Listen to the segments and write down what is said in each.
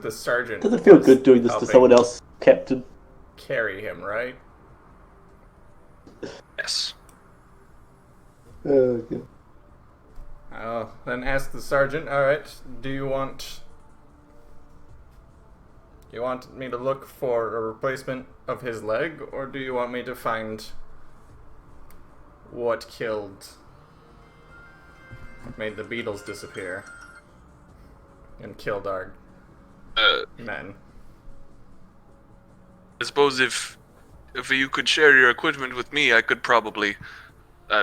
the sergeant Doesn't feel was good doing this to helping someone else, Captain. carry him, right? Yes. Okay. I'll then ask the sergeant, alright, do you want me to look for a replacement of his leg, or do you want me to find what made the beetles disappear and killed our men? I suppose if you could share your equipment with me, I could probably...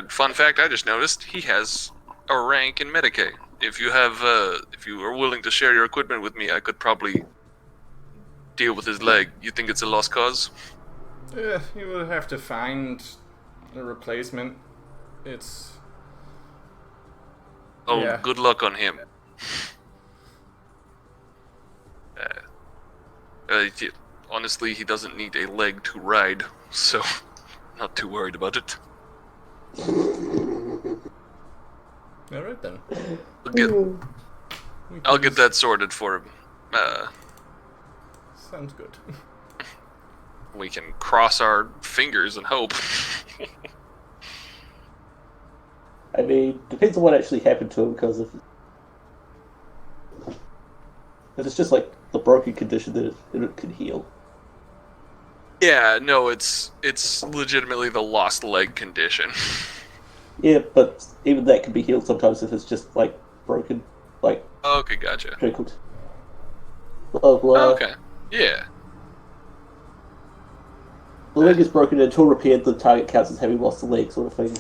fun fact, I just noticed, he has a rank in Medicaid. If you are willing to share your equipment with me, I could probably deal with his leg. You think it's a lost cause? You would have to find a replacement. It's... Oh, yeah. Good luck on him. Honestly, he doesn't need a leg to ride, so not too worried about it. Alright then. I'll get that sorted for him. Sounds good. We can cross our fingers and hope. I mean, depends on what actually happened to him, because if it's just like the broken condition, that it could heal. Yeah, no, it's legitimately the lost leg condition. Yeah, but even that can be healed sometimes if it's just like broken, like Okay, gotcha. trickled. Blah blah. Okay, yeah. The leg is broken until repaired. The target counts as having lost the leg, sort of thing.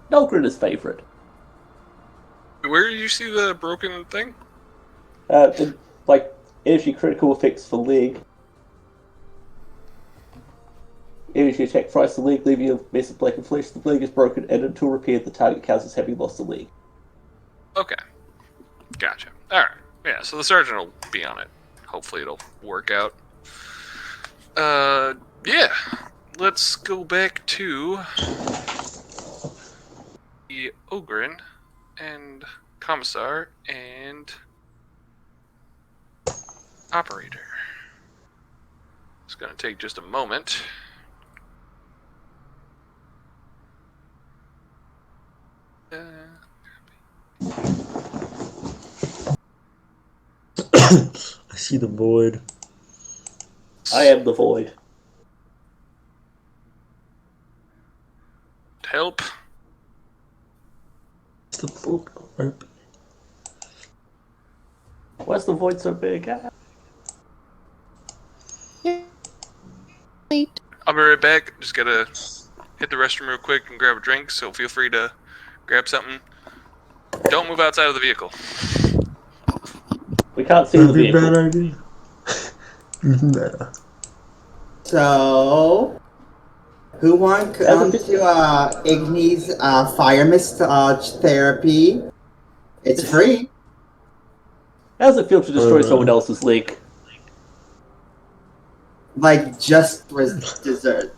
Nolgrin is favourite. Where did you see the broken thing? Like energy critical effects for leg. Energy attack fries the leg, leaving a mess of blackened flesh. The leg is broken, and until repaired, the target counts as having lost the leg. Okay. Gotcha. Alright. Yeah, so the sergeant will be on it. Hopefully it'll work out. Yeah. Let's go back to the Ogren and Commissar and Operator. It's gonna take just a moment. I see the void. I am the void. Help. It's the book open. Why's the void so big? I'll be right back. Just gotta hit the restroom real quick and grab a drink, so feel free to grab something. Don't move outside of the vehicle. We can't see the That'd be a vehicle. bad idea. Nah. So, who wants to come to Igni's fire mist therapy? It's free. How does it feel to destroy someone else's leg? Like, just for dessert.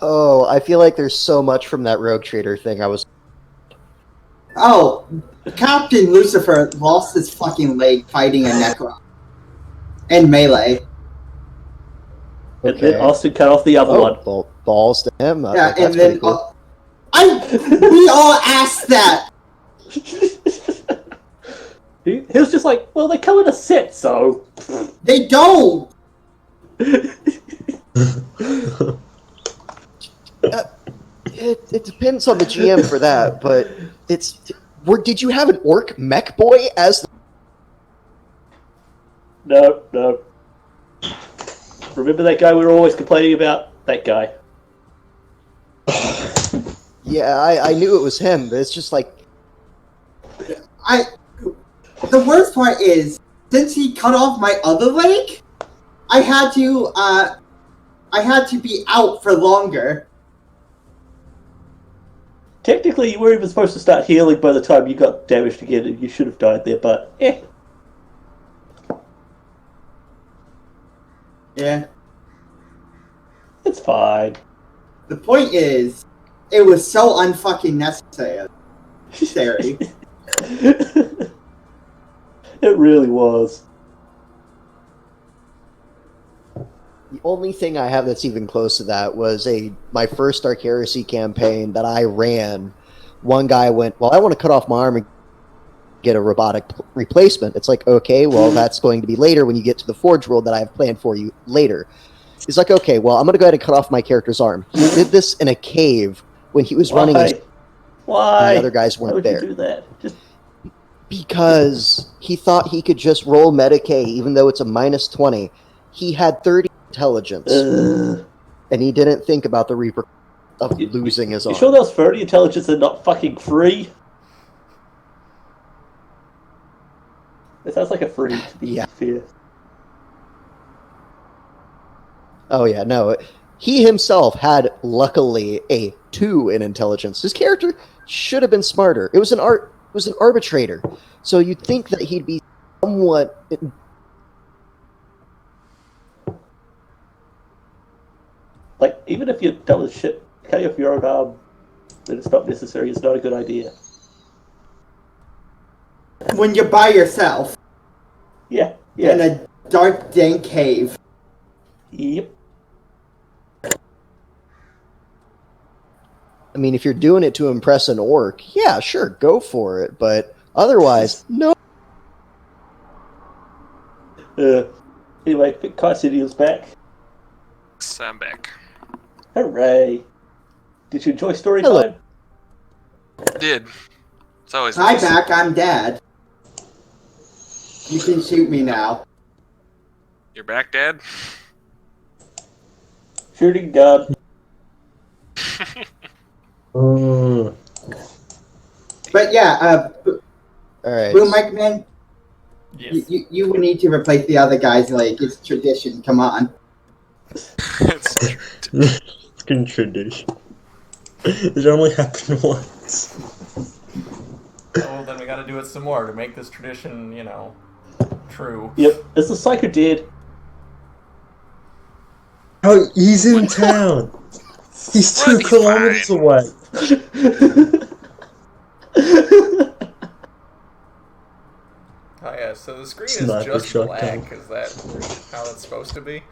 Oh, I feel like there's so much from that Rogue Trader thing. Oh, Captain Lucifer lost his fucking leg fighting a Necron. And melee. And then Austin cut off the other one. Well, balls to him. Yeah, That's and then... pretty cool. we all asked that! He was just like, well, they come in a set, so... They don't! It depends on the GM for that, but did you have an orc mech boy as? No. Remember that guy we were always complaining about? That guy. Yeah, I knew it was him, but it's just like The worst part is, since he cut off my other leg, I had to be out for longer. Technically, you weren't even supposed to start healing by the time you got damaged again, and you should have died there, but Yeah. fine. The point is, it was so unfucking necessary. It really was. The only thing I have that's even close to that was my first Dark Heresy campaign that I ran. One guy went, well, I want to cut off my arm and get a robotic replacement. It's like, okay, well, that's going to be later when you get to the Forge World that I have planned for you later. He's like, okay, well, I'm going to go ahead and cut off my character's arm. He did this in a cave when he was running his... Why? And the other guys Why weren't would there. you do that? Because he thought he could just roll Medicaid, even though it's a minus 20. He had 30 intelligence, and he didn't think about the repercussions of losing his arm. You sure that was 30 intelligence and not fucking free? It sounds like a free, to be fair. Oh yeah, no. He himself had, luckily, a 2 in intelligence. His character should have been smarter. It was an arbitrator. So you'd think that he'd be somewhat... Like, even if you're dumb as shit, cutting off your own arm, then it's not necessary, it's not a good idea. When you're by yourself. Yeah. In a dark, dank cave. Yep. I mean, if you're doing it to impress an orc, yeah, sure, go for it. But otherwise, no. Anyway, Kai City's back. I'm back. Hooray. Did you enjoy story Hello. time? Did. It's always Hi, nice. back. I'm Dad. You can shoot me now. You're back, Dad? Shooting gun. But yeah, All right. Boom Mike Man, Yes. you would need to replace the other guys. Like it's tradition. Come on. It's Fucking tradition. It only happened once. Well, then we gotta do it some more to make this tradition, true. Yep, it's the psyker did. Oh, he's in town. He's 2 He's kilometers fine. away. Oh yeah, so the screen Sniper is just shotgun. black. Is that how it's supposed to be?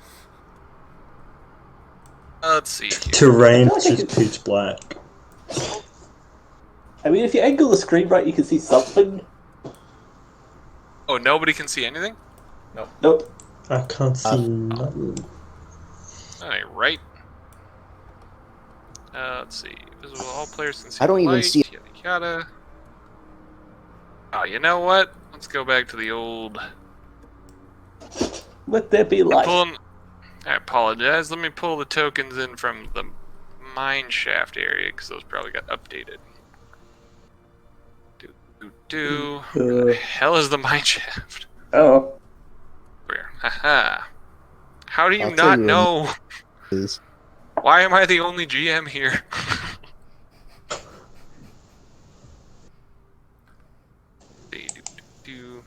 Let's see. Terrain's I feel like I just could- pitch black. I mean, if you angle the screen right, you can see something. Oh, nobody can see anything? Nope. I can't see nothing. Alright, right. Let's see. Visible, all players can see I don't the even light, see- yada yada. Oh, you know what? Let's go back to the old... Let there be light. I apologize. Let me pull the tokens in from the mine shaft area, because those probably got updated. Where the hell is the mine shaft? Oh. Where? Haha. How do you I'll tell not you know? Is- Why am I the only GM here?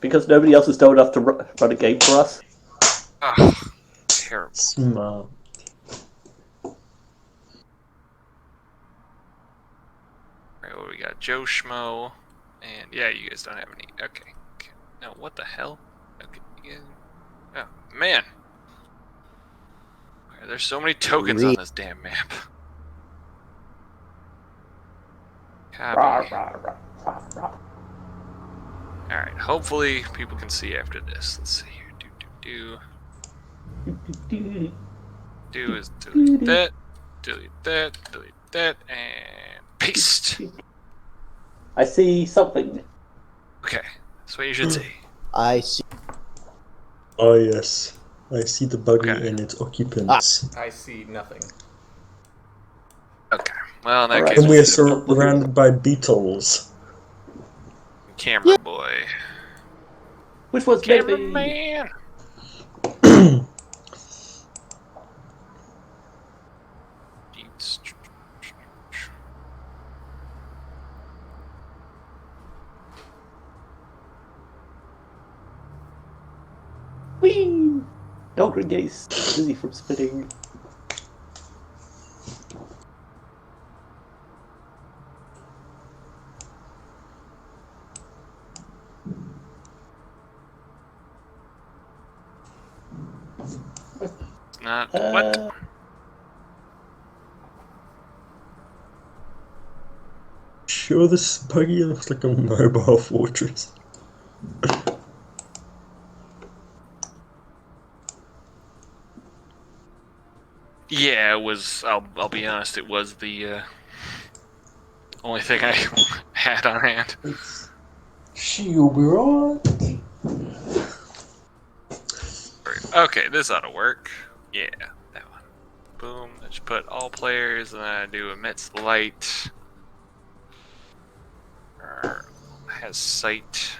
Because nobody else is dumb enough to run a game for us. Ugh, terrible. Smart. Alright, well, we got Joe Schmo, and yeah, you guys don't have any. Okay. No, what the hell? Okay, you guys... Oh, man. Alright, there's so many tokens on this damn map. Rah, Copy. rah, rah, rah, rah. Alright, hopefully people can see after this. Let's see here. Do is delete that, and paste. I see something. Okay, that's what you should see. I see. Oh yes, I see the buggy Okay. and its occupants. I see nothing. Okay, well in that Alright. case, And we are we surrounded by beetles. camera boy. Which one's meant to be? Cameraman! Whee! Dogger Gaze, busy from spitting. Not what? Sure, this buggy looks like a mobile fortress. Yeah, it was. I'll be honest. It was the only thing I had on hand. She'll be right. Okay, this ought to work. Yeah, that one. Boom. Let's put all players, and then I do emits light. Has sight.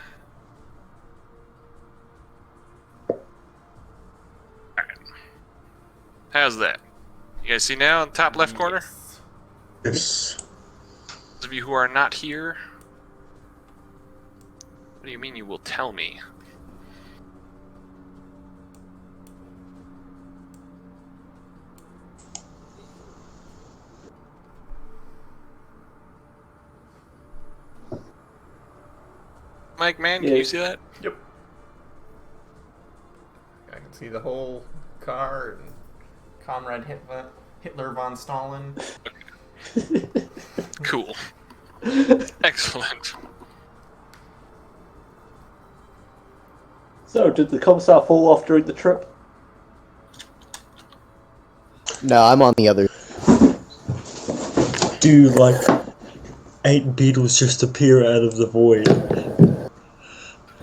Alright. How's that? You guys see now in the top left corner? Yes. Those of you who are not here. What do you mean you will tell me? Mike, man, can you see that? Yep. I can see the whole car and Comrade Hitler von Stalin. Cool. Excellent. So, did the commissar fall off during the trip? No, I'm on the other. Do like 8 beetles just appear out of the void?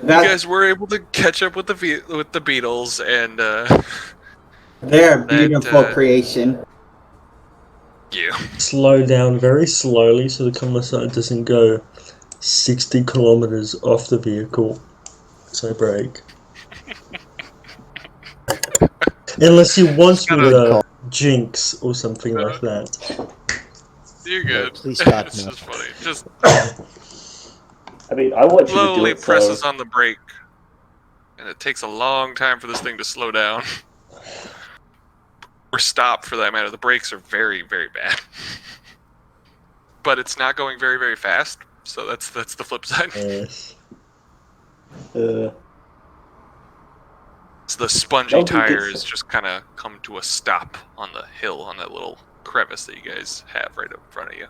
You guys were able to catch up with the Beatles, and they're a beautiful creation. you. Slow down very slowly so the commissar doesn't go 60 kilometers off the vehicle. So brake. Unless he wants me to jinx or something like that. You're good. Please stop It's now. just funny. Just I mean, I want you to do slowly it, presses so... on the brake, and it takes a long time for this thing to slow down. Or stop, for that matter. The brakes are very, very bad. But it's not going very, very fast, so that's the flip side. Yes. So the spongy tires just kind of come to a stop on the hill, on that little crevice that you guys have right up in front of you.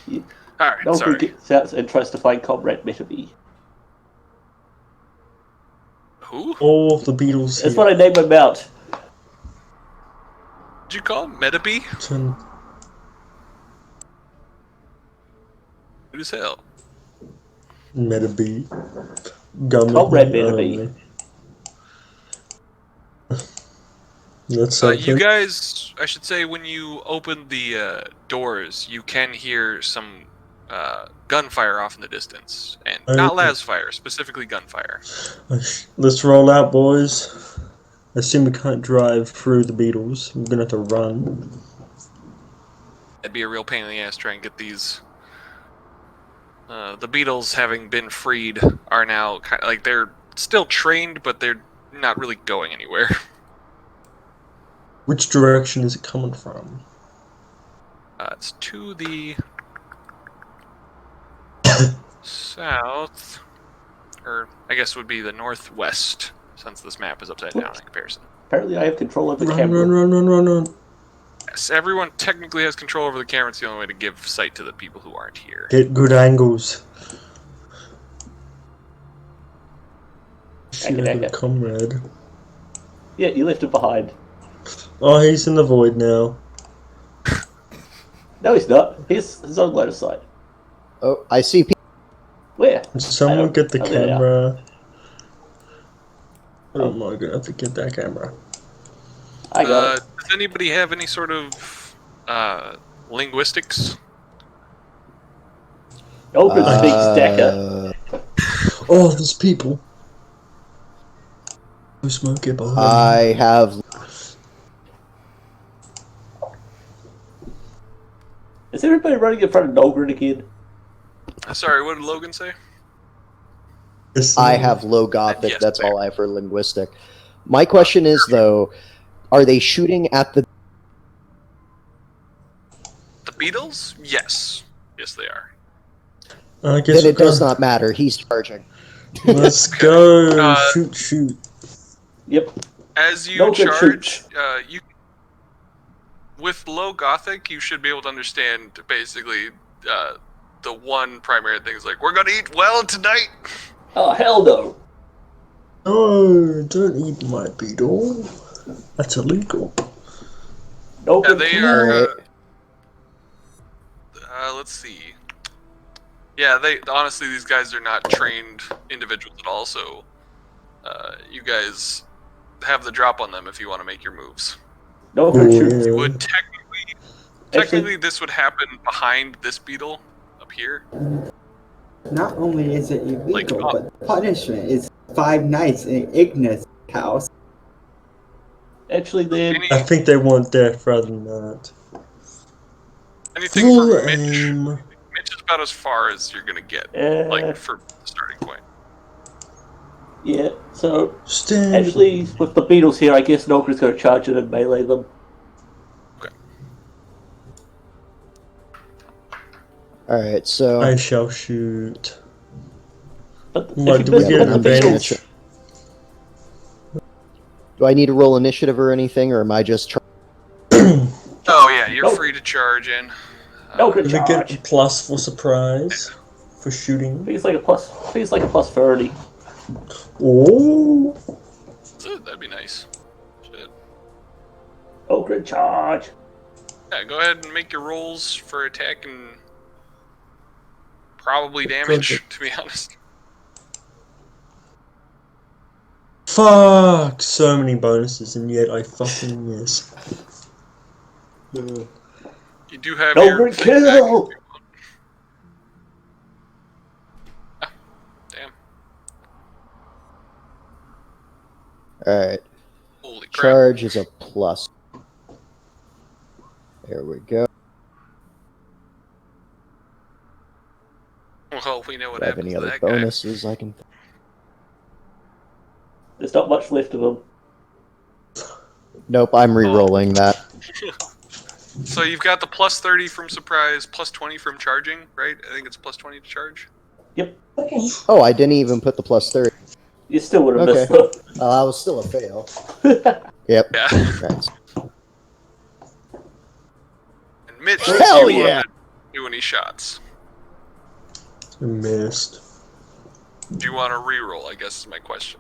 Yeah. Alright, Nobody sorry. gets out and tries to find Comrade Metabee. Who? All of the beetles That's here. what I named my mount. Did you call him Metabee? Turn Who as hell? Metabee. Gum Comrade with me Metabee. only. That's something. You guys, I should say, when you open the doors, you can hear some gunfire off in the distance. And not Okay. las fire, specifically gunfire. Let's roll out, boys. I assume we can't drive through the beetles. We're gonna have to run. That'd be a real pain in the ass trying to get these. The beetles, having been freed, are now kind of like they're still trained, but they're not really going anywhere. Which direction is it coming from? It's to the south, or I guess would be the northwest, since this map is upside down in comparison. Apparently I have control over the Run, camera. run. Yes, everyone technically has control over the camera. It's the only way to give sight to the people who aren't here. Get good angles. See like a comrade. Yeah, you left him behind. Oh, he's in the void now. No, he's not. He's his own line of sight. Oh, I see people. Where? Someone get the Oh, there they are. camera. Oh my god, I have to get that camera. I got it. Does anybody have any sort of linguistics? Open speaks Decker. Oh, there's people. No smoke it behind. I have. Is everybody running in front of Nolgren again? Sorry, what did Logan say? I have low Gothic. Yes, That's fair. all I have for linguistic. My question is, though, are they shooting at the? The Beatles? Yes. Yes, they are. I guess Then it we'll does go. not matter. He's charging. Let's go. Uh, Shoot. Yep. As you No good charge, shoot. with low Gothic, you should be able to understand basically the one primary thing is like, we're gonna eat well tonight. Oh, hell no. No, don't eat my beetle. That's illegal. No Yeah, good they food. are. Let's see. Yeah, they honestly, these guys are not trained individuals at all. So, you guys have the drop on them if you want to make your moves. No good shooting. You would technically, this would happen behind this beetle up here. Not only is it illegal, Like, but the punishment is 5 nights in Ignis' house. Actually, then I think they want death rather than that. Anything Full for Mitch. aim. Mitch is about as far as you're gonna get, like for the starting point. yeah. So Stand. actually, with the beetles here, I guess Nogre's going to charge it and melee them. Alright, so I shall shoot. But What, if do you we miss get with an the advantage? beetles, do I need to roll initiative or anything, or am I just trying? Oh yeah, you're Nope. free to charge in. Nogre Do we get a charge. plus for surprise? For shooting? I think it's like a plus. I think it's like a plus 30. Oh! That'd be nice. Shit. Nogre charge. Yeah, go ahead and make your rolls for attack and probably damage, to be honest. Fuck! So many bonuses, and yet I fucking miss. You do have Nogre your thing back. kill. Damn. Alright, Holy crap. charge is a plus. There we go. Well, we know what Do I have happens any to other that guy. bonuses I can? There's not much left of them. Nope, I'm re-rolling that. So you've got the plus 30 from surprise, plus 20 from charging, right? I think it's plus 20 to charge. Yep. Oh, I didn't even put the plus 30. You still would have Okay. missed them. That was still a fail. Yep. Yeah. Right. And Mitch, Hell do you yeah. want to do any shots? I missed. Do you want to re-roll, I guess is my question.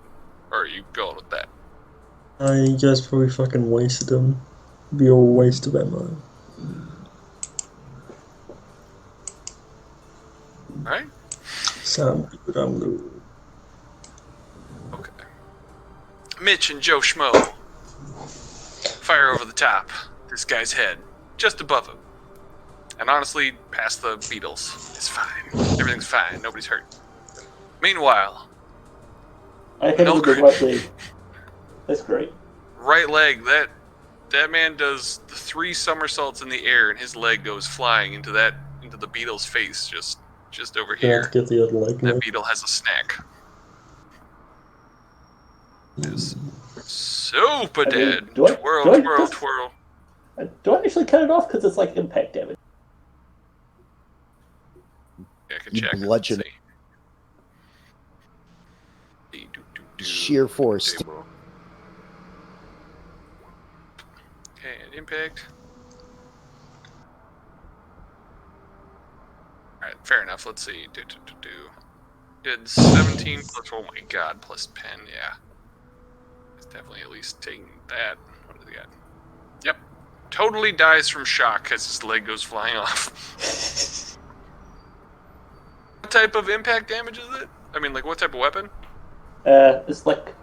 Or are you going with that? You guys probably fucking wasted them. Be all waste of ammo. Alright? Sound good, I'm good. Okay. Mitch and Joe Schmo fire over the top. This guy's head. Just above him. And honestly, past the beetles. It's fine. Everything's fine. Nobody's hurt. Meanwhile, I hit him with the Nogre. right leg. That's great. right leg, that man does the 3 somersaults in the air and his leg goes flying into the beetle's face just over Gonna have here. to get the other leg now. That beetle has a snack. Is super I mean, dead. do I- Twirl, do I twirl, just- twirl. Do I actually cut it off? Because it's like impact damage. Yeah, I can You check. Let's bludgeon. see. Sheer force. Table. Okay, and impact. Alright, fair enough. Let's see. Did 17 plus, oh my god, plus 10, yeah. It's definitely at least taking that. What does he got? Yep. Totally dies from shock as his leg goes flying off. What type of impact damage is it? I mean, like, what type of weapon? It's like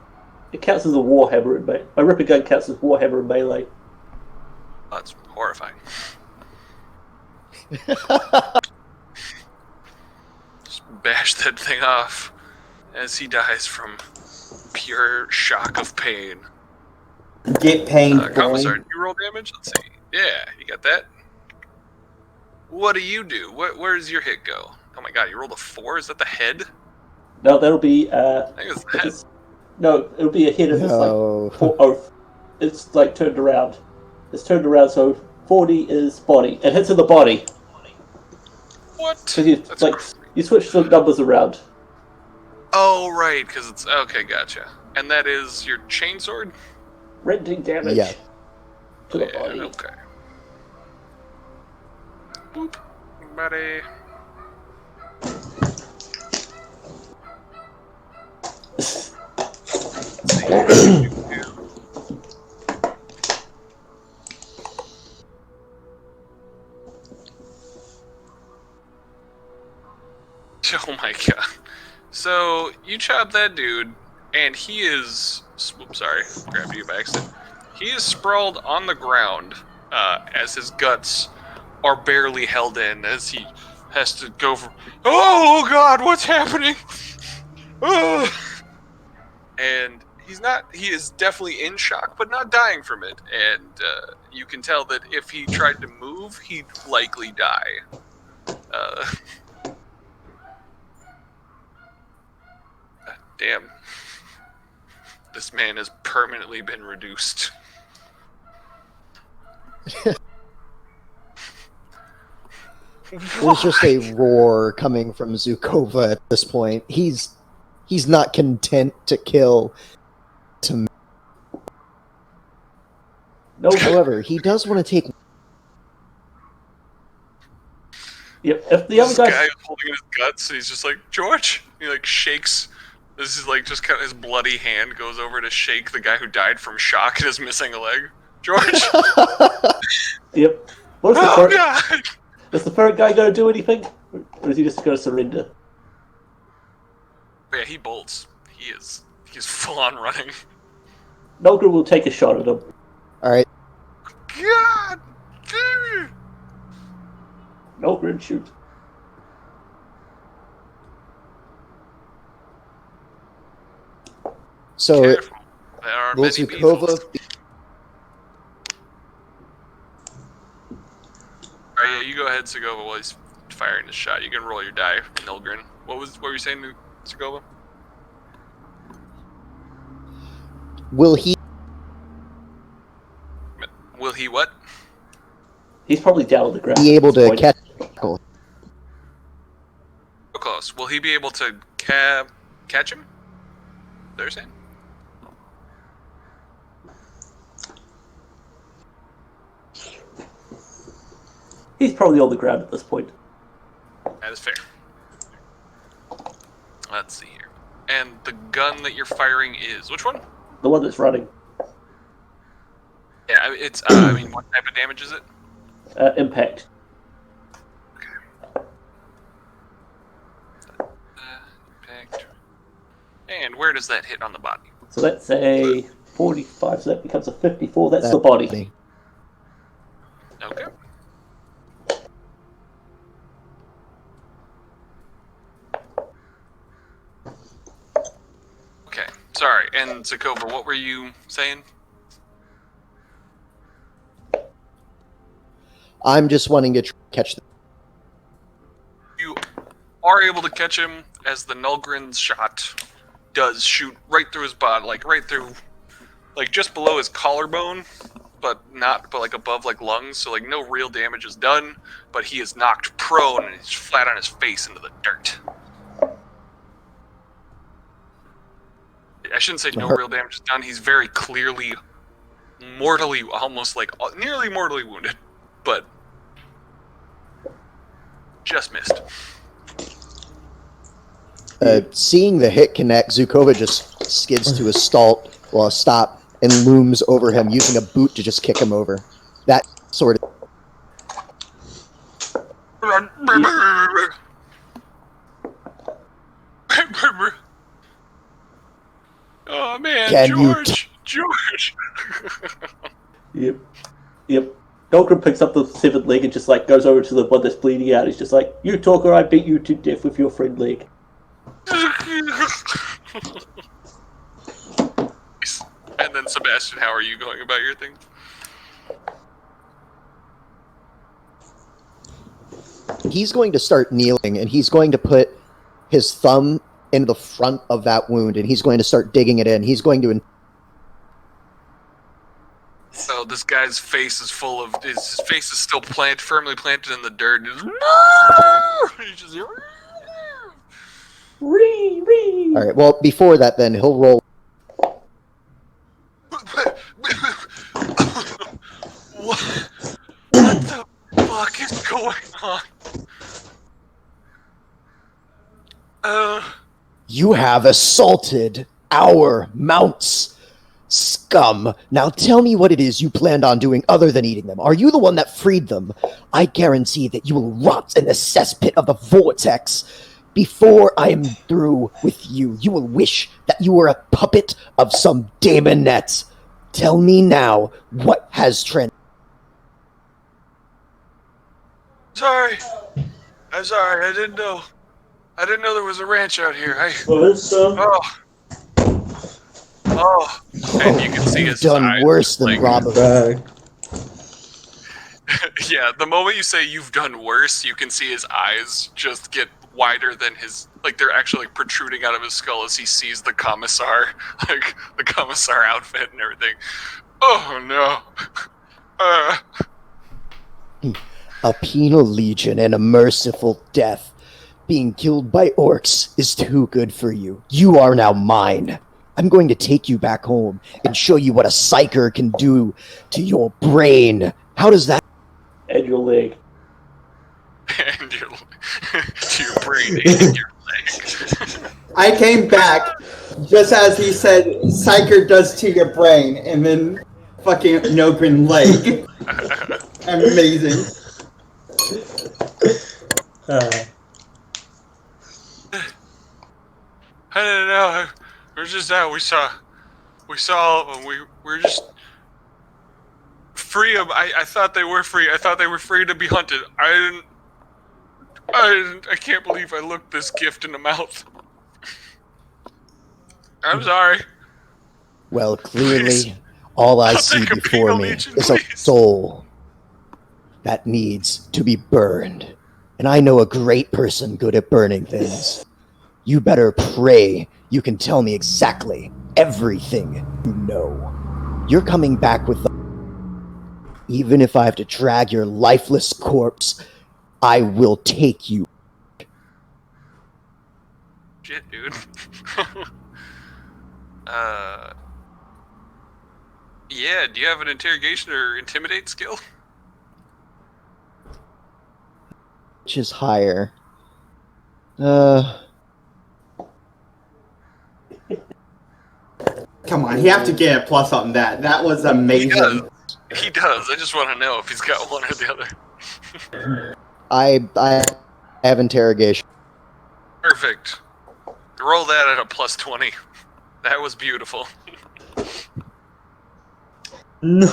it counts as a warhammer in melee. My ripper gun counts as warhammer in melee. Oh, that's horrifying. Just bash that thing off as he dies from pure shock of pain. Get pain, boy. Commissar, did you roll damage? Let's see. Yeah, you got that. What do you do? Where does your hit go? Oh my god, you rolled a 4? Is that the head? No, that'll be I think it's the head. no, it'll be a hit if No. it's like it's like turned around. It's turned around, so 40 is body. It hits in the body. What? So you That's like crazy. you switch the numbers around. Oh, right, because it's... Okay, gotcha. And that is your chainsword? Rending damage Yeah. to the Yeah, body. okay. Boop, buddy. Oh my god. So, you chop that dude, and he is... Oops, sorry. Grabbed you by accident. He is sprawled on the ground as his guts are barely held in, as he has to go from... Oh god, what's happening? Oh! And he's not... He is definitely in shock, but not dying from it. And you can tell that if he tried to move, he'd likely die. Damn. This man has permanently been reduced. There's just a roar coming from Zukova at this point. He's not content to kill. No. However, he does want to take. Yep. If the other This guy, guy holding in his guts, and he's just like, George! He like shakes. This is like just kind of his bloody hand goes over to shake the guy who died from shock and is missing a leg. George! yep. What's the Oh third, god! Is the third guy going to do anything, or is he just going to surrender? Yeah, he bolts. He's full on running. Nogre will take a shot at him. All right. God! Damn it. Nogre and shoot. So Careful. There are will many Zukova? beetles. Alright, yeah, you go ahead, Segova, while he's firing his shot. You can roll your die, Nilgren. What were you saying, Segova? Will he? Will he what? He's probably down on the ground. Be able at this to point. catch? So close. Will he be able to catch him? They're saying? He's probably on the ground at this point. That is fair. Let's see here. And the gun that you're firing is which one? The one that's running. Yeah, it's. I mean, what type of damage is it? Impact. Impact. And where does that hit on the body? So that's a 45, so that becomes a 54. That's the body. Okay. Okay. Sorry. And Zakova, what were you saying? I'm just wanting to catch them. You are able to catch him as the Nulgrin's shot does shoot right through his body, like right through, like just below his collarbone, but like above like lungs, so like no real damage is done, but he is knocked prone and he's flat on his face into the dirt. I shouldn't say no real damage is done, he's very clearly mortally, almost like nearly mortally wounded, but just missed. Seeing the hit connect, Zukova just skids to a stop, and looms over him, using a boot to just kick him over. That sort of. Oh man, Can you George! Yep. Nogre picks up the severed leg and just like goes over to the one that's bleeding out. He's just like, "You talk or I beat you to death with your friend leg." And then Sebastian, how are you going about your thing? He's going to start kneeling, and he's going to put his thumb in the front of that wound, and he's going to start digging it in. He's going to. So this guy's face is full of his face is still firmly planted in the dirt. And he's just, Ree. All right. Well, before that, then he'll roll. What the fuck is going on? You have assaulted our mounts. Scum. Now tell me what it is you planned on doing other than eating them. Are you the one that freed them? I guarantee that you will rot in the cesspit of the vortex. Before I am through with you, you will wish that you were a puppet of some daemonette. Tell me now, what has transpired? Sorry. I'm sorry. I didn't know there was a ranch out here. Oh. And you can see You've his done eyes, worse than rob a Bag. Yeah, the moment you say you've done worse, you can see his eyes just get wider than his, like they're actually like protruding out of his skull as he sees the commissar, like the commissar outfit and everything. Oh no. A penal legion and a merciful death. Being killed by orcs is too good for you. You are now mine. I'm going to take you back home and show you what a psyker can do to your brain. How does that? And your leg. And your to your brain and your leg. I came back just as he said, psyker does to your brain, and then fucking an open leg. Amazing. I don't know. We're just out. We saw all of them. We were just free of. I thought they were free. I thought they were free to be hunted. I can't believe I looked this gift in the mouth. I'm sorry. Well, clearly, Please. all I I'll see take a before penal me legion, is a please. soul that needs to be burned. And I know a great person good at burning things. You better pray you can tell me exactly everything you know. You're coming back with the... Even if I have to drag your lifeless corpse, I will take you. Shit, dude. Yeah, do you have an interrogation or intimidate skill? Which is higher? Come on, you have to get a plus on that. That was amazing. He does. I just want to know if he's got one or the other. I have interrogation. Perfect. Roll that at a plus 20. That was beautiful. No!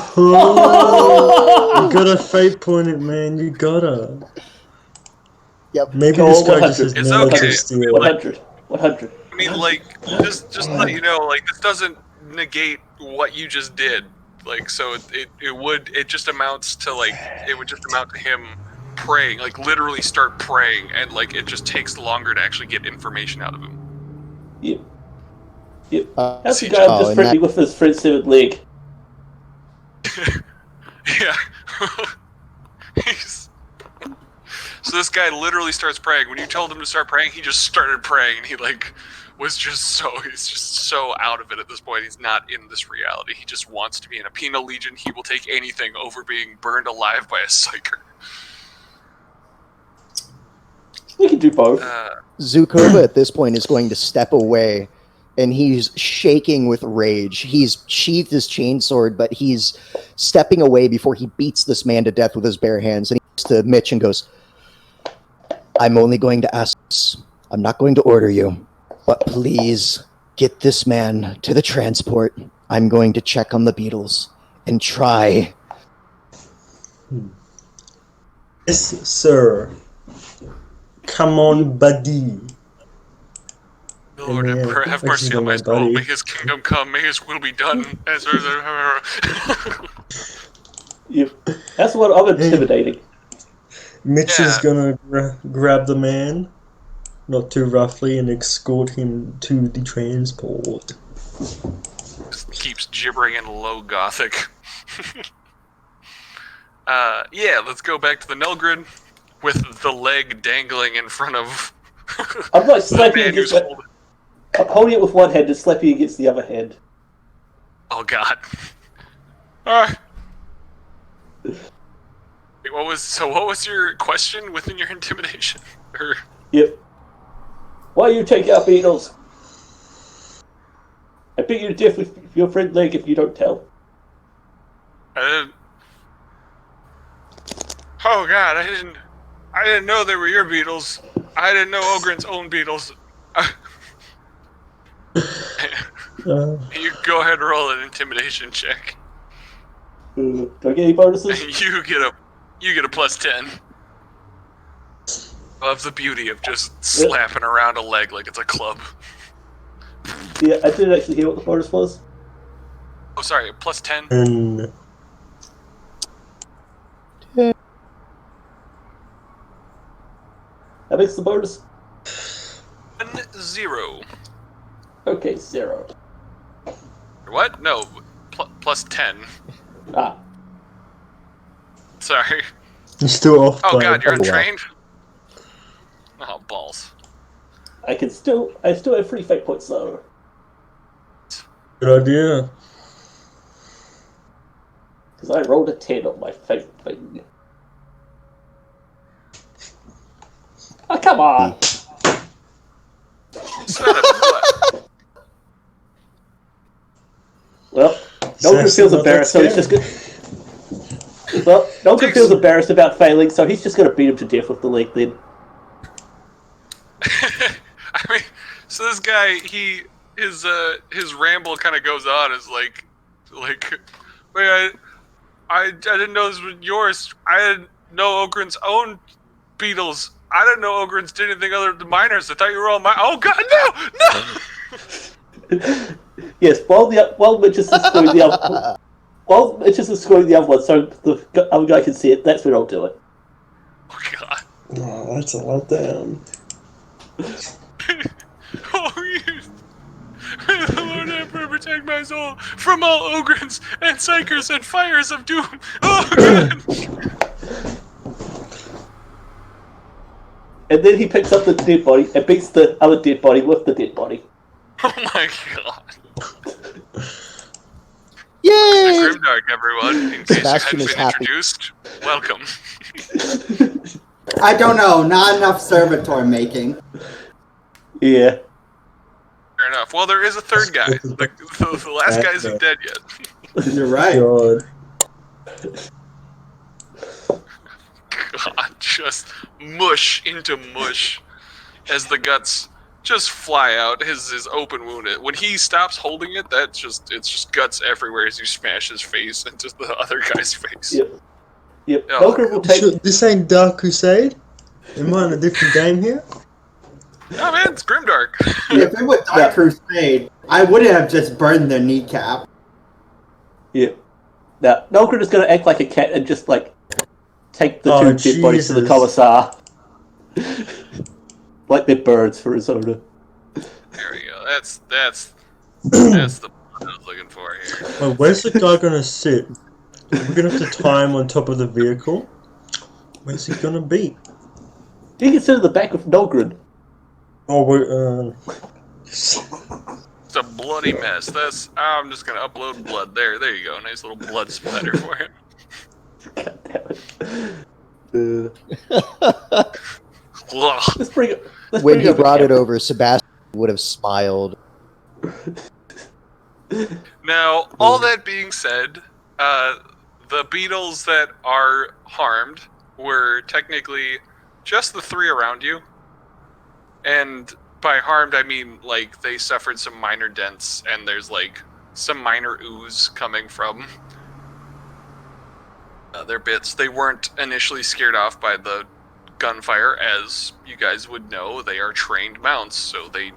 You gotta fate point it, man. You gotta. Yep. Maybe Go this guy 100. just has It's no okay. steal. 100. 100. I mean, like, just to let you know, like, this doesn't negate what you just did. Like, so it just amounts to, like, it would just amount to him praying, like, literally start praying, and, like, it just takes longer to actually get information out of him. Yep. Yep. Uh, That's the guy I'm just and friendly with his friend's severed leg. Yeah. So this guy literally starts praying. When you told him to start praying, he just started praying, and he, like, he's just so out of it at this point. He's not in this reality. He just wants to be in a penal legion. He will take anything over being burned alive by a psyker. We can do both. Zukova at this point is going to step away, and he's shaking with rage. He's sheathed his chainsword, but he's stepping away before he beats this man to death with his bare hands. And he looks to Mitch and goes, I'm only going to ask this. I'm not going to order you, but please get this man to the transport. I'm going to check on the beetles and try. Yes, sir. Come on, buddy. Lord, Yeah, have I mercy can on go, my my soul. buddy. May his kingdom come. May his will be done. Yep. That's what I'm intimidating. Mitch Yeah. is gonna grab the man, not too roughly, and escort him to the transport. Just keeps gibbering in low gothic. Yeah, let's go back to the Nelgrid with the leg dangling in front of I'm like the slapping man who's against holding. I'm holding it with one hand and slapping against the other hand. Oh God. Alright. What was your question within your intimidation? Or Yep. Why you take our beetles? I beat you to death with your friend Leg if you don't tell. I didn't. Oh God, I didn't know they were your beetles. I didn't know Ogren's own beetles. You go ahead and roll an intimidation check. Do I get any bonuses? You get a +10. Love the beauty of just slapping around a leg like it's a club. Yeah, I didn't actually hear what the bonus was. Oh, sorry, +10. And That makes the bonus. 0. Okay, 0. What? No, +10. Ah. Sorry. you're still off. Oh by God, you're a couple. untrained? Oh, balls. I still have 3 fate points though. Good idea. Because I rolled a 10 on my fate thing. Oh, come on! Son of what? Well, Nogren feels embarrassed, so he's just good. Well, Nogren feels embarrassed about failing, so he's just going to beat him to death with the leg then. I mean, so this guy, his ramble kind of goes on as like, wait, I didn't know this was yours. I didn't know Ogren's own beetles. I didn't know Ogren's did anything other than miners. I thought you were all mine. Oh God, no! Yes, while Mitch is screwing the other, while Mitch is screwing the other one, so the other guy can see it. That's when I'll do it. Oh God. Oh, that's a lot down. Oh, you. May the Lord Emperor protect my soul from all Ogrens and psykers and fires of doom. Oh God. And then he picks up the dead body and beats the other dead body with the dead body. Oh my God. Yay! Grimdark, everyone. In case Sebastian you is hadn't been happy. introduced, welcome. I don't know, not enough servitor making. Yeah. Fair enough. Well, there is a third guy. The last guy isn't dead yet. You're right. God. God, just mush into mush as the guts just fly out. His open wound. When he stops holding it, it's just guts everywhere as you smash his face into the other guy's face. Yep. Oh. Nogren will take. This ain't Dark Crusade? Am I in a different game here? Oh man, it's Grimdark. If it was Dark Crusade, I wouldn't have just burned their kneecap. Yeah. Now, Nogren is going to act like a cat and just like take the two dead bodies to the Jesus. commissar. Like they're birds for his owner. There we go. That's the one I was looking for here. Wait, where's the guy gonna sit? We're gonna have to tie him on top of the vehicle. Where's he gonna be? He can sit in the back of Nogren. Oh, we're It's a bloody mess. I'm just gonna upload blood. There you go. Nice little blood splatter for him. God damn it. Ugh. Let's bring it. When he brought it over, Sebastian would have smiled. Now, all that being said, the beetles that are harmed were technically just the 3 around you. And by harmed, I mean, like, they suffered some minor dents, and there's, like, some minor ooze coming from their bits. They weren't initially scared off by the gunfire, as you guys would know. They are trained mounts, so they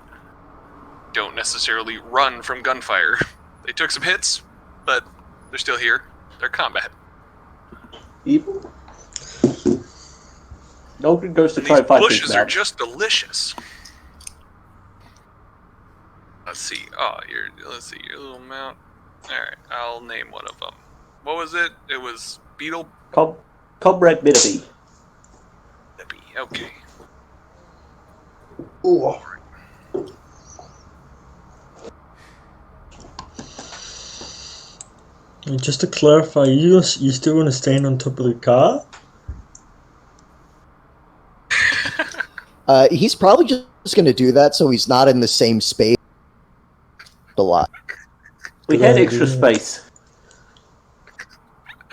don't necessarily run from gunfire. They took some hits, but they're still here. They're combat. Evil. Nogren goes to And try these and find bushes things are out. just delicious. Let's see. Oh, your little mount. Alright, I'll name one of them. What was it? It was Beetle. Comrade Minnaby. Okay. oh. And just to clarify, you still want to stand on top of the car? He's probably just just going to do that so he's not in the same space a lot. We had extra space.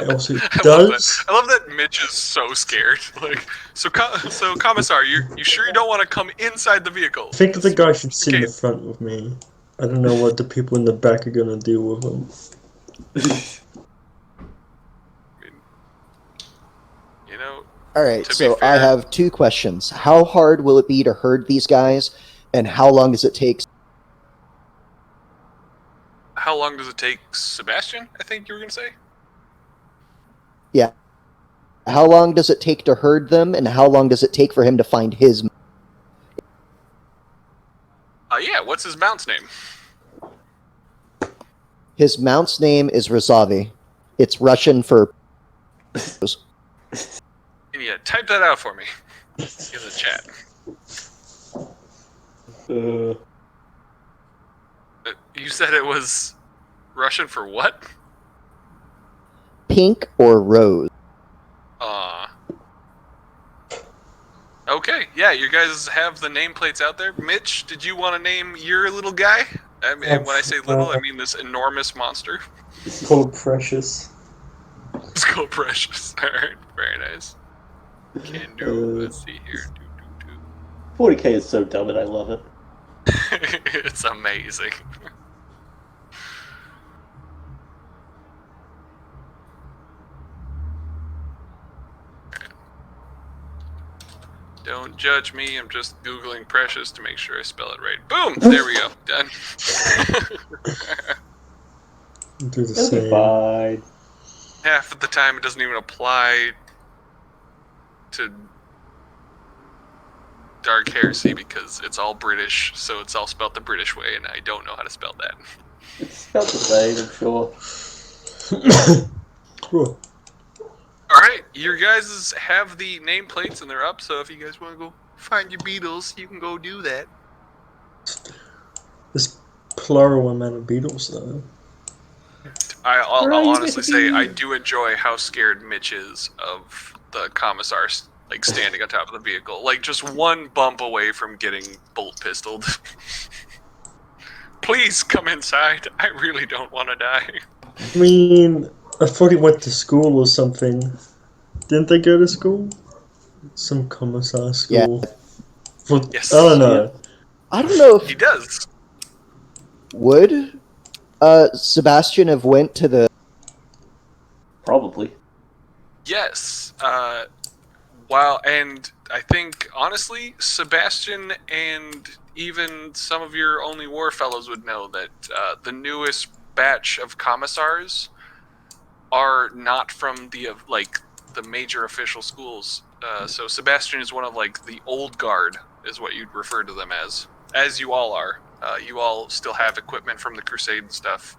Also, I love that Mitch is so scared. Like, so Commissar, you sure you don't want to come inside the vehicle? I think the guy should sit in Okay. the front with me. I don't know what the people in the back are gonna do with him. You know. All right, To be so I fair- have 2 questions. How hard will it be to herd these guys, and how long does it take? How long does it take, Sebastian? I think you were gonna say. Yeah. How long does it take to herd them, and how long does it take for him to find his? Yeah. What's his mount's name? His mount's name is Razavi. It's Russian for. Can you type that out for me in the chat? You said it was Russian for what? Pink or rose. Okay, yeah, you guys have the nameplates out there. Mitch, did you want to name your little guy? I mean, and when I say little, I mean this enormous monster. It's called Precious. It's called Precious. Alright, very nice. Can do, let's see here. 40k is so dumb and I love it. It's amazing. Don't judge me, I'm just Googling Precious to make sure I spell it right. Boom! There we go. Done. Do the It'll be same. fine. Half of the time it doesn't even apply to Dark Heresy because it's all British, so it's all spelled the British way, and I don't know how to spell that. It's spelled the same, I'm sure. Cool. Alright, your guys have the nameplates and they're up, so if you guys want to go find your Beatles, you can go do that. There's plural amount of beetles though. I'll Right, honestly say baby. I do enjoy how scared Mitch is of the commissar like standing on top of the vehicle, like just one bump away from getting bolt pistoled. Please come inside. I really don't want to die. I mean, I thought he went to school or something. Didn't they go to school? Some commissar school. For, Yes. I don't know. I don't know He if does. would Sebastian have went to the. Probably. Yes. And I think honestly, Sebastian and even some of your only war fellows would know that the newest batch of commissars are not from the major official schools. So Sebastian is one of like the old guard, is what you'd refer to them as you all are. You all still have equipment from the Crusade and stuff.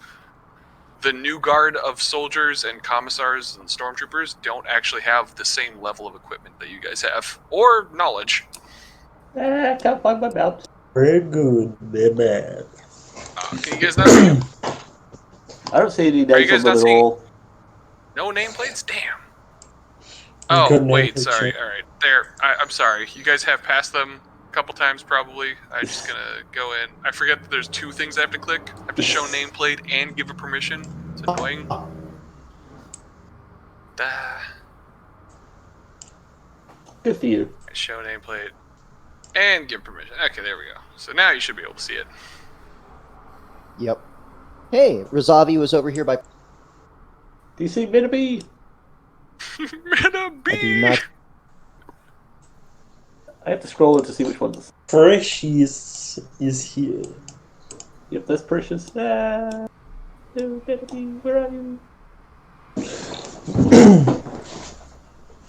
The new guard of soldiers and commissars and stormtroopers don't actually have the same level of equipment that you guys have, or knowledge. I can't find my mount. Very good, they're bad. Can you guys not see 'em? I don't see any Are you names guys on them not at seeing- all. No nameplates? Damn. You Oh, couldn't wait, name sorry. picture. Alright, there. I'm sorry. You guys have passed them a couple times, probably. I'm just gonna go in. I forget that there's 2 things I have to click. I have to show nameplate and give a permission. It's annoying. Good for you. Show nameplate and give permission. Okay, there we go. So now you should be able to see it. Yep. Hey, Razavi was over here by. Do you see Miniby? Meta I do B! not. I have to scroll in to see which ones. Precious is here. Yep, that's Precious. Ah, no, Miniby, where are you?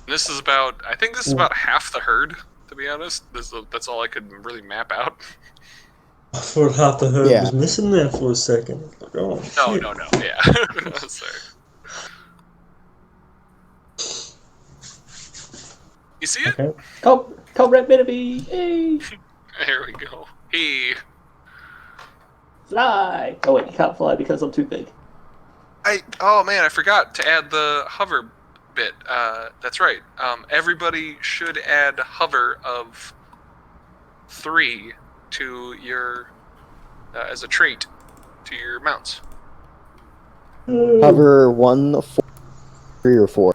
This is about, I think this is about half the herd, to be honest. That's all I could really map out. I thought half the herd Yeah. was missing there for a second. Like, oh, No, shit. no, yeah. Sorry. You see it? Okay. Comrade Miniby! Hey! There we go. Hey. Fly! Oh wait, you can't fly because I'm too big. Oh man, I forgot to add the hover bit. That's right. Everybody should add hover of 3 to your as a trait to your mounts. Hover 1, 4, 3, or 4.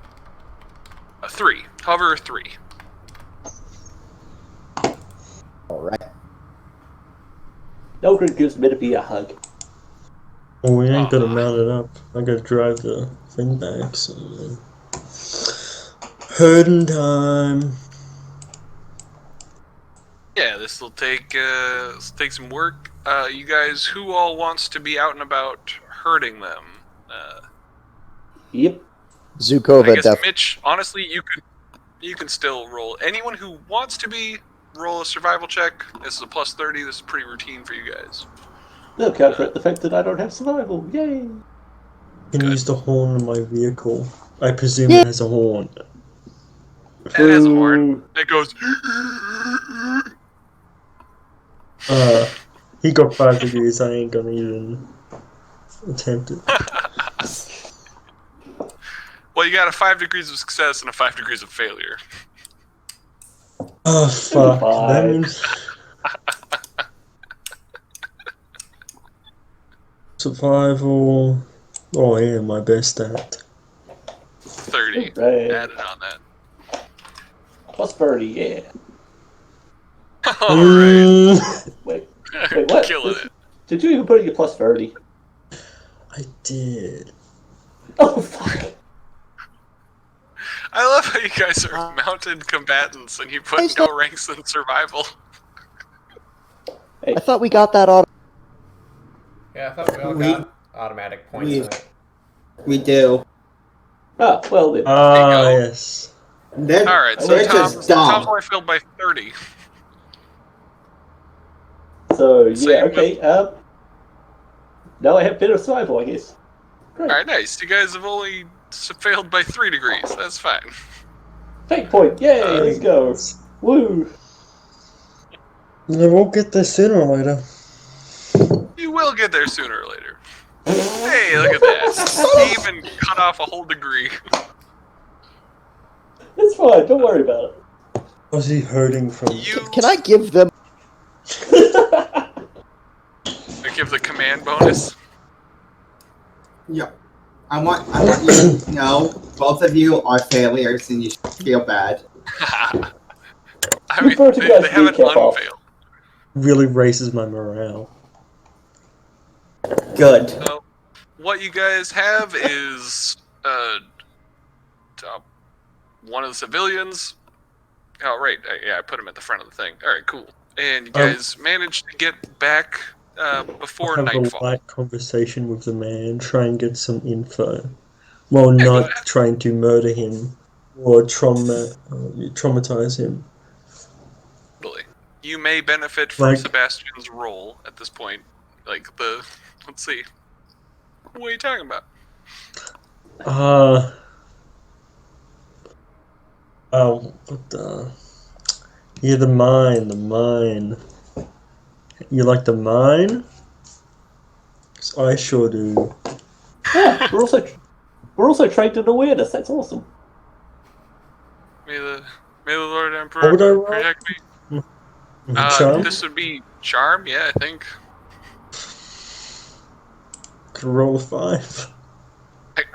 3. Hover 3. Alright. Nogrin gives Metabee a hug. Well, we ain't gonna mount it up. I gotta drive the thing back, so... Herding time. Yeah, this will take some work. You guys, who all wants to be out and about herding them? Yep. Zukova I guess definitely. Mitch, honestly, you can still roll. Anyone who wants to roll a survival check. This is a plus 30. This is pretty routine for you guys. They'll counteract the fact that I don't have survival. Yay! Can use the horn of my vehicle. I presume it has a horn. It has a horn. It goes. He got 5 degrees. I ain't gonna even attempt it. Well, you got a 5 degrees of success and a 5 degrees of failure. Oh fuck! That means survival. Oh yeah, my best stat. 30 Right. added on that. Plus 30, yeah. Alright. Wait, what? Killing it. Did you even put in your plus 30? I did. Oh, fuck. I love how you guys are mounted combatants and you put no ranks in survival. I thought we got that auto. Yeah, I thought we all got automatic points in it. We do. Ah, well then. Yes. Alright, so They're Tom's just dumb. only failed by 30. So, So yeah, you okay. Now I have better survival, I guess. Great. Alright, nice. You guys have only failed by 3 degrees. That's fine. Fake point, yay, let's go. Woo! They won't get there sooner or later. You will get there sooner or later. Hey, look at that. He even cut off a whole degree. It's fine, don't worry about it. Was he hurting from? Can I give them? I give the command bonus. Yeah. I want you to know both of you are failures and you should feel bad. I mean, they haven't unfailed. Really raises my morale. Good. So, what you guys have is one of the civilians. Oh, right. Yeah, I put him at the front of the thing. All right, cool. And you guys managed to get back before Have nightfall. a light conversation with the man, try and get some info, while not trying to murder him or traumatize him. Totally. You may benefit from Sebastian's role at this point. Like let's see. What are you talking about? Yeah, the mine. You like the mine? 'Cause I sure do. Yeah, we're also trained in awareness, that's awesome. May the Lord Emperor What would I roll? protect me. Charm? This would be charm, yeah, I think. Could roll a 5.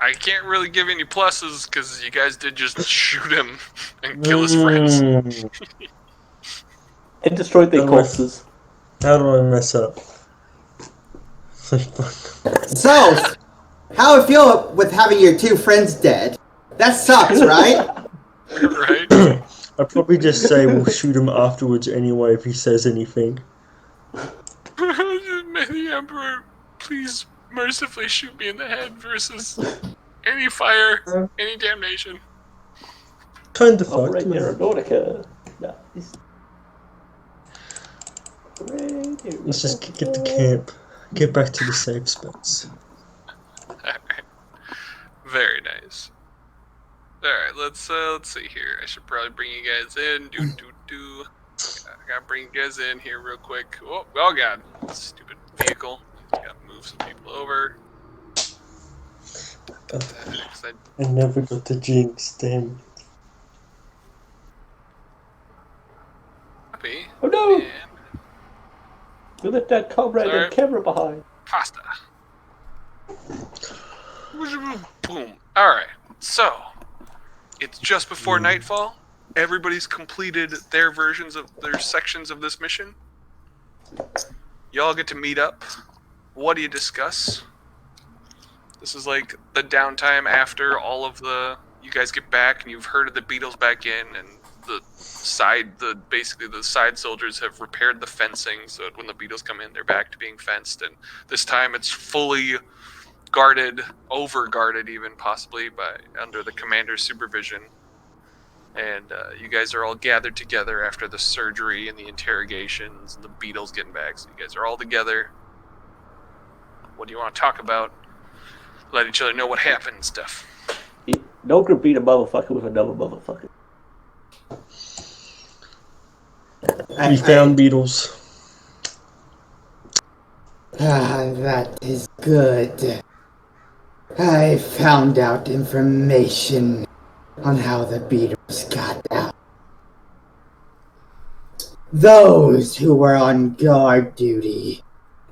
I can't really give any pluses because you guys did just shoot him and kill his friends. And destroyed their corpses. How do I mess up? So, how I feel with having your 2 friends dead? That sucks, right? Right? I'd probably just say we'll shoot him afterwards anyway if he says anything. May the Emperor please mercifully shoot me in the head versus any fire, any damnation. Kind of fucked. Operate Man. Aeronautica. Nice. Let's just get to camp. Get back to the safe spots. Alright. Very nice. Alright, let's see here. I should probably bring you guys in. I gotta bring you guys in here real quick. Oh god. Stupid vehicle. Gotta move some people over. I never got to jinx, damn. copy. Oh no! And You left that comrade Sorry. and camera behind. pasta. Boom. Alright, so it's just before nightfall. Everybody's completed their versions of their sections of this mission. Y'all get to meet up. What do you discuss? This is like the downtime after all of you guys get back and you've herded the beetles back in, and basically the side soldiers have repaired the fencing so that when the beetles come in, they're back to being fenced, and this time it's fully guarded, over guarded even possibly under the commander's supervision. And you guys are all gathered together after the surgery and the interrogations and the beetles getting back. So you guys are all together. What do you want to talk about? Let each other know what happened and stuff. Nogren beat a motherfucker with another motherfucker. We found beetles. That is good. I found out information on how the beetles got out. Those who were on guard duty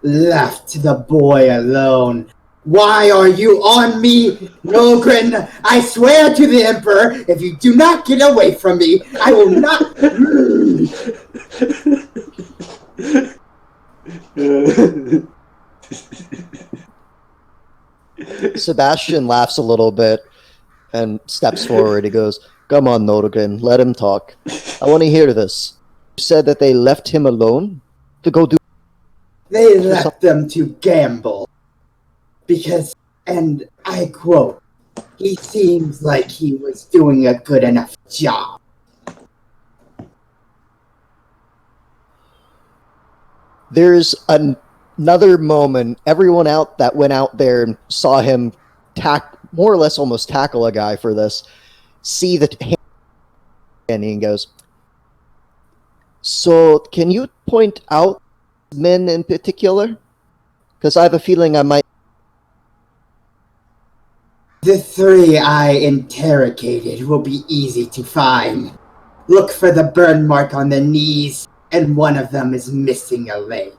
left the boy alone. Why are you on me, Nogren? I swear to the Emperor, if you do not get away from me, I will not... Sebastian laughs a little bit and steps forward. He goes, "Come on, Nogren, let him talk. I want to hear this. You said that they left him alone to go do..." They left them to gamble. Because, and I quote, he seems like he was doing a good enough job. There's another moment. Everyone that went out there and saw him more or less almost tackle a guy for this, see the hand, and he goes, "So, can you point out men in particular? Because I have a feeling I might..." The three I interrogated will be easy to find. Look for the burn mark on the knees, and one of them is missing a leg.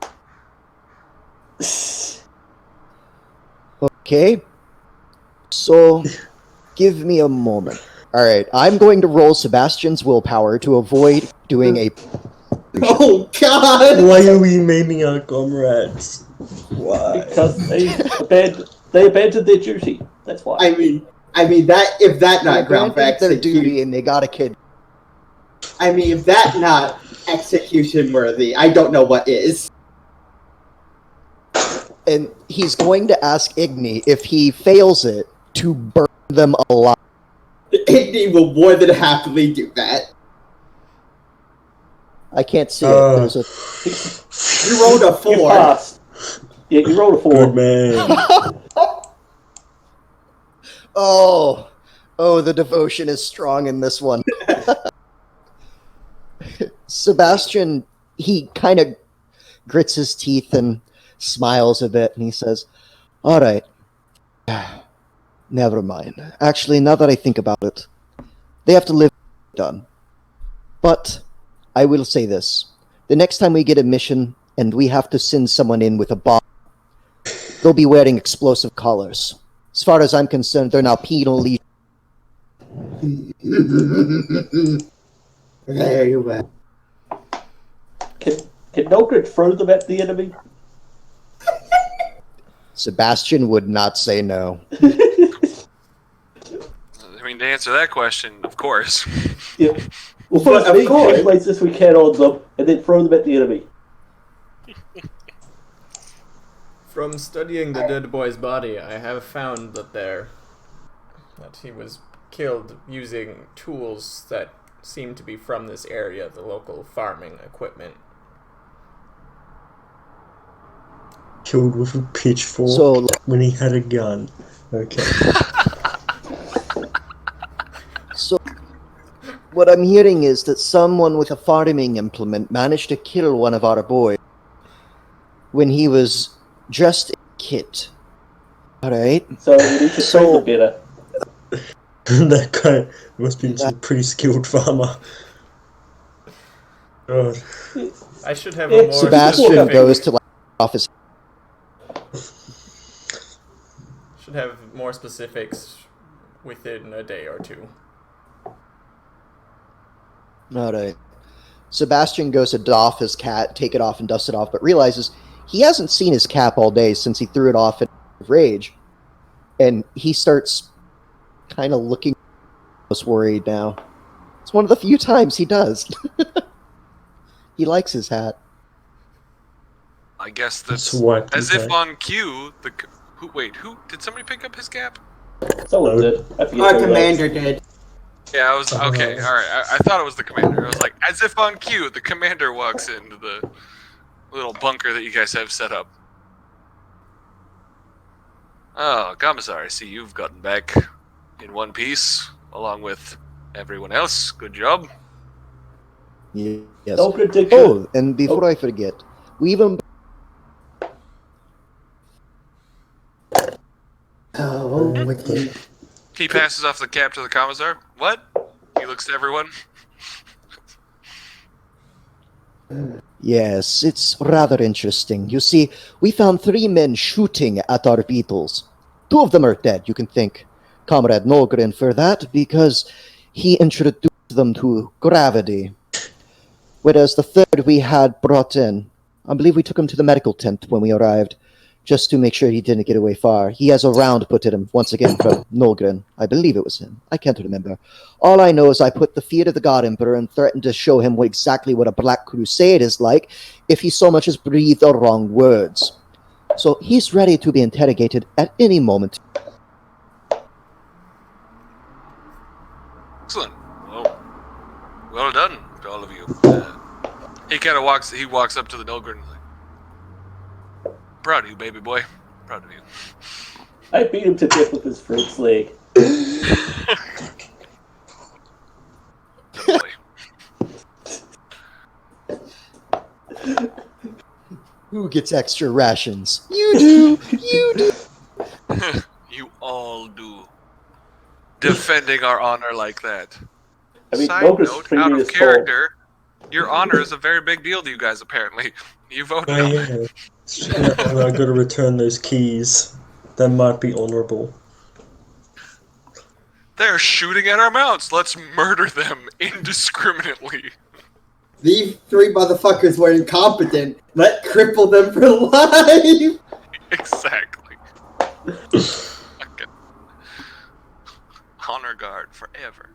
Okay. So, give me a moment. Alright, I'm going to roll Sebastian's willpower to avoid doing a... Oh God! Why are we maiming our comrades? Why? Because they abandoned their duty. That's why. I mean that if that not They ground for abandoned their execution. duty and they got a kid. I mean, if that not execution worthy, I don't know what is. And he's going to ask Igni, if he fails it, to burn them alive. Igni will more than happily do that. I can't see it. There's a... You rolled a You 4. passed. Yeah, you rolled a 4. Good man. Oh, the devotion is strong in this one. Sebastian, he kind of grits his teeth and smiles a bit, and he says, "All right, never mind. Actually, now that I think about it, they have to live done. But I will say this. The next time we get a mission and we have to send someone in with a bomb, they'll be wearing explosive collars. As far as I'm concerned, they're now penally..." Very well. Can Nogren throw them at the enemy? Sebastian would not say no. I mean, to answer that question, of course. Yeah. Well, first, Of course. as places we can on them, and then throw them at the enemy. From studying the dead boy's body, I have found that he was killed using tools that seem to be from this area, the local farming equipment. Killed with a pitchfork So- when he had a gun. Okay. So, what I'm hearing is that someone with a farming implement managed to kill one of our boys when he was dressed in kit. Alright? So we need to train them better. That guy must be some pretty skilled farmer. God. I should have a more Sebastian specific, goes to office. should have more specifics within a day or two. Alright. Sebastian goes to doff his cat, take it off and dust it off, but realizes he hasn't seen his cap all day since he threw it off in rage. And he starts kind of looking worried now. It's one of the few times he does. He likes his hat. I guess that's Swipe as his if hat. on cue. Who did somebody pick up his cap? Someone did. I forget Our who it was. commander did. Yeah, I was okay. All right, I thought it was the commander. I was like, as if on cue, the commander walks into the little bunker that you guys have set up. Oh, Commissar, I see you've gotten back in one piece, along with everyone else. Good job. Yes. No prediction. Oh, and before I forget, we even Oh, with you. He passes off the cap to the Commissar. What? He looks to everyone. Yes, it's rather interesting. You see, we found 3 men shooting at our beetles. 2 of them are dead. You can thank Comrade Nolgren for that, because he introduced them to gravity. Whereas the 3rd we had brought in, I believe we took him to the medical tent when we arrived, just to make sure he didn't get away far. He has a round put in him, once again, from Nolgren. I believe it was him. I can't remember. All I know is I put the fear of the God Emperor and threatened to show him exactly what a Black Crusade is like if he so much as breathed the wrong words. So he's ready to be interrogated at any moment. Excellent. Well done to all of you. He kind of walks up to the Nolgren. Proud of you, baby boy. Proud of you. I beat him to death with his fruit's leg. Good boy. Who gets extra rations? You do! You do! You all do. Defending our honor like that. I mean, Side Nolgren's note, treating out of his character, your honor is a very big deal to you guys, apparently. You voted Oh, on it. yeah. And I gotta return those keys. That might be honorable. They're shooting at our mounts. Let's murder them indiscriminately. These 3 motherfuckers were incompetent. Let's cripple them for life. Exactly. Okay. Honor guard forever.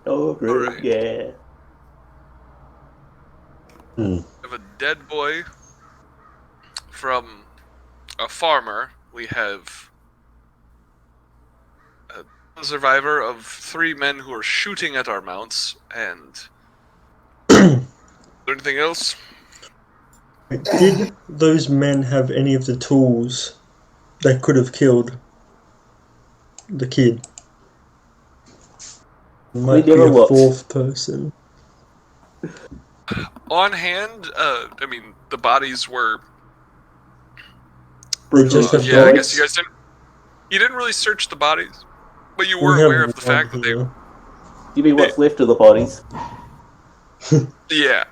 Oh, really? Alright. Yeah. We have a dead boy from a farmer. We have a survivor of 3 men who are shooting at our mounts. And anything else? Did those men have any of the tools that could have killed the kid? Might be never a looked. 4th person. On hand, I mean, the bodies were. They just have Yeah, I bullets. guess you guys didn't. You didn't really search the bodies, but you We were have aware of the one fact that they. here. You mean what's left of the bodies? Yeah.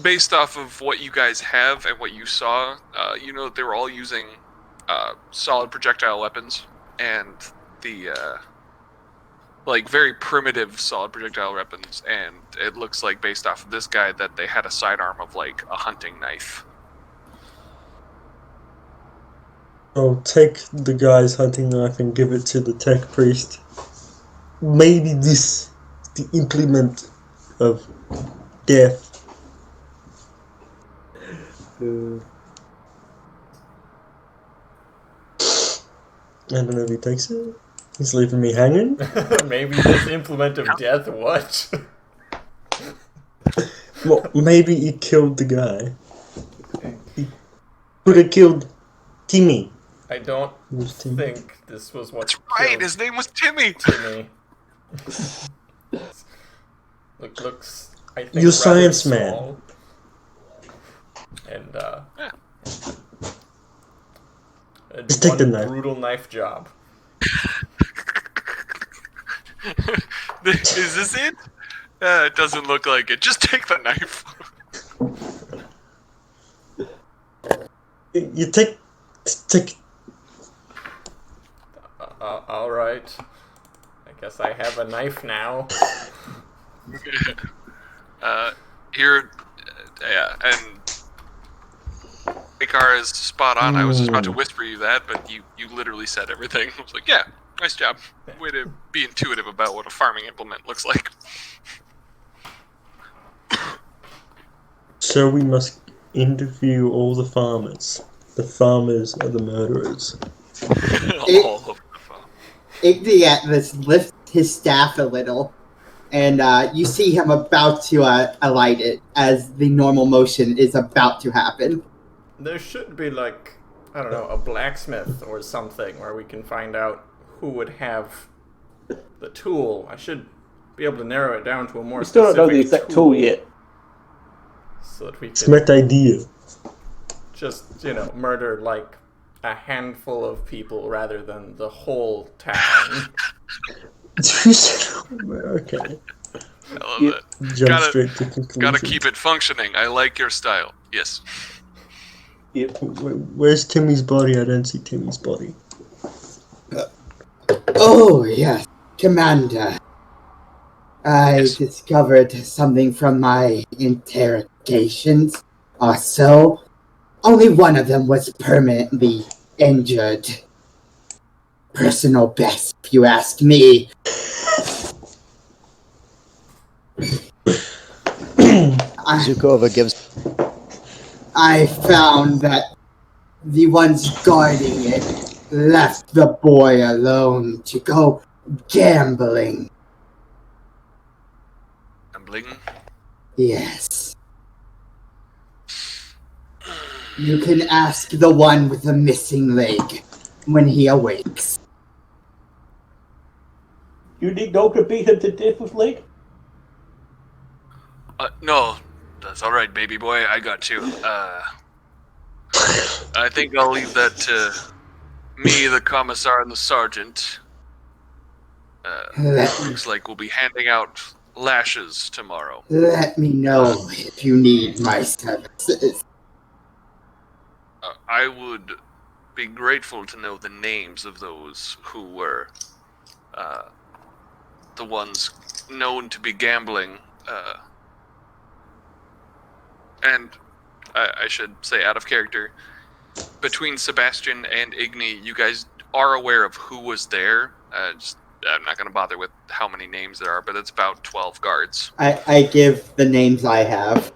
Based off of what you guys have and what you saw, you know that they were all using solid projectile weapons and the like very primitive solid projectile weapons, and it looks like based off of this guy that they had a sidearm of like a hunting knife. I'll take the guy's hunting knife and give it to the tech priest. Maybe this is the implement of death. I don't know if he takes it. He's leaving me hanging. Maybe this implement of death, what? Well, maybe he killed the guy. He could have killed Timmy. I don't Who's Timmy? think this was what That's right. killed His name was Timmy. Timmy. Looks. I think You're rather science man. small. And Yeah. Just take the one knife. brutal knife job. Is this it? It doesn't look like it. Just take the knife. You take. All right. I guess I have a knife now. Here, yeah, and Akar is spot on. I was just about to whisper you that, but you literally said everything. I was like, yeah, nice job. Way to be intuitive about what a farming implement looks like. So we must interview all the farmers. The farmers are the murderers. All of the fun. Igniatus lifts his staff a little, and you see him about to alight it as the normal motion is about to happen. There should be, like, I don't know, a blacksmith or something where we can find out who would have the tool. I should be able to narrow it down to a more We still don't know the specific exact tool yet. So that we can Smart idea. just, murder, like, a handful of people rather than the whole town. Okay. I love Yep. that. Jump Gotta- straight to conclusion. Gotta keep it functioning. I like your style. Yes. Yep. Where's Timmy's body? I don't see Timmy's body. Oh, yes, Commander. I Yes. discovered something from my interrogations. So, only one of them was permanently injured. Personal best, if you ask me. Zukova gives. I found that the ones guarding it left the boy alone to go gambling. Gambling. Yes. You can ask the one with the missing leg when he awakes. You think no could beat him to death with leg? No, that's all right, baby boy. I got you. I think I'll leave that to me, the commissar, and the sergeant. Looks like we'll be handing out lashes tomorrow. Let me know if you need my services. I would be grateful to know the names of those who were the ones known to be gambling. And I should say, out of character, between Sebastian and Igni, you guys are aware of who was there. I'm not going to bother with how many names there are, but it's about 12 guards. I give the names I have.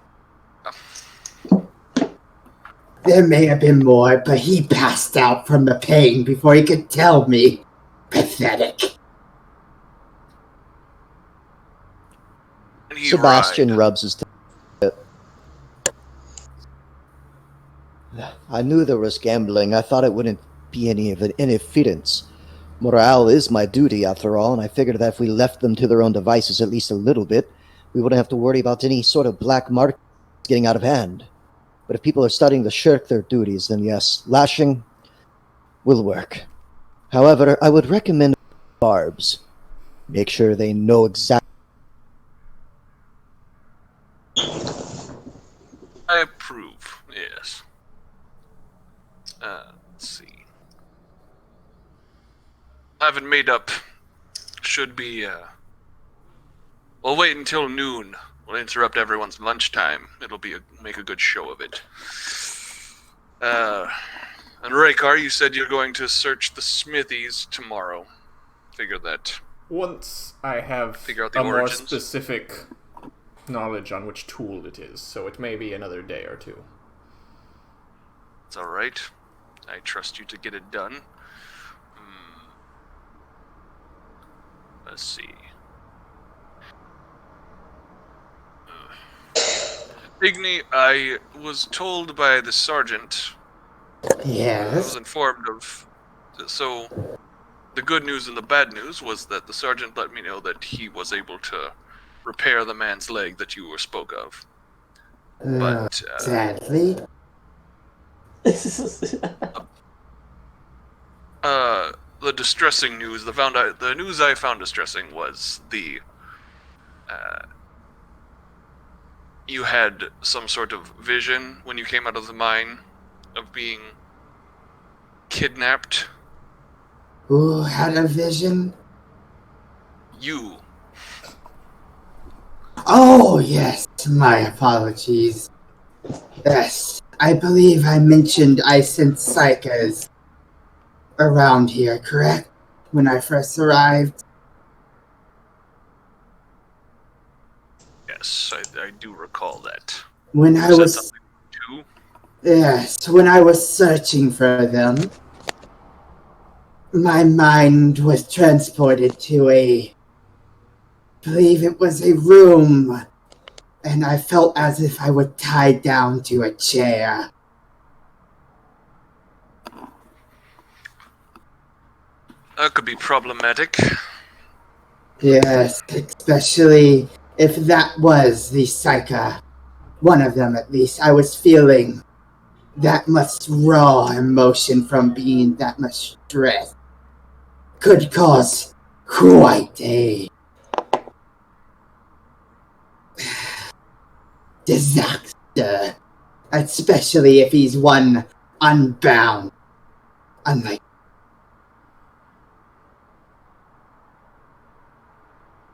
There may have been more, but he passed out from the pain before he could tell me. Pathetic. And he Sebastian lied. rubs his. I knew there was gambling. I thought it wouldn't be any of an interference. Morale is my duty, after all, and I figured that if we left them to their own devices at least a little bit, we wouldn't have to worry about any sort of black market getting out of hand. But if people are starting to shirk their duties, then yes, lashing will work. However, I would recommend barbs. Make sure they know exactly. I approve, yes. Let's see. Haven't made up. Should be, we'll wait until noon. We'll interrupt everyone's lunchtime. It'll be make a good show of it. And Raykar, you said you're going to search the smithies tomorrow. Figure that. Once I have Figure out the a more origins. specific knowledge on which tool it is, so it may be another day or two. It's alright. I trust you to get it done. Let's see. Igni, I was told by the sergeant, I was Yes. informed of, so the good news and the bad news was that the sergeant let me know that he was able to repair the man's leg that you were spoke of. But, Sadly. the distressing news, the news I found distressing was the you had some sort of vision when you came out of the mine of being kidnapped. Who had a vision? You. Oh, yes. My apologies. Yes, I believe I mentioned I sensed psychers around here, correct? When I first arrived? Yes, I do recall that. When You I said was... something too? Yes, when I was searching for them, my mind was transported to I believe it was a room, and I felt as if I was tied down to a chair. That could be problematic. Yes, especially if that was the psyker. One of them, at least. I was feeling that much raw emotion from being that much stress. Could cause quite a disaster. Especially if he's one unbound. Unlike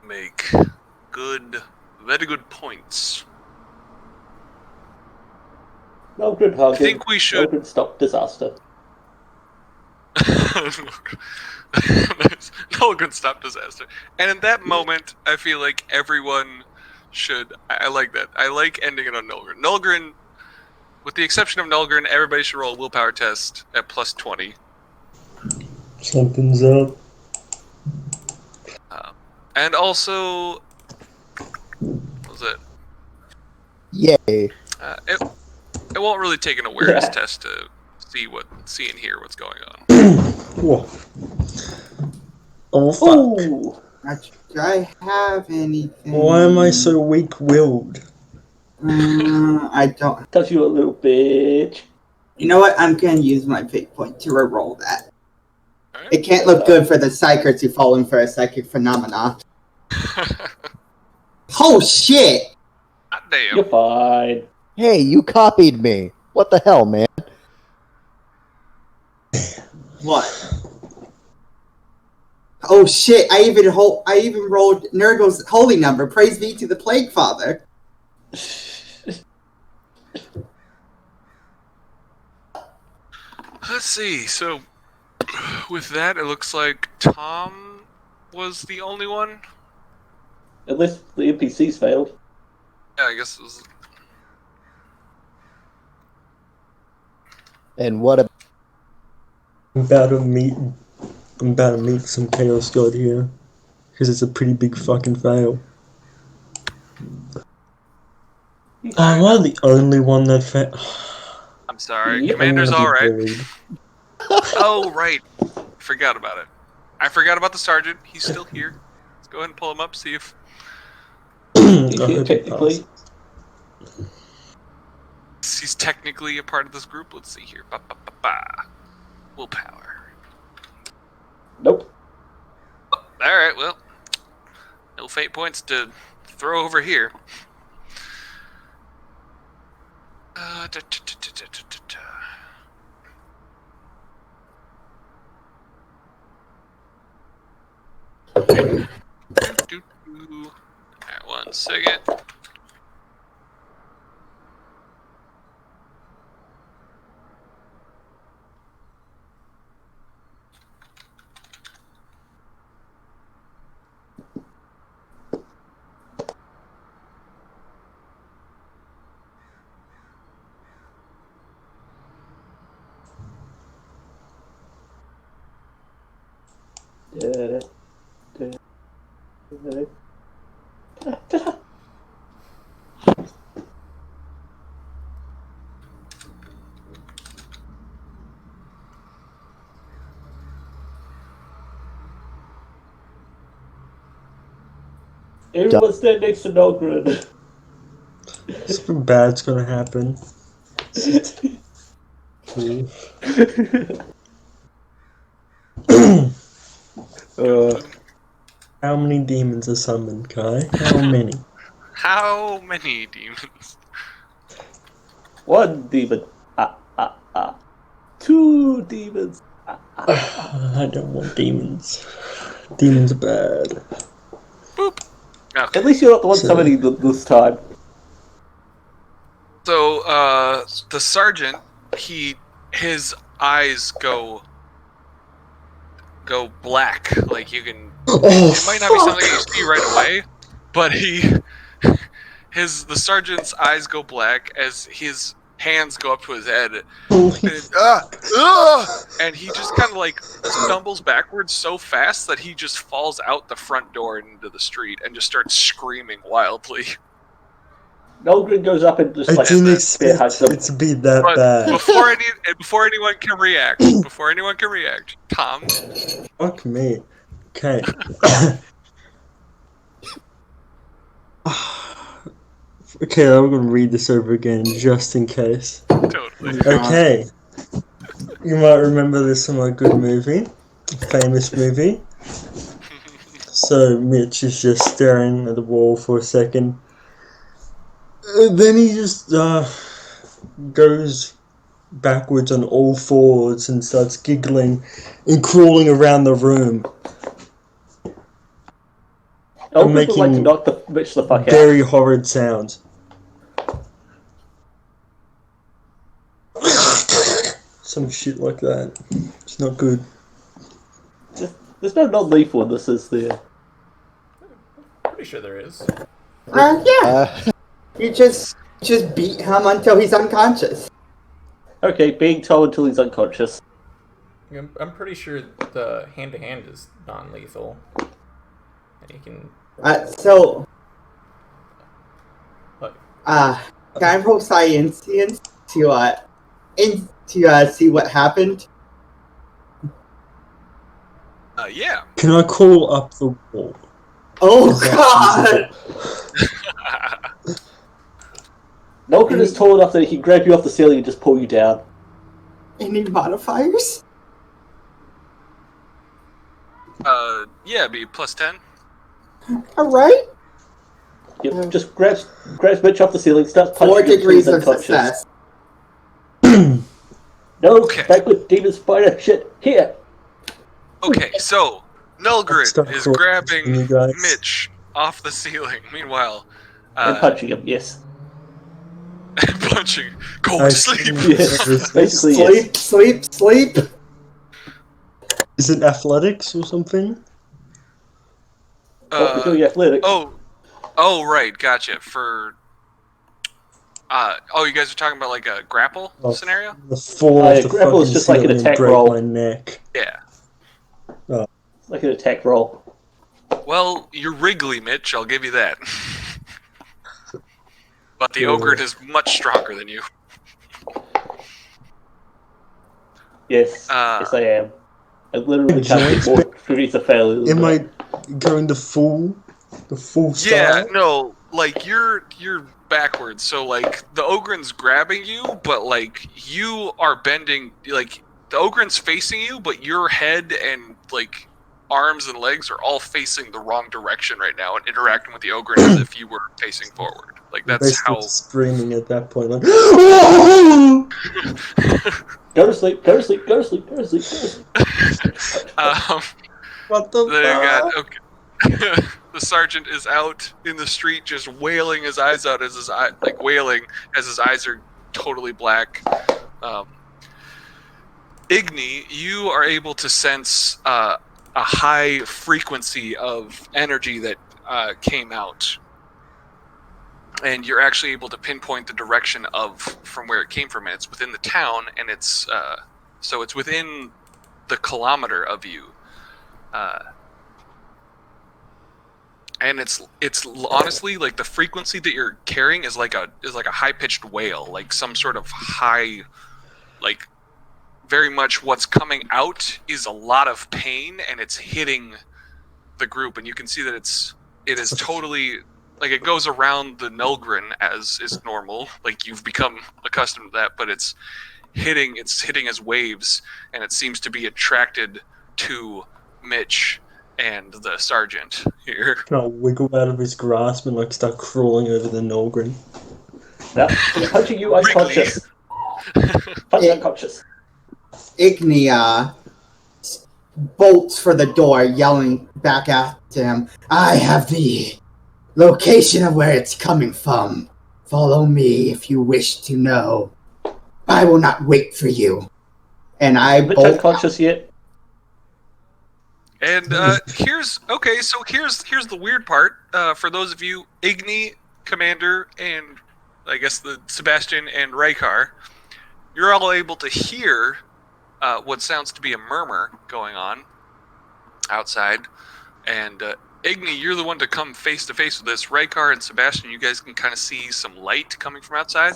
Make very good points. No good I hugging. think we should. No good stop disaster. No good stop disaster. And in that moment, I feel like everyone should. I like that. I like ending it on Nulgrin. Nulgrin, with the exception of Nulgrin, everybody should roll a willpower test at plus 20. Something's up. And also, what was it? Yay. It won't really take an awareness Yeah. test to see and hear what's going on. Whoa. Oh fuck. Ooh! do I have anything? Why am I so weak-willed? I don't. Because you're a little bitch. You know what? I'm going to use my fate point to reroll that. Alright. It can't look good for the psyker to falling for a psychic phenomena. Oh shit! God damn. You're fine. Hey, you copied me. What the hell, man? What? Oh shit! I even rolled Nurgle's holy number. Praise be to the Plague Father. Let's see. So, with that, it looks like Tom was the only one. Unless the NPCs failed. Yeah, I guess it was. And what about I'm about to meet some Chaos God here. Because it's a pretty big fucking fail. Am I the only one that failed? I'm sorry. Yep. Commander's alright. Oh, right. Forgot about it. I forgot about the sergeant. He's still here. Let's go ahead and pull him up, see if Technically. he's technically a part of this group. Let's see here. Ba-ba-ba-ba. Willpower. Nope. Alright, well. No fate points to throw over here. Alright, 1 second. Everyone's there next to Nogrid. Something bad's gonna happen. How many demons are summoned, Kai? How many? How many demons? 1 demon. 2 demons. I don't want demons. Demons are bad. Boop. Okay. At least you're not the one summoning them this time. So, the sergeant, his eyes go black. Like you can. It might not be something you see right away, but the sergeant's eyes go black as his hands go up to his head, and he just kind of like stumbles backwards so fast that he just falls out the front door into the street and just starts screaming wildly. Nolgren goes up and just I like didn't spear hugs expect him. it to be that But bad. before anyone can react, Tom. Fuck me. Okay. Okay, I'm gonna read this over again just in case. Totally. Okay. You might remember this from a good movie, a famous movie. So Mitch is just staring at the wall for a second. Then he just goes backwards on all fours and starts giggling and crawling around the room. Nolgren would like to knock the Mitch the fuck out. Very horrid sounds. Some shit like that. It's not good. There's no non-lethal in this, is there? Pretty sure there is. Yeah. You just beat him until he's unconscious. Okay, being told until he's unconscious. I'm pretty sure the hand-to-hand is non-lethal. And you can... So... What? Can I roll science to see what happened? Yeah. Can I crawl up the wall? Oh Is that god! Nolgren is tall enough that he can grab you off the ceiling and just pull you down. Any modifiers? Yeah, be +10. Alright. Yep, just grabs Mitch off the ceiling, starts punching 4 him until degrees he's of unconscious. success. No, Okay. back with demon spider shit. Here. Okay, so Nulgrin Stop is crawling, grabbing you guys. Mitch off the ceiling. Meanwhile, And punching him, yes. punching. Go I to sleep. Yes, basically, yes. Sleep. Is it athletics or something? Oh, we're doing athletics. Oh, right, gotcha. For you guys are talking about like a grapple scenario? The fall Yeah, off the grapple is fucking just like an ceiling and attack break roll. my neck. Yeah. Like an attack roll. Well, you're wriggly, Mitch. I'll give you that. But the Yeah. ogre is much stronger than you. Yes, yes I am. I literally can't Giants, get more degrees of failure. Am I going the full style? Yeah, no, like you're backwards. So like the ogren's grabbing you, but like you are bending. Like the ogren's facing you, but your head and like arms and legs are all facing the wrong direction right now and interacting with the ogre as if you were facing forward. Like that's Basically how. screaming at that point, like. Go to sleep, go to sleep, go to sleep, go to sleep, go to sleep. What the Then you fuck? got okay. The sergeant is out in the street, just wailing his eyes out as his eyes are totally black. Igni, you are able to sense a high frequency of energy that came out, and you're actually able to pinpoint the direction from where it came from. And it's within the town, and it's so it's within the kilometer of you. And it's honestly like the frequency that you're carrying is like a high pitched wail, like some sort of high, like very much what's coming out is a lot of pain, and it's hitting the group, and you can see that it is totally like it goes around the Nulgrin as is normal, like you've become accustomed to that, but it's hitting as waves, and it seems to be attracted to Mitch and the sergeant here. I'll wiggle out of his grasp and start crawling over the Nolgren. Now, punching you unconscious. Punch unconscious. Ignia bolts for the door, yelling back at him, I have the location of where it's coming from. Follow me if you wish to know. I will not wait for you. And I bolt unconscious yet. And here's the weird part. For those of you, Igni, Commander, and I guess the Sebastian and Raykar, you're all able to hear what sounds to be a murmur going on outside. And Igni, you're the one to come face to face with this. Raykar and Sebastian, you guys can kind of see some light coming from outside.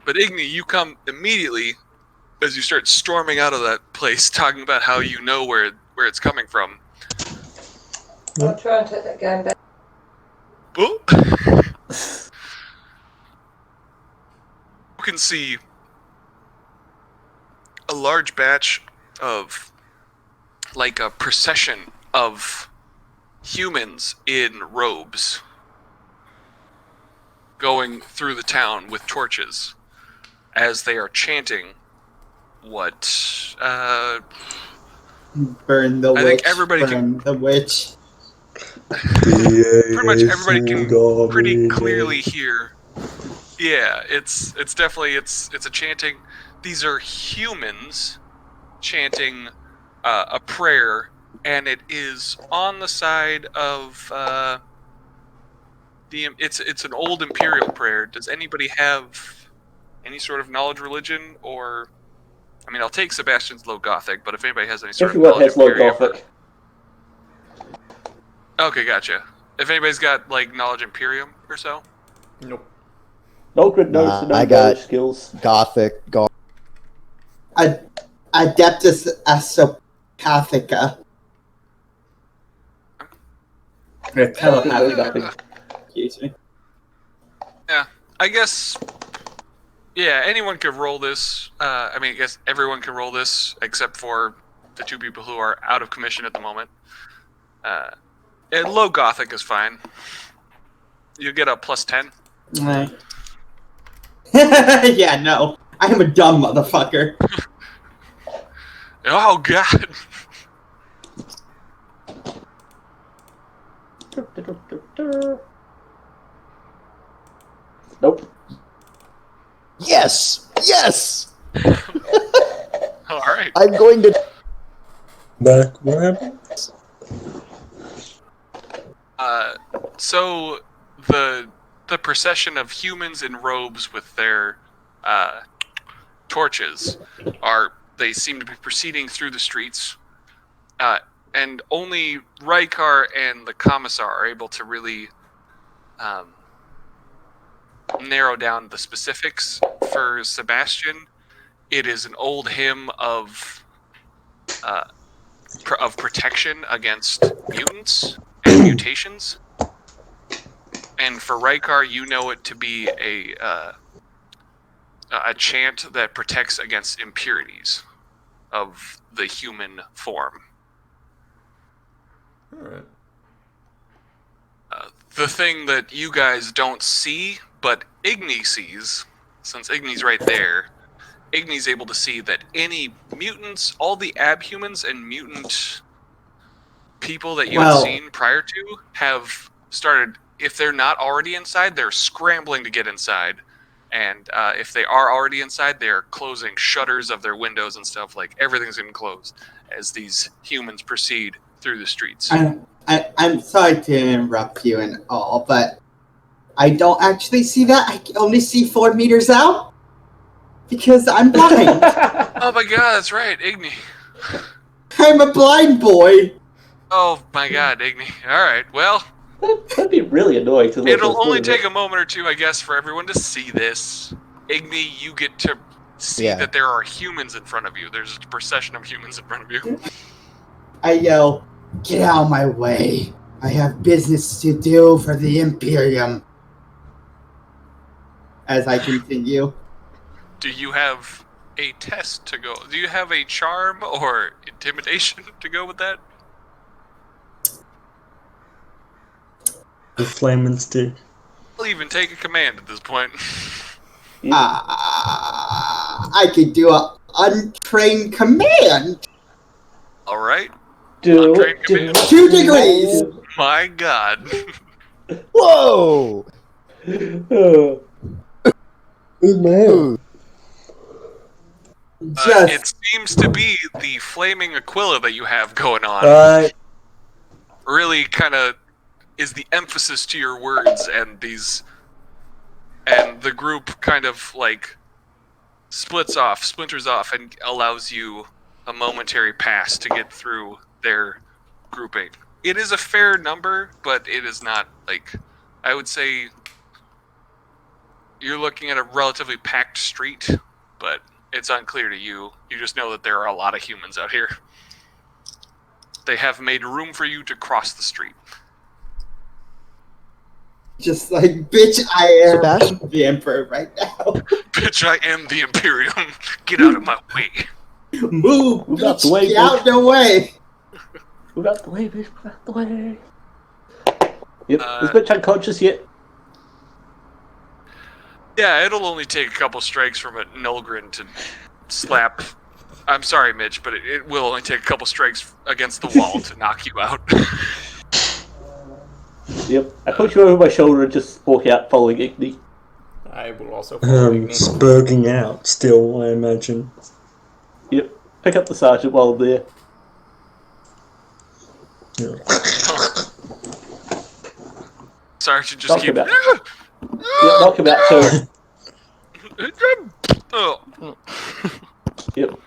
But Igni, you come immediately as you start storming out of that place, talking about how you know where it's coming from. I'll try and take that game back. Oh. You can see a large batch of, like a procession of humans in robes going through the town with torches as they are chanting what burn the witch. I think everybody burn the witch. Pretty much everybody can pretty clearly hear. Yeah, it's definitely it's a chanting. These are humans chanting a prayer, and it is on the side of it's an old imperial prayer. Does anybody have any sort of knowledge religion, or I mean, I'll take Sebastian's Low Gothic, but if anybody has any sort of knowledge has Low Gothic. Okay, gotcha. If anybody's got like knowledge Imperium or so. Nope. Nolgren knows I got skills. Gothic. Adeptus Asopathica. Telepathica. Excuse me. Yeah, I guess. Yeah, anyone could roll this. I mean, I guess everyone can roll this except for the two people who are out of commission at the moment. And Low Gothic is fine. You get a +10. Right. Yeah, no. I am a dumb motherfucker. Oh, God. Nope. Yes! Yes! All right. I'm going to... Back, what happened? So the procession of humans in robes with their torches they seem to be proceeding through the streets, and only Raykar and the Commissar are able to really narrow down the specifics. For Sebastian, it is an old hymn of protection against mutants and mutations. And for Raykar, you know it to be a chant that protects against impurities of the human form. Alright. The thing that you guys don't see, but Igni sees, since Igni's right there, Igni's able to see that any mutants, all the abhumans and mutant people that you have seen prior to have started, if they're not already inside, they're scrambling to get inside. And if they are already inside, they're closing shutters of their windows and stuff. Like, everything's getting closed as these humans proceed through the streets. I'm sorry to interrupt you and all, but I don't actually see that. I can only see 4 meters out because I'm blind. Oh my God, that's right, Igni. I'm a blind boy. Oh my God, Igni. All right, well, that'd be really annoying to look. It'll only take a moment or two, I guess, for everyone to see this. Igni, you get to see that there are humans in front of you. There's a procession of humans in front of you. I yell, "Get out of my way. I have business to do for the Imperium." As I continue. Do you have a test to go? Do you have a charm or intimidation to go with that? The flaming stick. I'll even take a command at this point. I could do a untrained command. All right. Do Untrained it. Do command. it. 2 degrees. My God. Whoa! Oh, Good man. It seems to be the flaming Aquila that you have going on. Right. Really kind of is the emphasis to your words, and the group kind of like splinters off, and allows you a momentary pass to get through their grouping. It is a fair number, but it is not like, I would say you're looking at a relatively packed street, but it's unclear to you. You just know that there are a lot of humans out here. They have made room for you to cross the street. Just like, bitch, I am Sebastian? the Emperor right now. Bitch, I am the Imperium. Get out of my way. Move, Move out bitch, the way, get out the way. move out the way, bitch. Move out the way. Yep. Is bitch unconscious yet? Yeah, it'll only take a couple strikes from a Nulgrin to slap. I'm sorry, Mitch, but it will only take a couple strikes against the wall to knock you out. Yep. I put you over my shoulder and just walk out following Igni. I will also follow Igni. Spurging out still, I imagine. Yep. Pick up the sergeant while I'm there. Yeah. Sergeant just Knock keep. him out. Yep, knock him out too. Oh. Yep.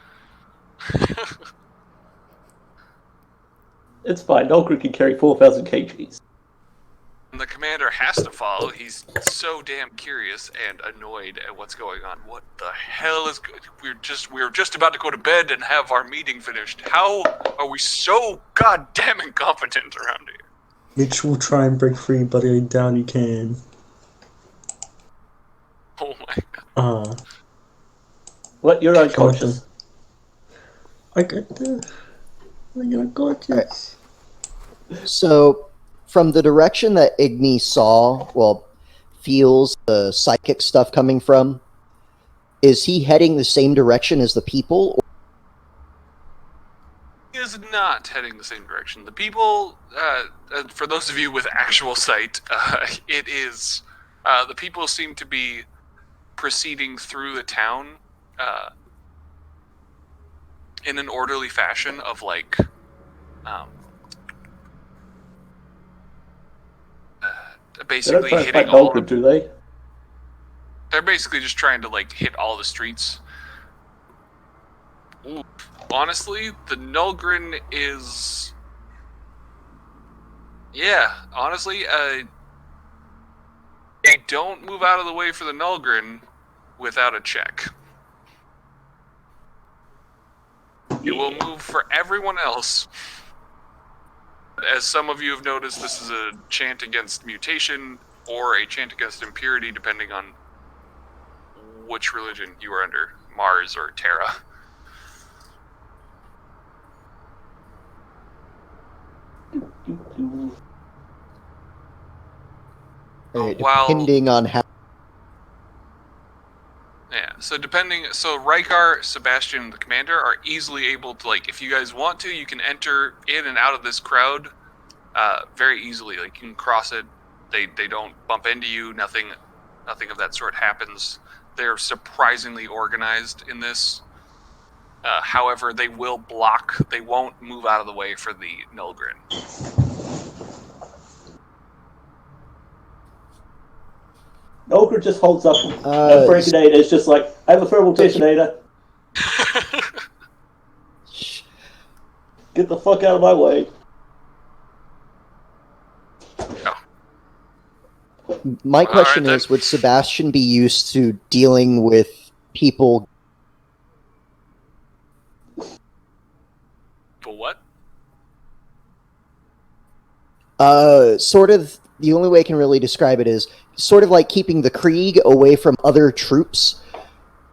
It's fine. Nolgrin can carry 4,000 kgs. The commander has to follow. He's so damn curious and annoyed at what's going on. What the hell is good? We're just about to go to bed and have our meeting finished. How are we so goddamn incompetent around here? Mitch will try and break free, but I doubt he can. Oh my god. What? You're unconscious. I got this. So, from the direction that Igni feels the psychic stuff coming from, is he heading the same direction as the people? He is not heading the same direction. The people, for those of you with actual sight, it is, the people seem to be proceeding through the town in an orderly fashion of like, basically hitting all Nolgrin, do they? They're basically just trying to like hit all the streets. Ooh. Honestly, the Nulgrin is... Yeah, honestly, they don't move out of the way for the Nulgrin without a check. It will move for everyone else. As some of you have noticed, this is a chant against mutation or a chant against impurity, depending on which religion you are under, Mars or Terra. Depending on how... Yeah, so Rykar, Sebastian, the commander, are easily able to, like, if you guys want to, you can enter in and out of this crowd very easily. Like, you can cross it. They don't bump into you. Nothing of that sort happens. They're surprisingly organized in this. However, they will block. They won't move out of the way for the Nulgrin. Nolgrin just holds up a detonator. It's just like, I have a thermal detonator. Get the fuck out of my way. My question is, would Sebastian be used to dealing with people? For what? Sort of, the only way I can really describe it is sort of like keeping the Krieg away from other troops.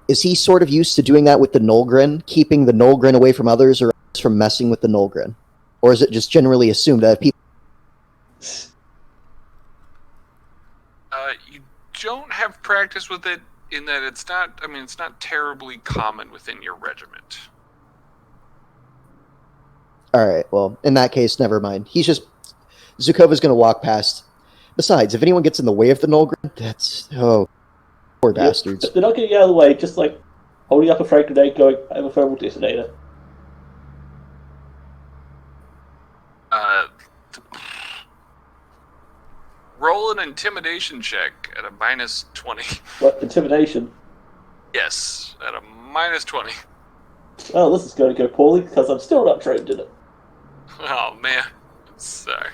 Is he sort of used to doing that with the Nulgrin, keeping the Nulgrin away from others or from messing with the Nulgrin? Or is it just generally assumed that people... don't have practice with it in that it's not terribly common within your regiment. All right. Well, in that case, never mind. Zukova's going to walk past. Besides, if anyone gets in the way of the Nolgren, poor bastards. They're not getting out of the way, just like holding up a frag grenade, going, I have a thermal detonator. Roll an intimidation check at a -20. What, intimidation? Yes, at a -20. Oh, this is going to go poorly, because I'm still not trained in it. Oh, man. Sorry.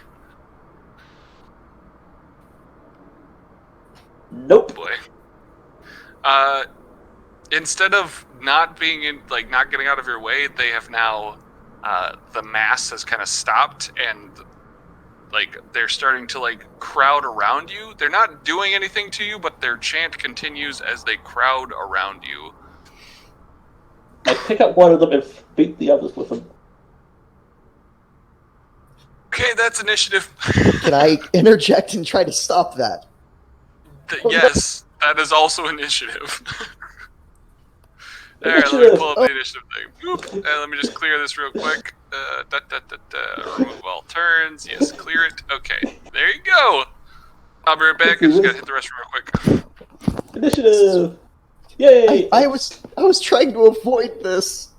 Nope. Boy. Instead of not getting out of your way, they have now, the mass has kind of stopped, and they're starting to crowd around you. They're not doing anything to you, but their chant continues as they crowd around you. I pick up one of them and beat the others with them. Okay, that's initiative. Can I interject and try to stop that? Yes, that is also initiative. Alright, let me pull up the initiative thing. Boop. And let me just clear this real quick. Remove all turns. Yes, clear it. Okay, there you go. I'll be right back. I just gotta hit the restroom real quick. Initiative! Yay! I was trying to avoid this.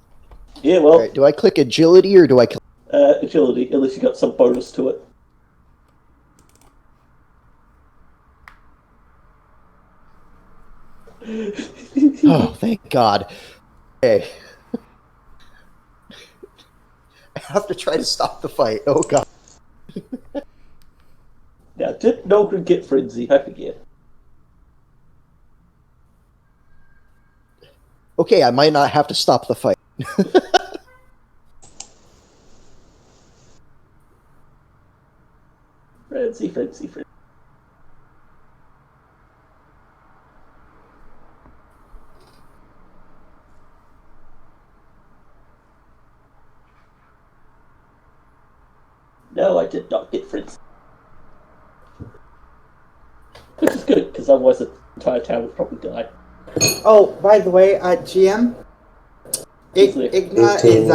Yeah, well... Right, do I click agility or do I click... agility, at least you got some bonus to it. Oh, thank God. Okay. I have to try to stop the fight. Oh, God. Now, did Nolgren get frenzy? I forget. Okay, I might not have to stop the fight. Frenzy. No, I did not get frenzy. Which is good, because otherwise the entire town would probably die. Oh, by the way, GM, Igna is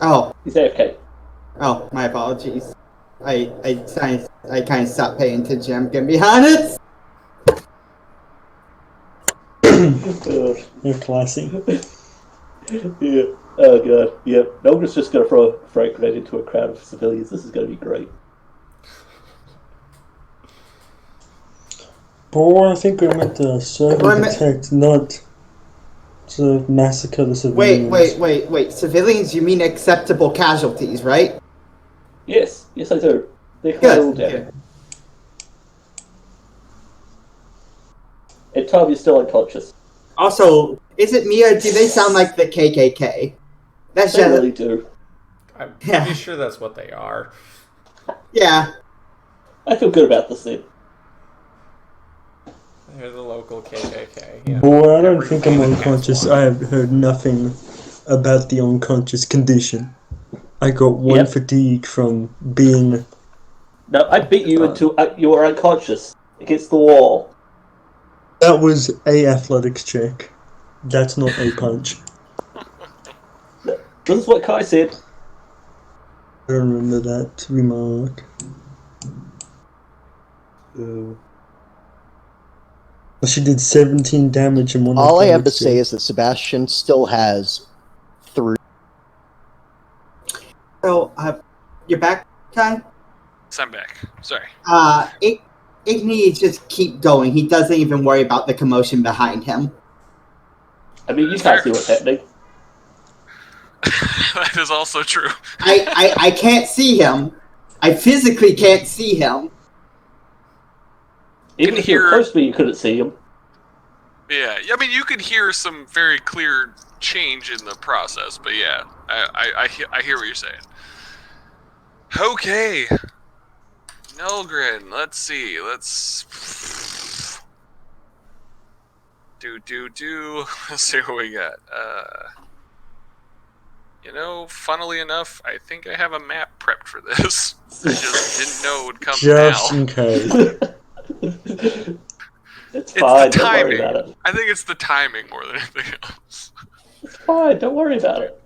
oh, He's AFK. oh, my apologies. I kind of stopped paying attention. I'm gonna be honest. You're classy. Yeah. Oh god. Yeah. Nolgren's just gonna throw a frag grenade into a crowd of civilians. This is gonna be great. Boy, I think we're meant to serve and protect, not to massacre the civilians. Wait. Civilians, you mean acceptable casualties, right? Yes, I do. They're quite all dead. Good. And Tom, you're still unconscious. Also, is it me or do they sound like the KKK? That's They really do. I'm pretty sure that's what they are. Yeah. I feel good about this then. They're the local KKK. Yeah. Boy, I don't think I'm unconscious. I have heard nothing about the unconscious condition. I got one fatigue from being... No, I beat you until you were unconscious against the wall. That was a athletics check. That's not a punch. This is what Kai said. I don't remember that remark. She did 17 damage in one. All I have to say is that Sebastian still has 3. So, you're back, Kai? Yes, I'm back. Sorry. Igni just keep going. He doesn't even worry about the commotion behind him. I mean, you can't see what's happening. That is also true. I can't see him. I physically can't see him. Even if you were close to me, you couldn't see him. Yeah, I mean, you could hear some very clear change in the process, but yeah, I hear what you're saying. Okay. Nolgren, let's see. Let's Let's see what we got. Funnily enough, I think I have a map prepped for this. I just didn't know it would come Just now. in case. It's It's fine. the Don't worry timing. about it. I think it's the timing more than anything else. It's fine. Don't worry about it.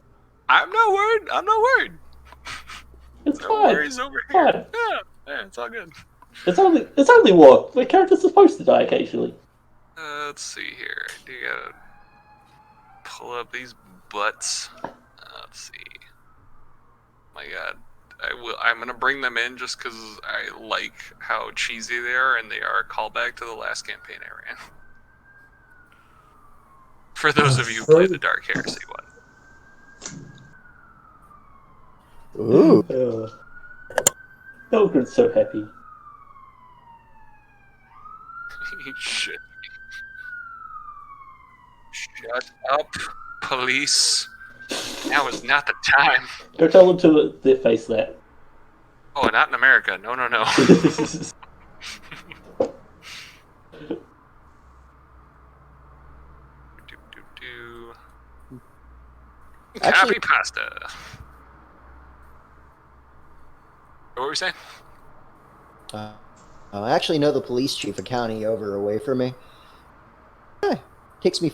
I'm not worried. I'm not worried. It's No fine. worries over It's here. fine. Yeah, it's all good. It's only what the characters are supposed to die occasionally. Let's see here. Do you gotta pull up these butts? Let's see. My God, I'm gonna bring them in just because I like how cheesy they are, and they are a callback to the last campaign I ran. For those of you who played the Dark Heresy one. Ooh. Nogren's so happy. You should. Shut up, police. Now is not the time. Go tell them to their face that. Oh, not in America. No. Actually- Copy pasta. What were we saying? I actually know the police chief a county over away from me. Takes me.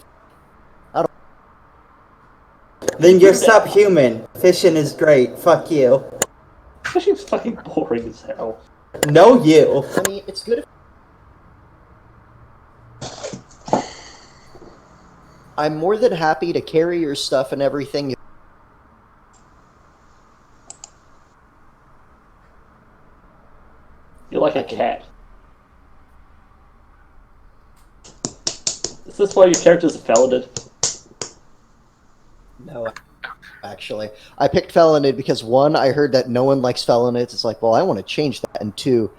Then you're subhuman. Fishing is great. Fuck you. Fishing's fucking boring as hell. No, you. I mean, it's good. I'm more than happy to carry your stuff and everything. You're like a cat. Is this why your character's a felonid? No, actually. I picked Felonid because, one, I heard that no one likes Felonids. It's like, well, I want to change that. And two,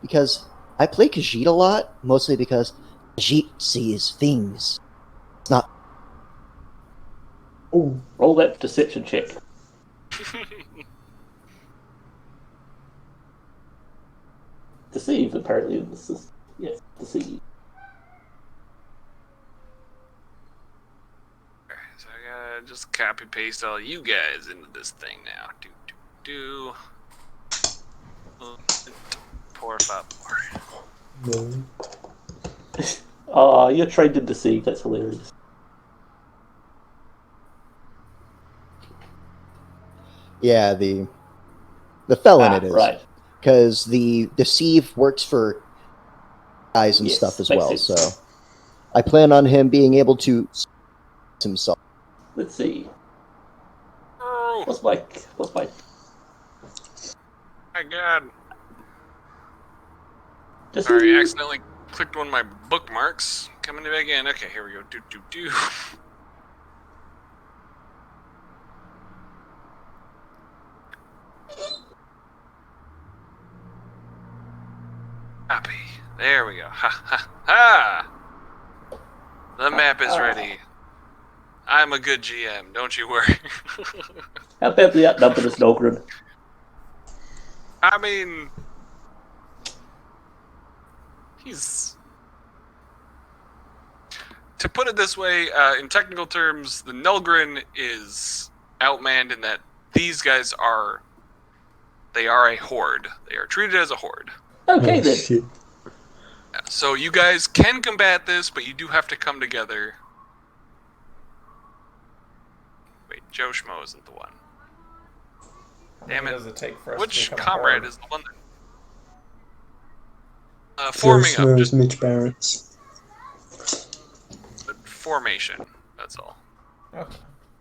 because I play Khajiit a lot, mostly because Khajiit sees things. It's not... Ooh, roll that deception check. Deceive, apparently. This is, yes, deceive. So I gotta just copy paste all you guys into this thing now. Do. Pour up more. You're trained to deceive. That's hilarious. Yeah, the Felonid is. Right. Because the Deceive works for guys and Yes, stuff as makes well, sense. so I plan on him being able to himself. Let's see. Oh What's my... my God. Deceive. Sorry, I accidentally clicked one of my bookmarks. Coming back in. Okay, here we go. Do. Copy. There we go. Ha! The map is ready. I'm a good GM, don't you worry. How badly outnumbered is Nogren? I mean, he's... To put it this way, in technical terms, the Nulgrin is outmanned in that these guys are... They are a horde. They are treated as a horde. Okay, then. Shit. So you guys can combat this, but you do have to come together. Wait, Joe Schmo isn't the one. Damn it. Does it take for us Which to become a comrade horde? is the one that... Joe forming up. Schmo Just is Mitch Barrett's. formation. That's all. Okay.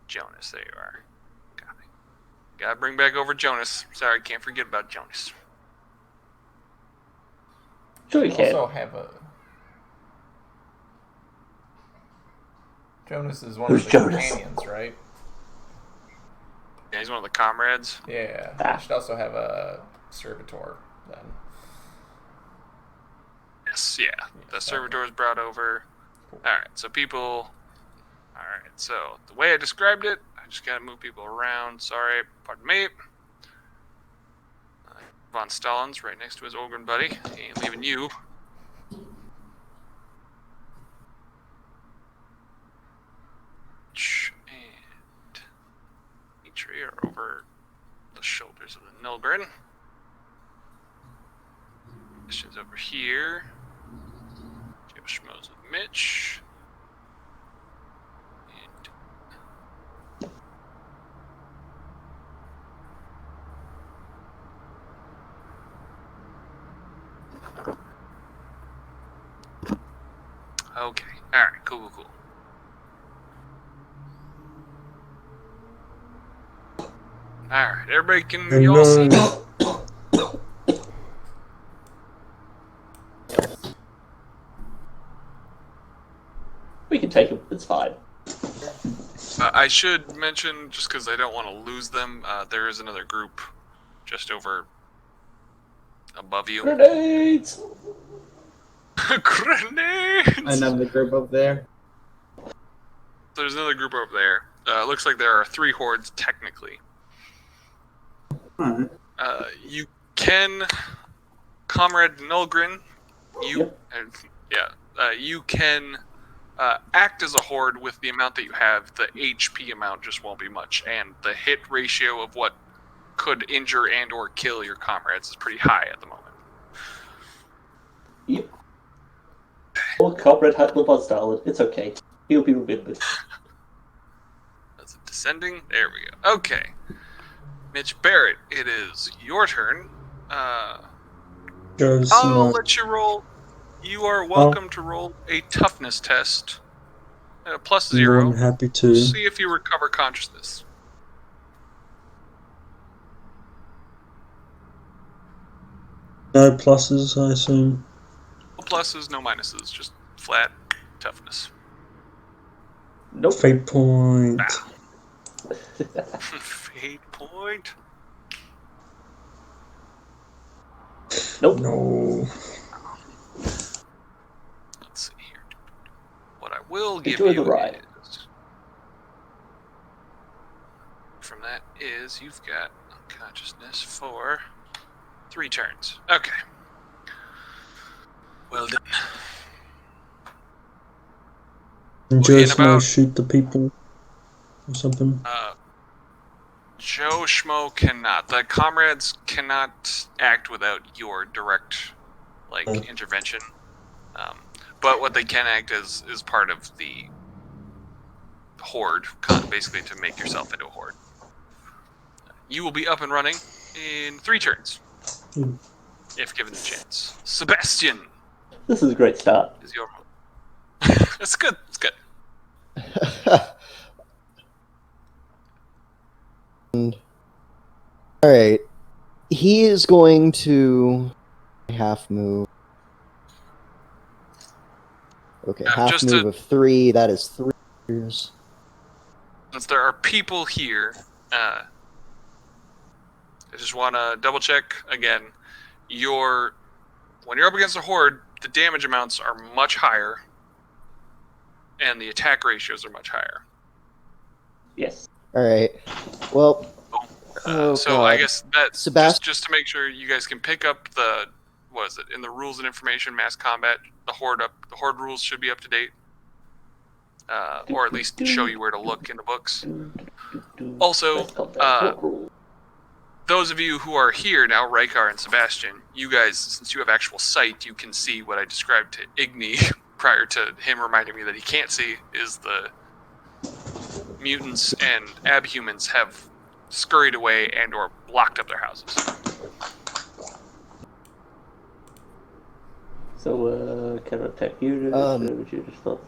Jonas, there you are. Copy. Gotta bring back over Jonas. Sorry, can't forget about Jonas. Sure you We can. also have a... Jonas is one Who's of the Jonas? companions, right? Yeah, he's one of the comrades. Yeah. Ah. We should also have a servitor then. Yes, yeah. The servitor is brought over. Alright, so people... Alright, so the way I described it, I just gotta move people around. Sorry, pardon me. Von Stalin's right next to his Ogren buddy. He ain't leaving you. And Dimitri are over the shoulders of the Nilgrin. Mission's over here. Schmoes with Mitch. Okay. Alright, cool. Alright, everybody can you all see? We can take him. It's fine. I should mention, just because I don't want to lose them, there is another group just over above you. Grenades! Grenades! Another group up there. There's another group over there. Looks like there are 3 hordes, technically. Alright. You can, Comrade Nulgrin, you can act as a horde with the amount that you have. The HP amount just won't be much, and the hit ratio of what could injure and or kill your comrades is pretty high at the moment. Yep. Old Comrade Huckle on Stalin. It's okay. He'll be remembered. That's it descending. There we go. Okay. Mitch Barrett, it is your turn. I'll let you roll. You are welcome to roll a toughness test. +0. I'm happy to. See if you recover consciousness. No pluses, I assume. No pluses, no minuses, just flat toughness. Nope. Fate point. Fate point. Nope. No. Let's see here. What I will give Enjoy you the ride. is, from that is you've got unconsciousness for 3 turns. Okay. Well done. And Well, in just about- shoot the people or something. Joe Schmo cannot. The comrades cannot act without your direct, intervention. But what they can act as is part of the horde, basically to make yourself into a horde. You will be up and running in 3 turns, if given the chance. Sebastian This is a great start. is your move. It's good. It's good. Alright. He is going to half move. Okay, half just move to- of 3. That is 3 years. Since there are people here, I just want to double check again. When you're up against a horde, the damage amounts are much higher, and the attack ratios are much higher. Yes. Alright. Well, So I God. guess that Sebastian- just to make sure you guys can pick up the in the rules and information mass combat, the horde rules should be up to date, or at least show you where to look in the books. Also, those of you who are here now, Rykar and Sebastian, you guys, since you have actual sight, you can see what I described to Igni prior to him reminding me that he can't see, is the mutants and abhumans have scurried away and or blocked up their houses. So, can I attack you? Would you just not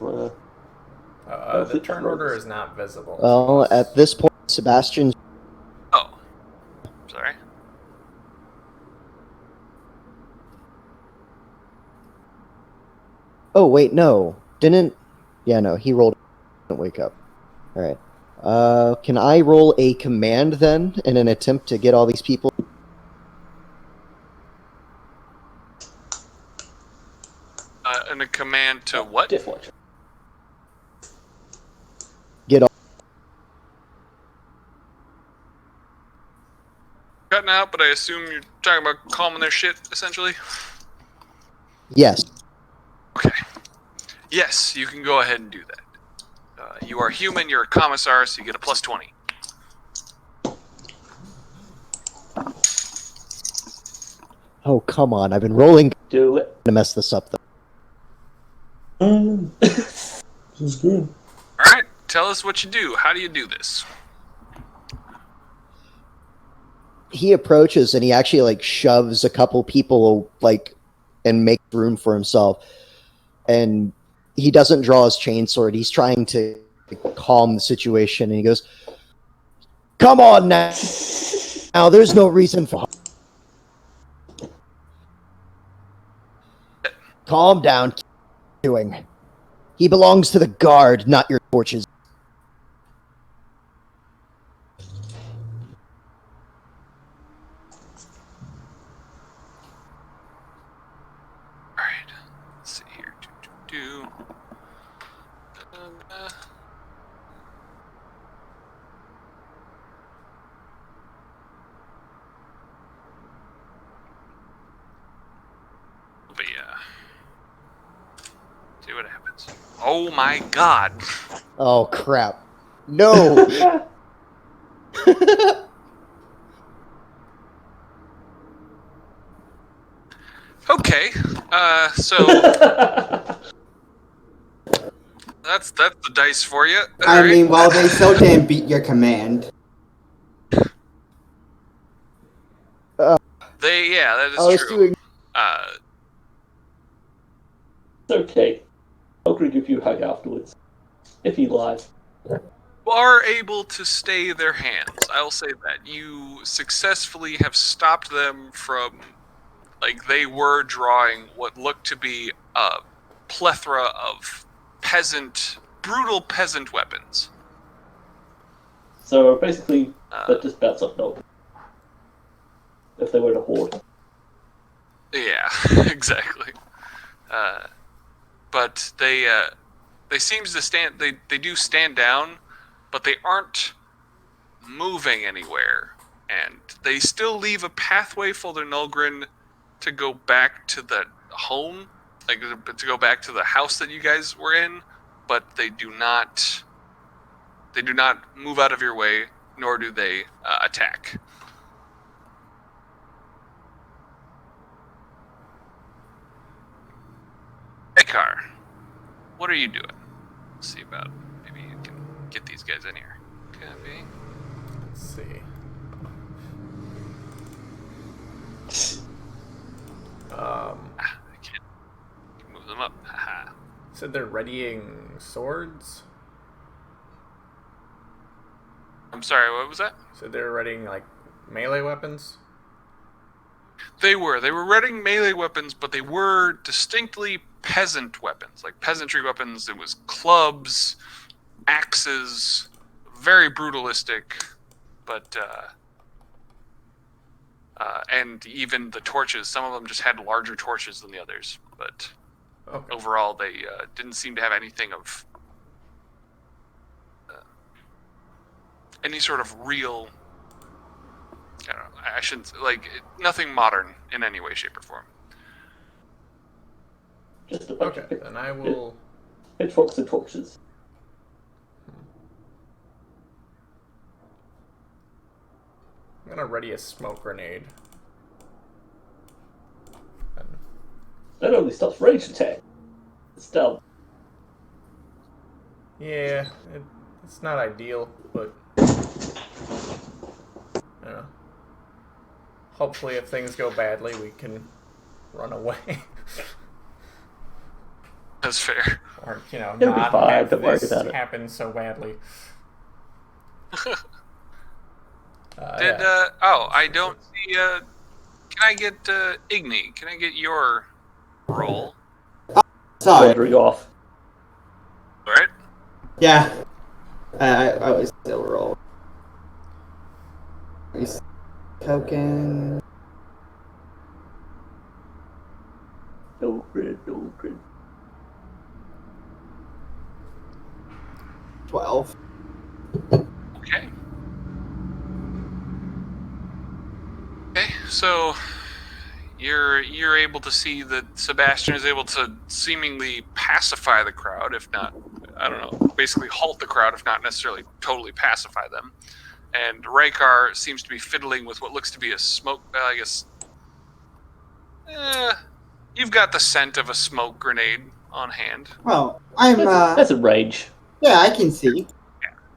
The turn order is not visible. well, at this point, Sebastian. Oh. Sorry. Oh, wait, no. Didn't. Yeah, no, he rolled. Didn't wake up. Alright. Can I roll a command then in an attempt to get all these people? And a command to what? Death Watch. Get all. Cutting out, but I assume you're talking about calming their shit, essentially? Yes. Okay. Yes, you can go ahead and do that. You are human, you're a commissar, so you get a +20. Oh, come on. I've been rolling Do it. to mess this up, though. This is good. All right, tell us what you do. How do you do this? He approaches and he actually like shoves a couple people like and makes room for himself. And he doesn't draw his chainsword. He's trying to calm the situation, and he goes, "Come on now. Now there's no reason for. Calm down. Keep doing. He belongs to the guard, not your torches." Alright, let's see here. But yeah. See what happens. Oh my god! Oh crap! No. Okay, so that's the dice for you. I mean, well, they so damn beat your command. That I was is true. doing. It's okay. Ogre give you a hug afterwards. If he lies. You are able to stay their hands. I'll say that. You successfully have stopped them from, like, they were drawing what looked to be a plethora of brutal peasant weapons. So basically, that just bouts up no. If they were to hoard. Yeah, exactly. But they seem to stand. They do stand down, but they aren't moving anywhere, and they still leave a pathway for the Nulgrin to go back to the home, like to go back to the house that you guys were in. But they do not move out of your way, nor do they attack. Ekar, what are you doing? Let's see about maybe you can get these guys in here. Copy. Let's see. I can't move them up. Haha. Said they're readying swords. I'm sorry, what was that? So they're readying like melee weapons. They were readying melee weapons, but they were distinctly peasant weapons, like peasantry weapons. It was clubs, axes, very brutalistic, but and even the torches. Some of them just had larger torches than the others, but overall they didn't seem to have anything of any sort of real. I don't know. I shouldn't nothing modern in any way, shape, or form. Just a bunch of then I will. pitchforks and torches. I'm gonna ready a smoke grenade. That only stops range attack. It's dumb. Yeah, it's not ideal, but I don't know. Hopefully, if things go badly, we can run away. That's fair. Or, It'll be not fine, have don't worry this about it. happen so badly. I don't see, can I get, Igni? Can I get your roll? Sorry. Wandering off. Alright? Yeah. I was still roll. Token. No grid, no grid. 12. Okay. Okay, so you're able to see that Sebastian is able to seemingly pacify the crowd, if not, I don't know, basically halt the crowd, if not necessarily totally pacify them. And Raykar seems to be fiddling with what looks to be a smoke, I guess. You've got the scent of a smoke grenade on hand. Well, I'm That's a range. yeah, I can see.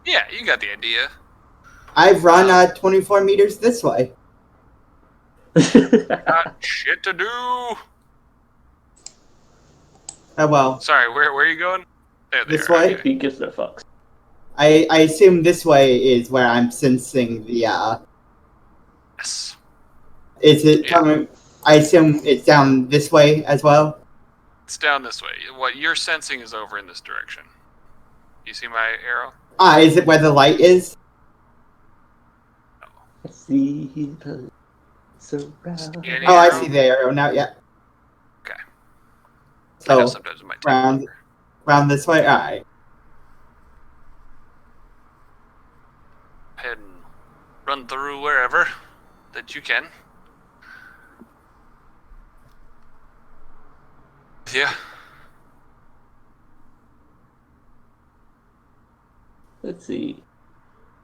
Yeah, you got the idea. I've run 24 meters this way. Got shit to do. Oh well. Sorry, where are you going? There, This way? Okay. He gives no fucks. I assume this way is where I'm sensing the Yes. Is it Yeah. coming? I assume it's down this way as well. It's down this way. What you're sensing is over in this direction. You see my arrow? Is it where the light is? See the surround. Any Oh, I arrow? see the arrow now. Yeah. Okay. I know So sometimes it might take round- longer. round this way. All right. Go ahead and run through wherever that you can. Yeah. Let's see.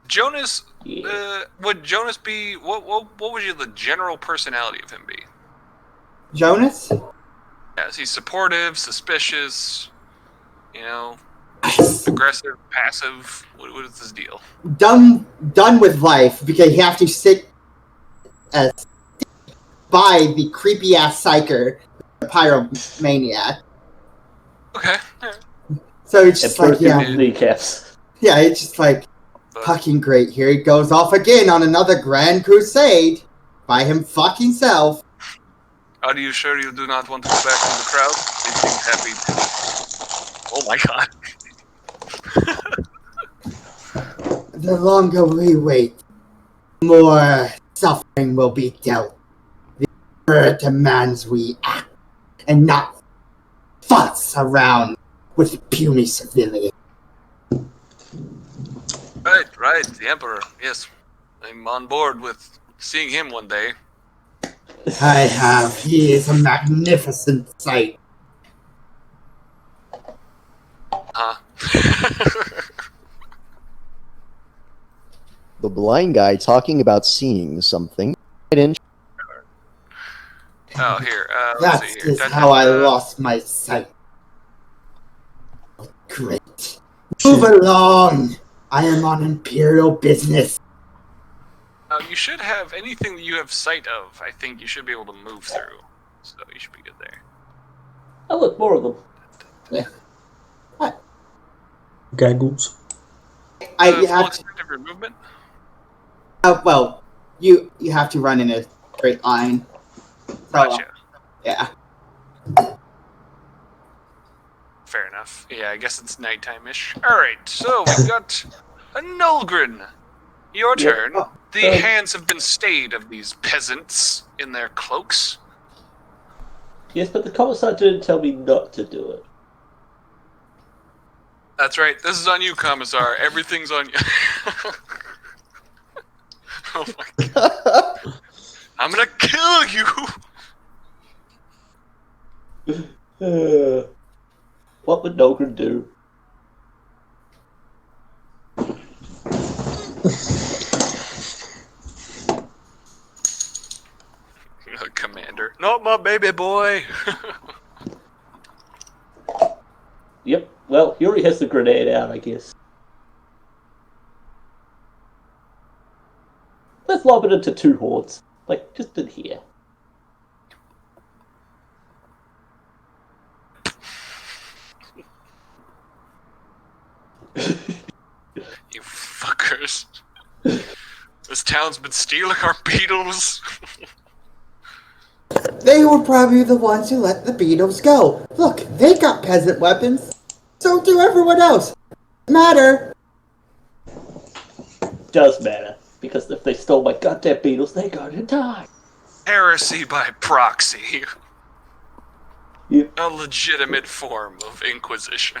Jonas, Yeah. would Jonas be, what would the general personality of him be? Jonas. Yeah, is he supportive, suspicious, aggressive, passive? What is his deal? Done with life because you have to sit by the creepy ass psyker, the pyromaniac. Okay. Alright. So it's And just like kneecaps. yeah, it's just like fucking great. Here he goes off again on another grand crusade by him fucking self. Are you sure you do not want to go back in the crowd? They seem happy. Oh my god. The longer we wait, the more suffering will be dealt. The emperor demands we act and not fuss around with puny civilians. Right, the Emperor. Yes. I'm on board with seeing him one day. I have. He is a magnificent sight. Huh? The blind guy talking about seeing something. Oh, here. Let's That see here. is how I lost my sight. Great. Move along. I am on imperial business. You should have anything that you have sight of. I think you should be able to move through. So you should be good there. Oh, look, more of them. Gaggles. You Full have to, extent of your movement? well, you have to run in a straight line. So, Gotcha. yeah. Fair enough. Yeah, I guess it's nighttime-ish. Alright, so we've got a Nulgrin. Your turn. The hands have been stayed of these peasants in their cloaks. Yes, but the commissar didn't tell me not to do it. That's right. This is on you, Commissar. Everything's on you. Oh my god. I'm gonna kill you! What would Nogren do? Commander. Not my baby boy! Yep, well, he already has the grenade out, I guess. Let's lob it into two hordes. Like, just in here. You fuckers. This town's been stealing our beetles. They were probably the ones who let the Beatles go. Look, they got peasant weapons. So do everyone else. Matter. Does matter. Because if they stole my goddamn beetles, they're gonna die. Heresy by proxy. Yep. A legitimate form of inquisition.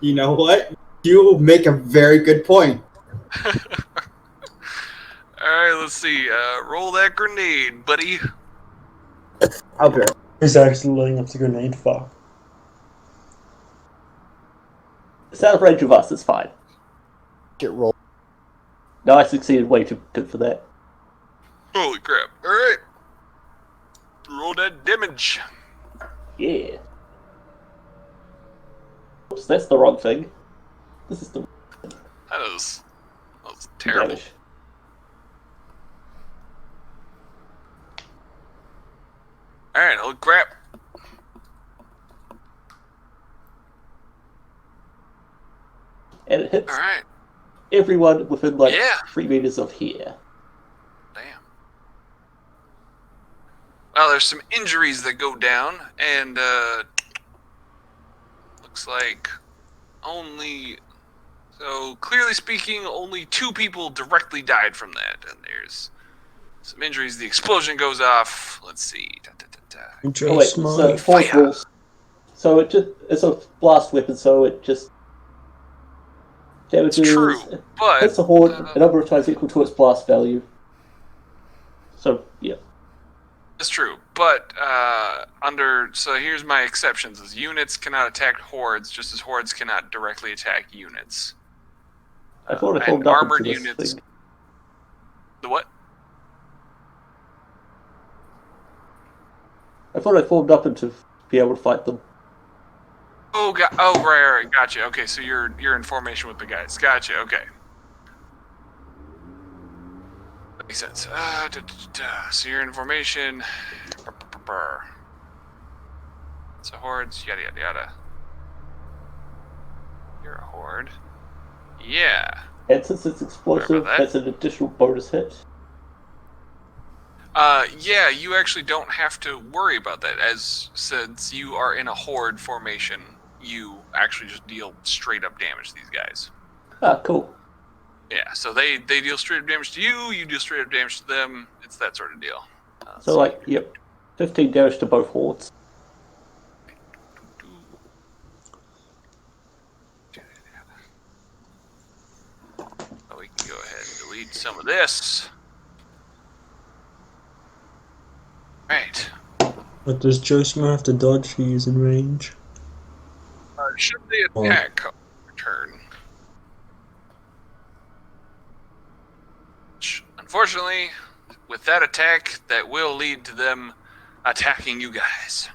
You know what? You make a very good point. Alright, let's see. Roll that grenade, buddy. Okay. Who's actually lighting up the grenade for? It's out of range of us, it's fine. Get roll. No, I succeeded way too good for that. Holy crap. Alright. Roll that damage. Yeah. Whoops, that's the wrong thing. This is the That was terrible. damage. Alright, I'll grab. And it hits Alright. everyone within like Yeah. 3 meters of here. Damn. Well, there's some injuries that go down, and looks like so clearly speaking, only 2 people directly died from that, and there's some injuries. The explosion goes off. Let's see. Oh wait, so force rules. So it's a blast weapon, so it just damages. It's true, but hits the horde a number of times equal to its blast value. So yeah. it's true, but so here's my exceptions: is units cannot attack hordes, just as hordes cannot directly attack units. I thought I And formed up armored into this units. thing. The what? I thought I formed up into be able to fight them. Oh, right, gotcha. Okay, so you're in formation with the guys. Gotcha. Okay, that makes sense. So you're in formation. So hordes, yada yada yada. You're a horde. Yeah. And since it's explosive, that. that's an additional bonus hit. Yeah, you actually don't have to worry about that, since you are in a horde formation, you actually just deal straight up damage to these guys. Ah, cool. Yeah, so they deal straight up damage to you, you deal straight up damage to them. It's that sort of deal. So like, yep, 15 damage to both hordes. We can go ahead and delete some of this. Right. But does Joe Smo have to dodge if he's in range? Should they attack return? Unfortunately, with that attack, that will lead to them attacking you guys.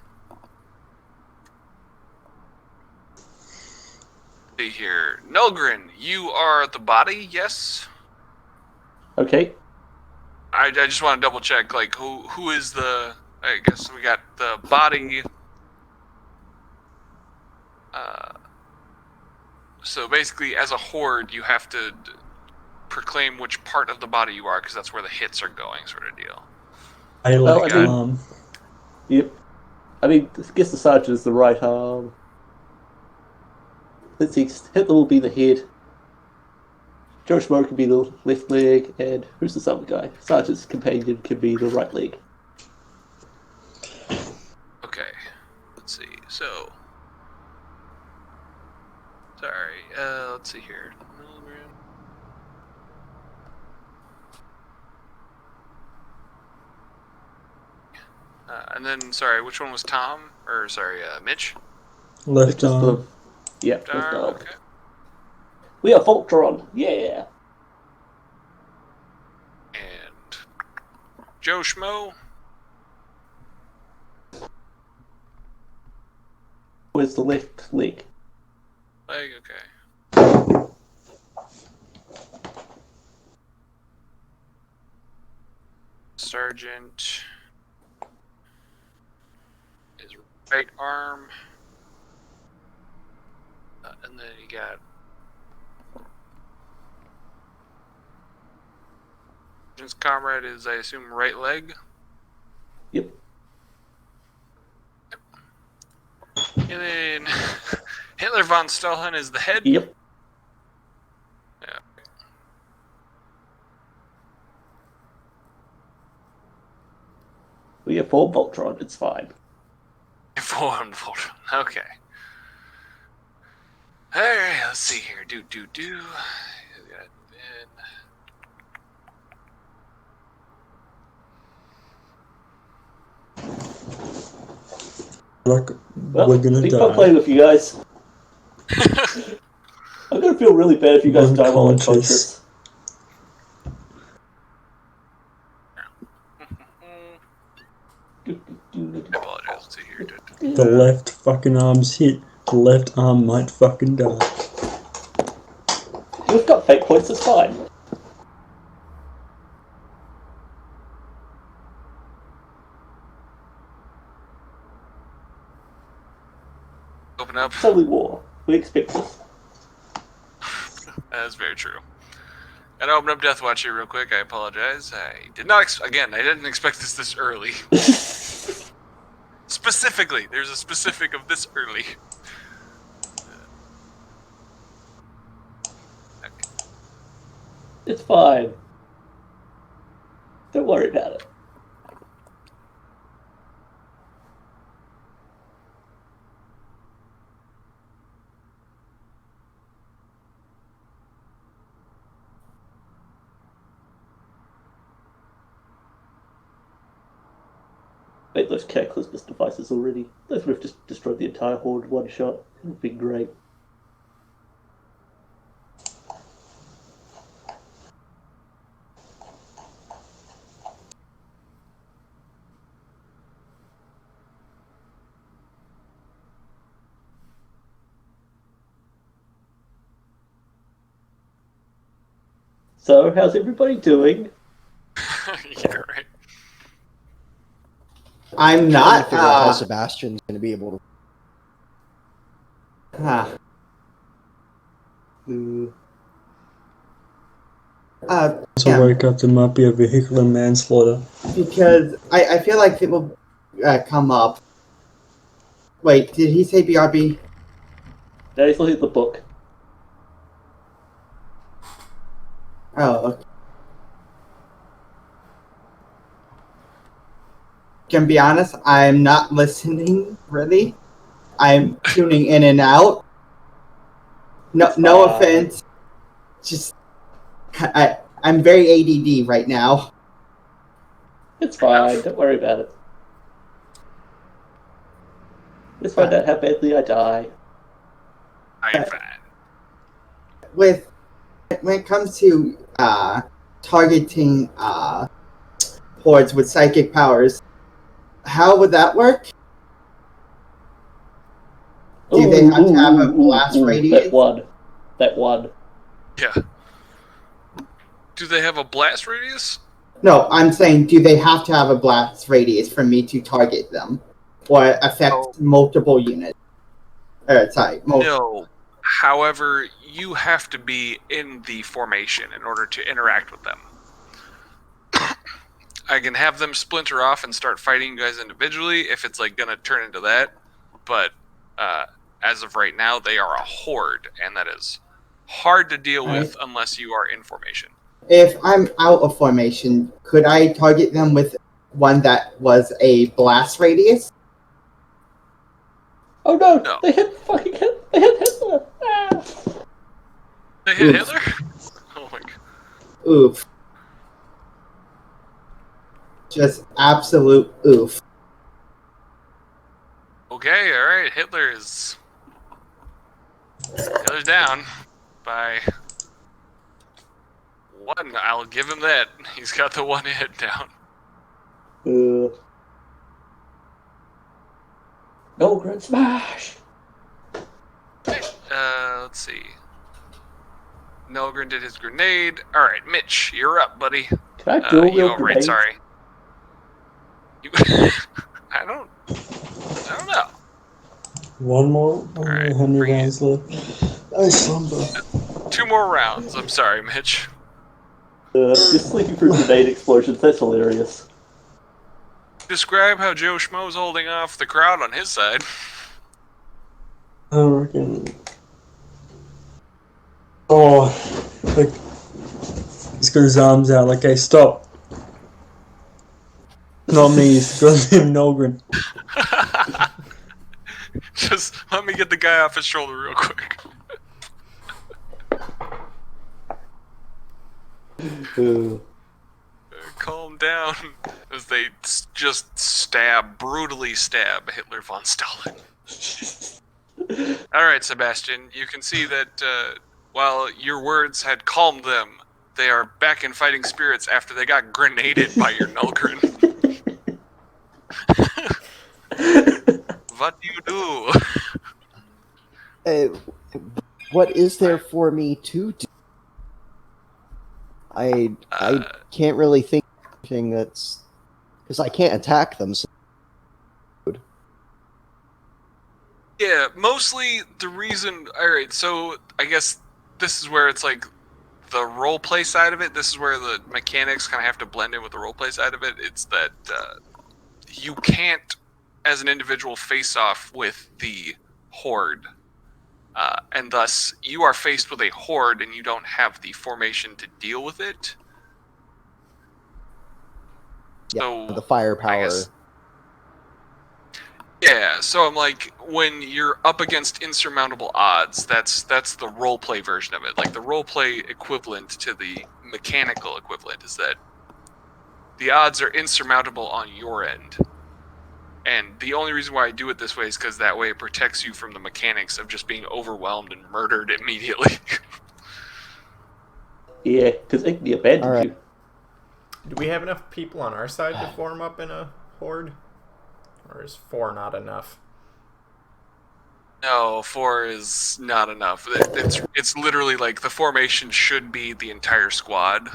See here. Nulgrin, you are the body, yes? Okay. I just want to double check, like, who is the... I guess we got the body... So basically, as a horde, you have to proclaim which part of the body you are, because that's where the hits are going, sort of deal. I like I mean, Yep. I mean, I guess the sergeant is the right arm. Let's see, Hitler will be the head. Joe Schmo can be the left leg, and who's this other guy? Sergeant's companion can be the right leg. Okay, let's see. So, sorry. Let's see here. And then, sorry, which one was Tom? Or sorry, Mitch? Left arm. Yeah, left arm. Okay. We are Voltron. Yeah. And Joe Schmo. Where's the left leg? Leg, okay. Sergeant. His right arm. And then you got Sergeant's comrade is, I assume, right leg. Yep. And then Hitler von Stalin is the head. Yep. Yeah. We have full Voltron. It's fine. Informed Voltron. Okay. Alright, let's see here. Do. We got Ben. Like, Well, we're gonna it's been fun die. playing with you guys. I'm gonna feel really bad if you guys die while unconscious. I apologize. Let's see here. The left fucking arm's hit. The left arm might fucking die. We've got fate points, it's fine. Open up. It's only war. We expect this. That's very true. And I open up Death Watch here real quick. I apologize. I did not. I didn't expect this early. Specifically, there's a specific of this early. Okay. It's fine. Don't worry about it. Made those cataclysmist devices already. Those would have just destroyed the entire horde in one shot. It would have been great. So, how's everybody doing? Yeah, right. I'm Trying not. to figure out how Sebastian's going to be able to. So Yeah, wake up, there might be a vehicular manslaughter. because I feel like it will come up. Wait, did he say BRB? Now he's looking at the book. Oh, okay. Can be honest, I'm not listening really. I'm tuning in and out. No offense. Just I'm very ADD right now. It's fine, don't worry about it. Let's find out how badly I die. I'm fine. When it comes to targeting hordes with psychic powers, how would that work? Do they have to have a blast radius? That one. Yeah. Do they have a blast radius? No, I'm saying, do they have to have a blast radius for me to target them, or affect multiple units? No. However, you have to be in the formation in order to interact with them. I can have them splinter off and start fighting you guys individually if it's like gonna turn into that, but as of right now, they are a horde, and that is hard to deal with unless you are in formation. If I'm out of formation, could I target them with one that was a blast radius? Oh no! No. They hit Hitler! Ah! They hit Oof. Hitler? Oh my god. Oof. Just absolute oof. Okay, alright, Hitler's down by one. I'll give him that. He's got the one hit down. No, Grand Smash! Let's see. Nilgren did his grenade. Alright, Mitch, you're up, buddy. Can I dual You wield right, grenades? sorry. You, I don't know. One more? Alright, How many bring it. rounds left? I slumber. 2 more rounds. I'm sorry, Mitch. Just sleeping through grenade explosions, that's hilarious. Describe how Joe Schmo's holding off the crowd on his side. I reckon. Oh, like he's got his arms out. Like, hey, stop! Not me. He's got him, Nolgren. Just let me get the guy off his shoulder real quick. Calm down as they just brutally stab Hitler von Stalin. Alright, Sebastian, you can see that while your words had calmed them, they are back in fighting spirits after they got grenaded by your Nulgrin. What do you do? What is there for me to do? I can't really think of anything that's... Because I can't attack them. So... Yeah, mostly the reason... Alright, so I guess this is where it's like the roleplay side of it. This is where the mechanics kind of have to blend in with the roleplay side of it. It's that you can't, as an individual, face off with the Horde. And thus, you are faced with a Horde and you don't have the formation to deal with it. Yeah, So, the firepower. Yeah, so I'm like, when you're up against insurmountable odds, that's the roleplay version of it. Like, the roleplay equivalent to the mechanical equivalent is that the odds are insurmountable on your end. And the only reason why I do it this way is because that way it protects you from the mechanics of just being overwhelmed and murdered immediately. Yeah, because Igni abandoned you. Do we have enough people on our side to form up in a horde? Or is 4 not enough? No, 4 is not enough. It's literally like the formation should be the entire squad,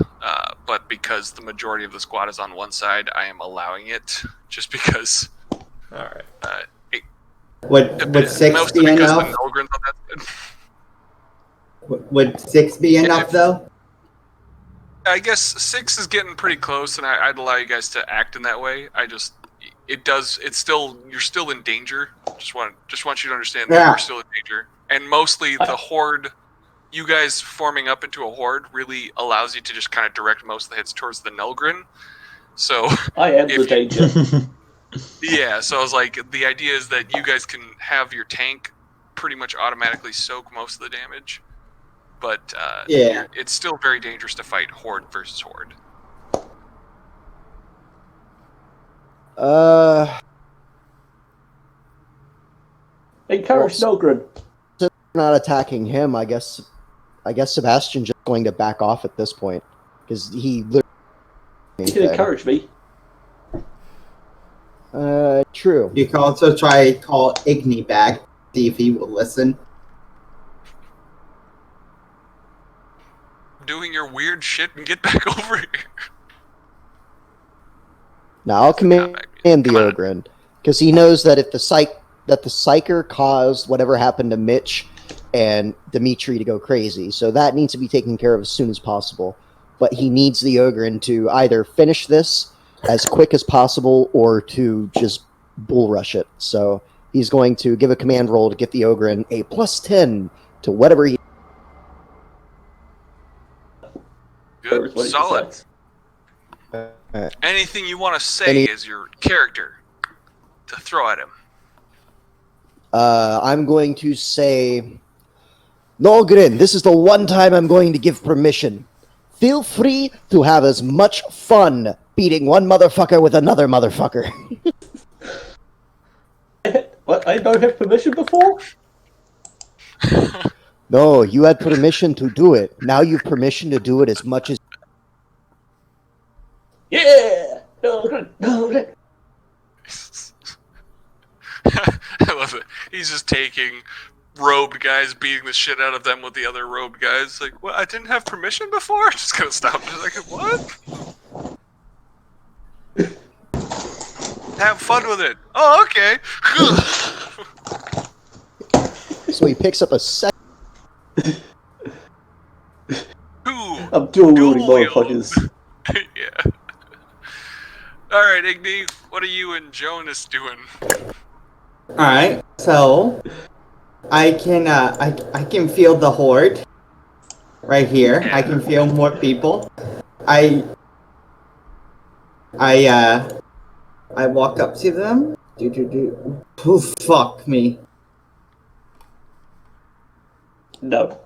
but because the majority of the squad is on one side, I am allowing it just because. All right. Would 6 be enough? Would 6 be enough though? I guess 6 is getting pretty close, and I'd allow you guys to act in that way. You're still in danger. Just want you to understand that you're still in danger. And mostly the horde, you guys forming up into a horde really allows you to just kind of direct most of the hits towards the Nulgrin. So I am the danger. Yeah, so I was like, the idea is that you guys can have your tank pretty much automatically soak most of the damage. But it's still very dangerous to fight horde versus horde. Encourage Nulgrin. Since we're not attacking him, I guess Sebastian's just going to back off at this point. Because he literally... You can encourage me. True. You can also try to call Igni back, see if he will listen. Doing your weird shit and get back over here. Now I'll command the Ogren, because he knows that if the psyker caused whatever happened to Mitch and Dimitri to go crazy, so that needs to be taken care of as soon as possible. But he needs the Ogren to either finish this as quick as possible or to just bull rush it. So he's going to give a command roll to get the Ogren a +10 to whatever he... Good, solid. Anything you want to say as your character to throw at him? I'm going to say, Nulgrin, this is the one time I'm going to give permission. Feel free to have as much fun beating one motherfucker with another motherfucker. What? I don't have permission before? No, you had permission to do it. Now you've permission to do it as much as... Yeah! Nulgrin! I love it. He's just taking robed guys, beating the shit out of them with the other robed guys. Like, what? I didn't have permission before? Just gonna stop. Just like, what? Have fun with it. Oh, okay. So he picks up a second... I'm dual wielding motherfuckers. Yeah. Alright, Igni, what are you and Jonas doing? Alright, so I can feel the horde right here. I can feel more people. I walk up to them. Oh, fuck me. No.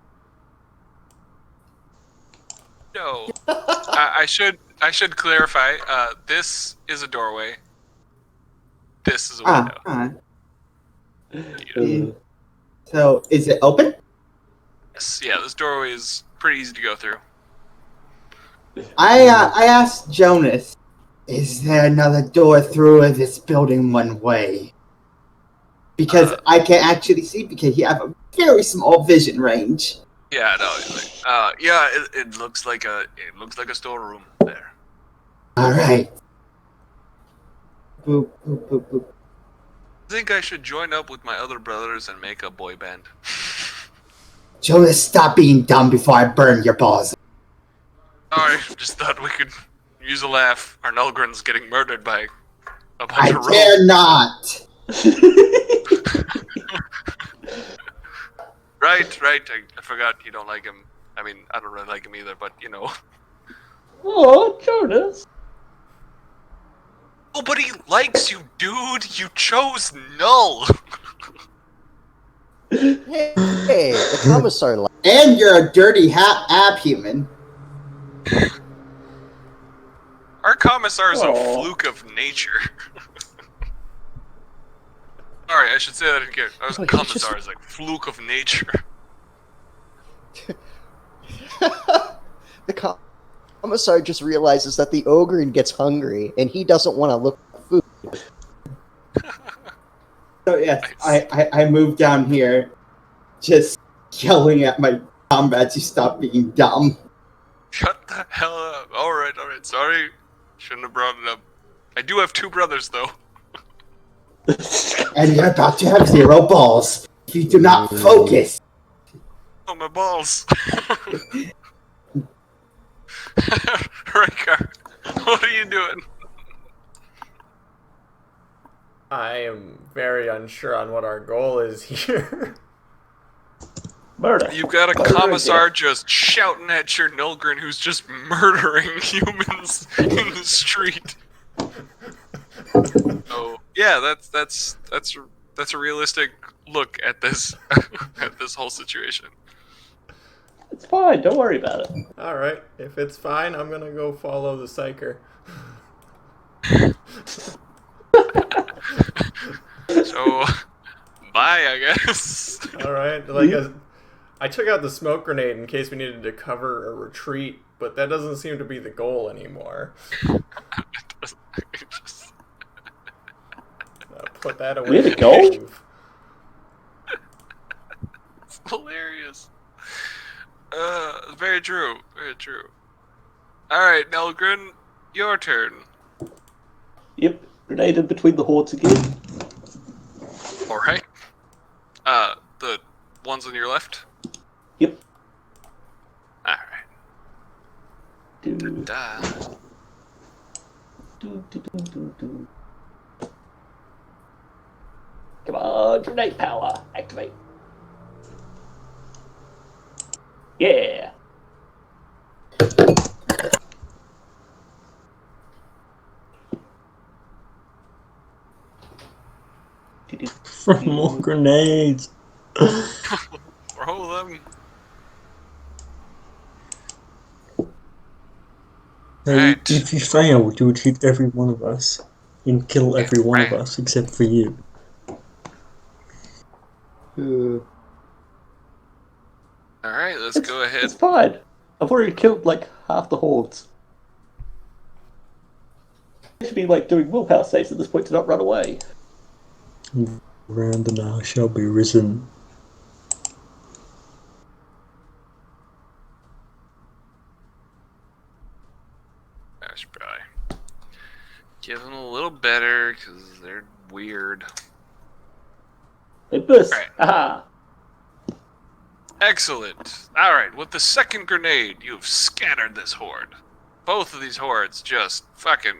No. I should clarify. This is a doorway. This is a window. So, is it open? Yes. Yeah, this doorway is pretty easy to go through. I asked Jonas, is there another door through this building one way? Because I can actually see because you have a very small vision range. Yeah, no. Yeah, it looks like a storeroom there. All right. Boop, boop, boop, boop. I think I should join up with my other brothers and make a boy band. Jonas, stop being dumb before I burn your balls. Sorry, just thought we could use a laugh. Our Nulgrin's getting murdered by a bunch I of dare not. Right. I forgot you don't like him. I mean, I don't really like him either, but you know. Oh, Jonas. Nobody likes you, dude. You chose Null. Hey, the commissar. And you're a dirty app human. Our commissar is a fluke of nature. Sorry, I should say that again. Our commissar is like fluke of nature. The commissar just realizes that the ogre gets hungry, and he doesn't want to look for food. So yes, Nice. I moved down here, just yelling at my comrades to stop being dumb. Shut the hell up. Alright. Sorry. Shouldn't have brought it up. I do have 2 brothers, though. And you're about to have 0 balls if you do not focus. Oh, my balls. Rikar, what are you doing? I am very unsure on what our goal is here. Murder. You've got a commissar just shouting at your Nulgrin who's just murdering humans in the street. Oh, yeah, that's a realistic look at this at this whole situation. It's fine. Don't worry about it. Alright, if it's fine, I'm gonna go follow the psyker. So, bye, I guess. Alright, I took out the smoke grenade in case we needed to cover a retreat, but that doesn't seem to be the goal anymore. Put that away. We had a goal? It's hilarious. Very true. Alright, Nulgrin, your turn. Yep. Grenade in between the hordes again. Alright. The ones on your left? Yep. Alright. Do, Da. do. Come on, grenade power. Activate. Yeah. More grenades. Throw them. Hey, Right. if you failed, you would hit every one of us and kill every one of Right. us except for you. Alright, let's go ahead. It's fine. I've already killed like half the hordes. I should be like doing willpower saves at this point to not run away. Round and I shall be risen. I should probably give them a little better because they're weird. They burst. Right. Aha. Excellent. Alright, with the second grenade, you've scattered this horde. Both of these hordes just fucking.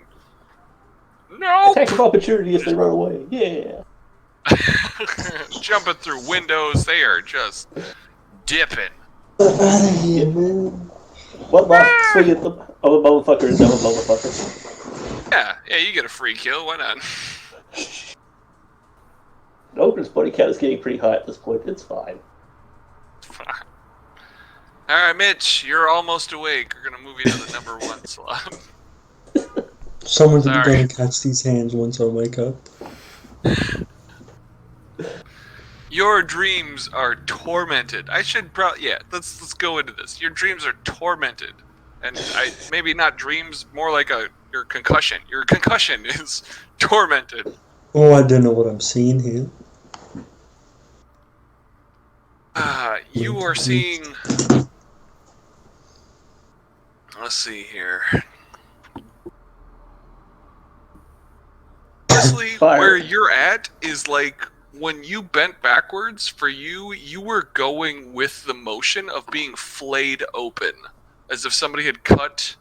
Nope! Attack of opportunity if they run away. Yeah. Jumping through windows, they are just dipping. Get out of here, man. One last swing at them. Oh, a motherfucker is another motherfucker. Yeah, you get a free kill, why not? Ogre's body count is getting pretty high at this point. It's fine. Alright, Mitch, you're almost awake. We're gonna move you to the number 1 slot. Someone's Sorry. going to catch these hands once I wake up. Your dreams are tormented. I should let's go into this. Your dreams are tormented. And maybe not dreams, more like your concussion. Your concussion is tormented. Oh, I don't know what I'm seeing here. You are seeing... Let's see here. Honestly, Fire. where you're at is like when you bent backwards, for you were going with the motion of being flayed open. As if somebody had cut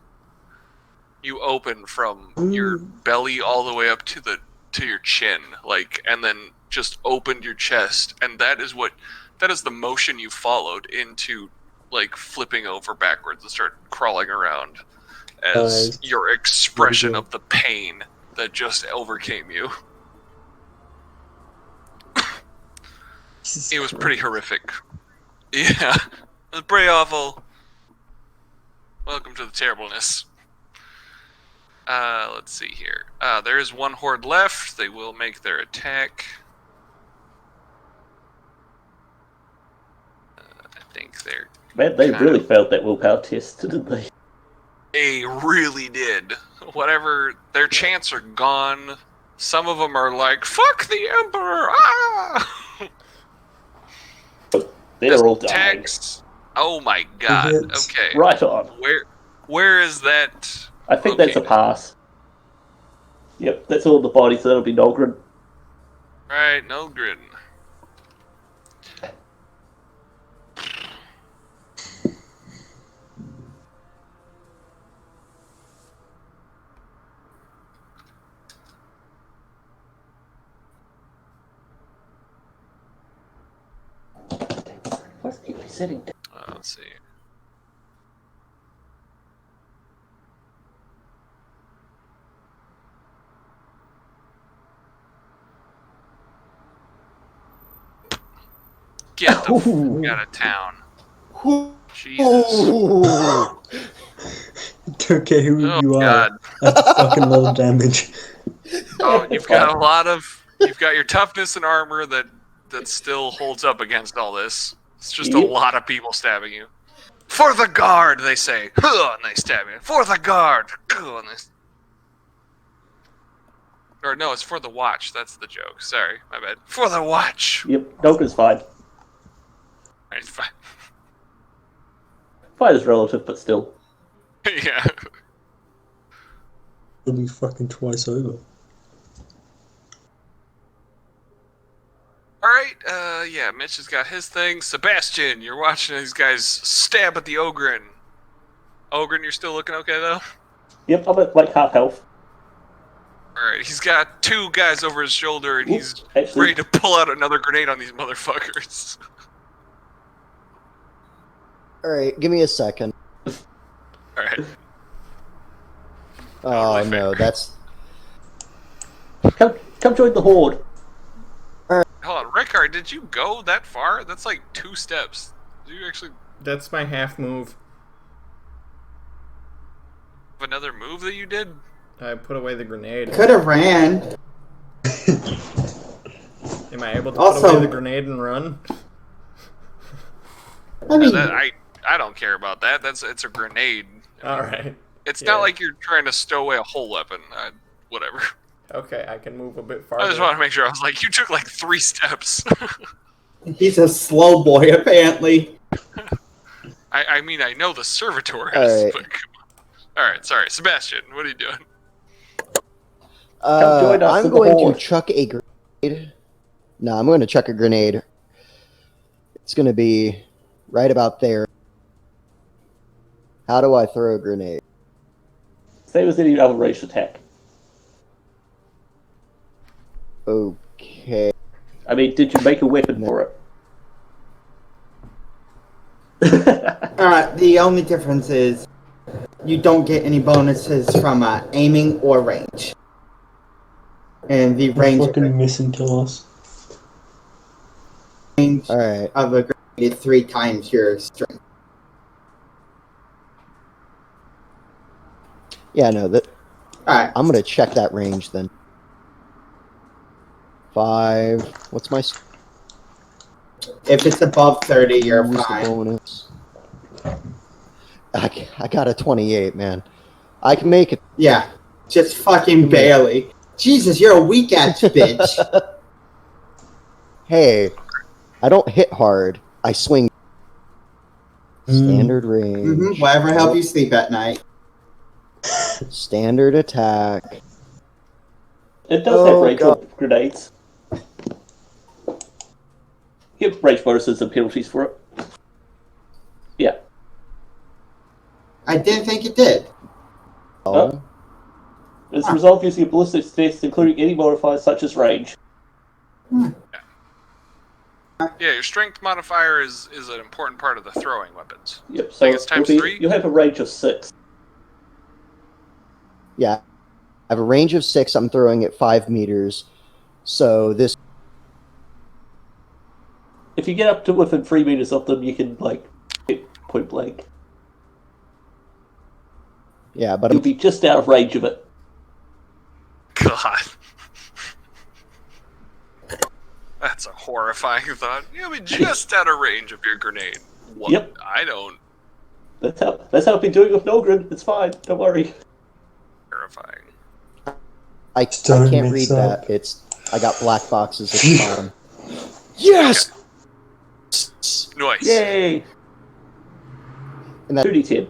you open from your belly all the way up to your chin, like, and then just opened your chest, and that is the motion you followed into, like, flipping over backwards and start crawling around as your expression of the pain that just overcame you. It was pretty horrific. Yeah, it was pretty awful. Welcome to the terribleness. Let's see here. There is one horde left. They will make their attack. I think they're... Man, they really failed that willpower test, didn't they? They really did. Whatever, their chants are gone. Some of them are like, "Fuck the Emperor!" Ah! They're all dying. Attacks. Oh my god. Okay. Right on. Where is that? I think that's a pass. Yep, that's all the bodies, so that'll be Nolgren. Right, Nolgren. What's he sitting down? Let's see. Get the fuck out of town. Jesus. Don't care who you are. God. That's fucking low damage. Oh, you've got your toughness and armor that still holds up against all this. It's just a lot of people stabbing you. For the guard, they say. And they stab you. For the guard. And they... Or no, it's for the watch. That's the joke. Sorry, my bad. For the watch. Yep, Nolgren's fine. It's fine. Fine is relative, but still. Yeah. It'll be fucking twice over. Alright, yeah, Mitch has got his thing. Sebastian, you're watching these guys stab at the Ogren. Ogren, you're still looking okay, though? Yep, I'm at like half health. Alright, he's got two guys over his shoulder, and he's actually, ready to pull out another grenade on these motherfuckers. Alright, give me a second. Alright. Oh Totally no, fair. that's... Come join the horde. Hold on, Rickard, did you go that far? That's like 2 steps. Did you actually That's my half move. have another move that you did? I put away the grenade. Could have ran. Am I able to Also- put away the grenade and run? I mean, I don't care about that. It's a grenade. Alright. It's Yeah. not like you're trying to stow away a whole weapon. Whatever. Okay, I can move a bit farther. I just want to make sure. I was like, you took like 3 steps. he's a slow boy, apparently. I mean, I know the servitor is, Alright. but come on. Alright, sorry. Sebastian, what are you doing? join us I'm in the going horde. to chuck a grenade. No, I'm going to chuck a grenade. It's going to be right about there. How do I throw a grenade? Same as any other ranged attack. Okay. I mean, did you make a weapon for it? Alright, the only difference is you don't get any bonuses from aiming or range. And the range Fucking missing to us. Alright. of a grenade is 3 times your strength. Yeah, no, that Alright, I'm going to check that range then. 5. What's my if it's above 30, you're what's the fine. bonus? I got a 28, man. I can make it. Yeah, just fucking barely. Jesus, you're a weak ass bitch. Hey, I don't hit hard. I swing. Standard range. Whatever help you sleep at night. Standard attack. It does have range on grenades. You have range bonuses and penalties for it. Yeah. I didn't think it did. Oh. As a result of using a ballistic test, including any modifiers such as range. Yeah, your strength modifier is an important part of the throwing weapons. Yep, so it's times 3? You have a range of 6. Yeah. I have a range of 6. I'm throwing at 5 meters. So this... If you get up to within 3 meters of them, you can, like, hit point blank. Yeah, but You'll be just out of range of it. God. That's a horrifying thought. You'll be just out of range of your grenade. What? Yep. I don't. That's how I've been doing with Nogren. It's fine. Don't worry. Terrifying. I Don't can't mix read up. that. I got black boxes at the bottom. Yes! Nice. Yay! And that 2d10.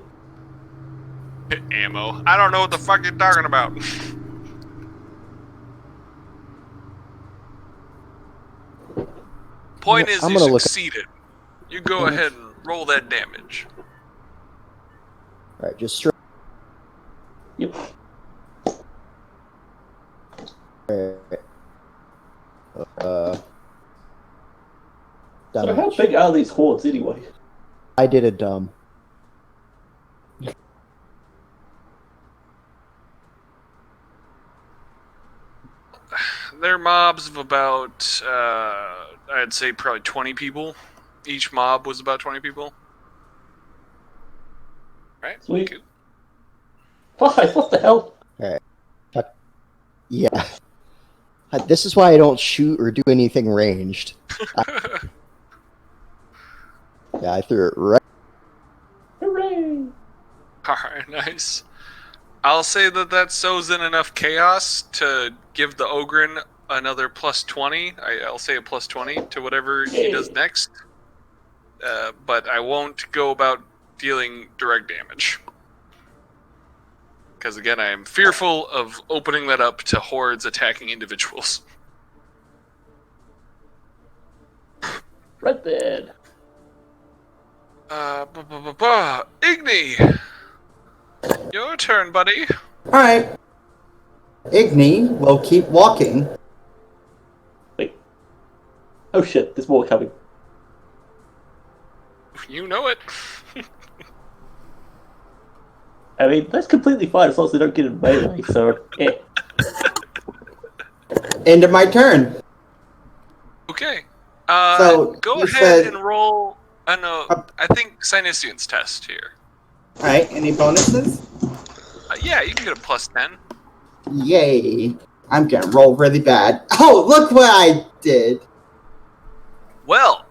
Ammo. I don't know what the fuck you're talking about. Point is, I'm you gonna look- succeeded. You go ahead and roll that damage. Alright, just Yep. So how big are these hordes anyway? I did a dumb. They're mobs of about, I'd say probably 20 people. Each mob was about 20 people. Right? Sweet. Cool. Why? What the hell? Yeah. This is why I don't shoot or do anything ranged. Yeah, I threw it right. Hooray! Alright, nice. I'll say that sows in enough chaos to give the Ogren another plus 20. I'll say a plus 20 to whatever he does next. But I won't go about dealing direct damage. Because again, I am fearful of opening that up to hordes attacking individuals. Red bed. Igni! Your turn, buddy. Alright. Igni will keep walking. Wait. Oh shit, there's more coming. You know it. I mean, that's completely fine as long as they don't get in melee, so, End of my turn. Okay. So, go you ahead said- and roll. No, I think Sinisian's test here. Alright, any bonuses? Yeah, you can get a plus 10. Yay. I'm gonna roll really bad. Oh, look what I did. Well,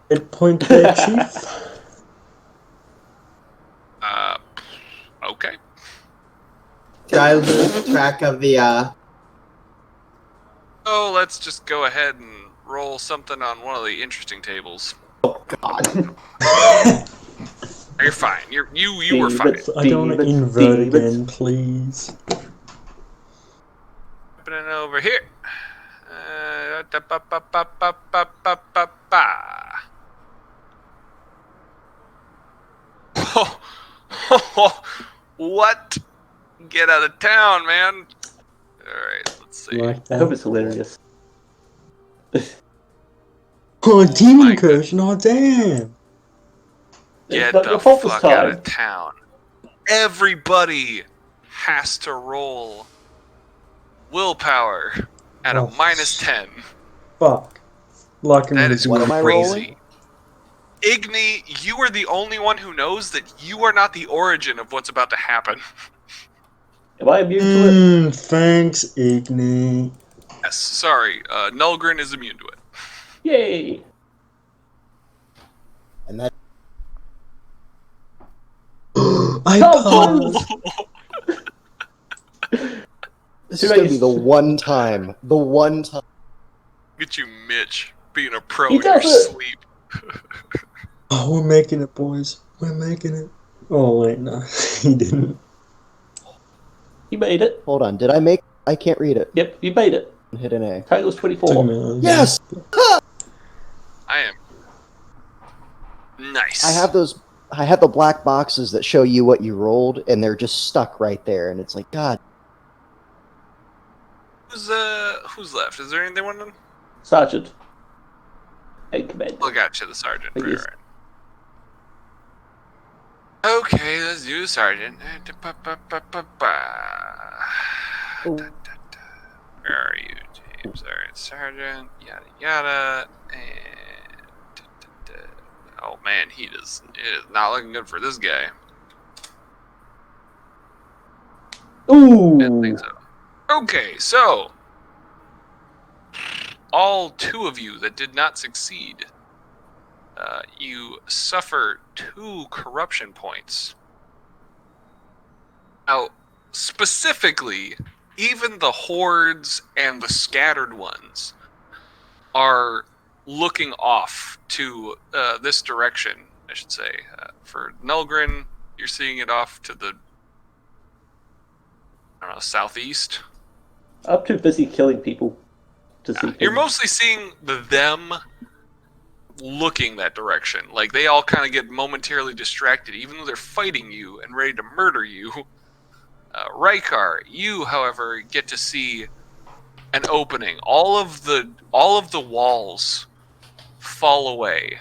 Hit point there, Chief. okay. Did I lose track of the, Oh, let's just go ahead and roll something on one of the interesting tables. Oh, God. You're fine. You were fine. I don't want to invert again, please. Happening over here. What? Get out of town, man. Alright, let's see. Like I hope that. it's hilarious. Oh, demon incursion! Oh, damn! Get Your the fault this fuck out time. of town. Everybody has to roll willpower at a Oh. minus 10. Fuck. Like I'm That gonna is do What am I rolling? crazy. Igni, you are the only one who knows that you are not the origin of what's about to happen. Am I immune to it? Thanks, Igni. Yes, sorry. Nulgrin is immune to it. Yay! And that I Oh, passed. this is gonna be the one time. The one time. Get you, Mitch, being a pro He in your does it. sleep. Oh, we're making it, boys. We're making it. Oh, wait, no. He didn't. You made it. Hold on. Did I make? I can't read it. Yep, you made it. Hit an A. Total was Took a 24. minute. Yes. I am. Nice. I have those. I have the black boxes that show you what you rolled, and they're just stuck right there. And it's like, God. Who's left? Is there anyone? Sergeant. Head command. Look at you, the sergeant. Yes. Right. Okay, let's do the sergeant. Where are you, James? Alright, sergeant. Yada yada. And oh man, it is not looking good for this guy. Ooh. I didn't think so. Okay, so all 2 of you that did not succeed, you suffer 2 corruption points. Now, specifically, even the hordes and the scattered ones are looking off to this direction, I should say. For Nulgrin, you're seeing it off to the, I don't know, southeast. I'm too busy killing people to see You're things. mostly seeing them looking that direction. Like, they all kind of get momentarily distracted, even though they're fighting you and ready to murder you. Rykar, you, however, get to see an opening. All of the walls fall away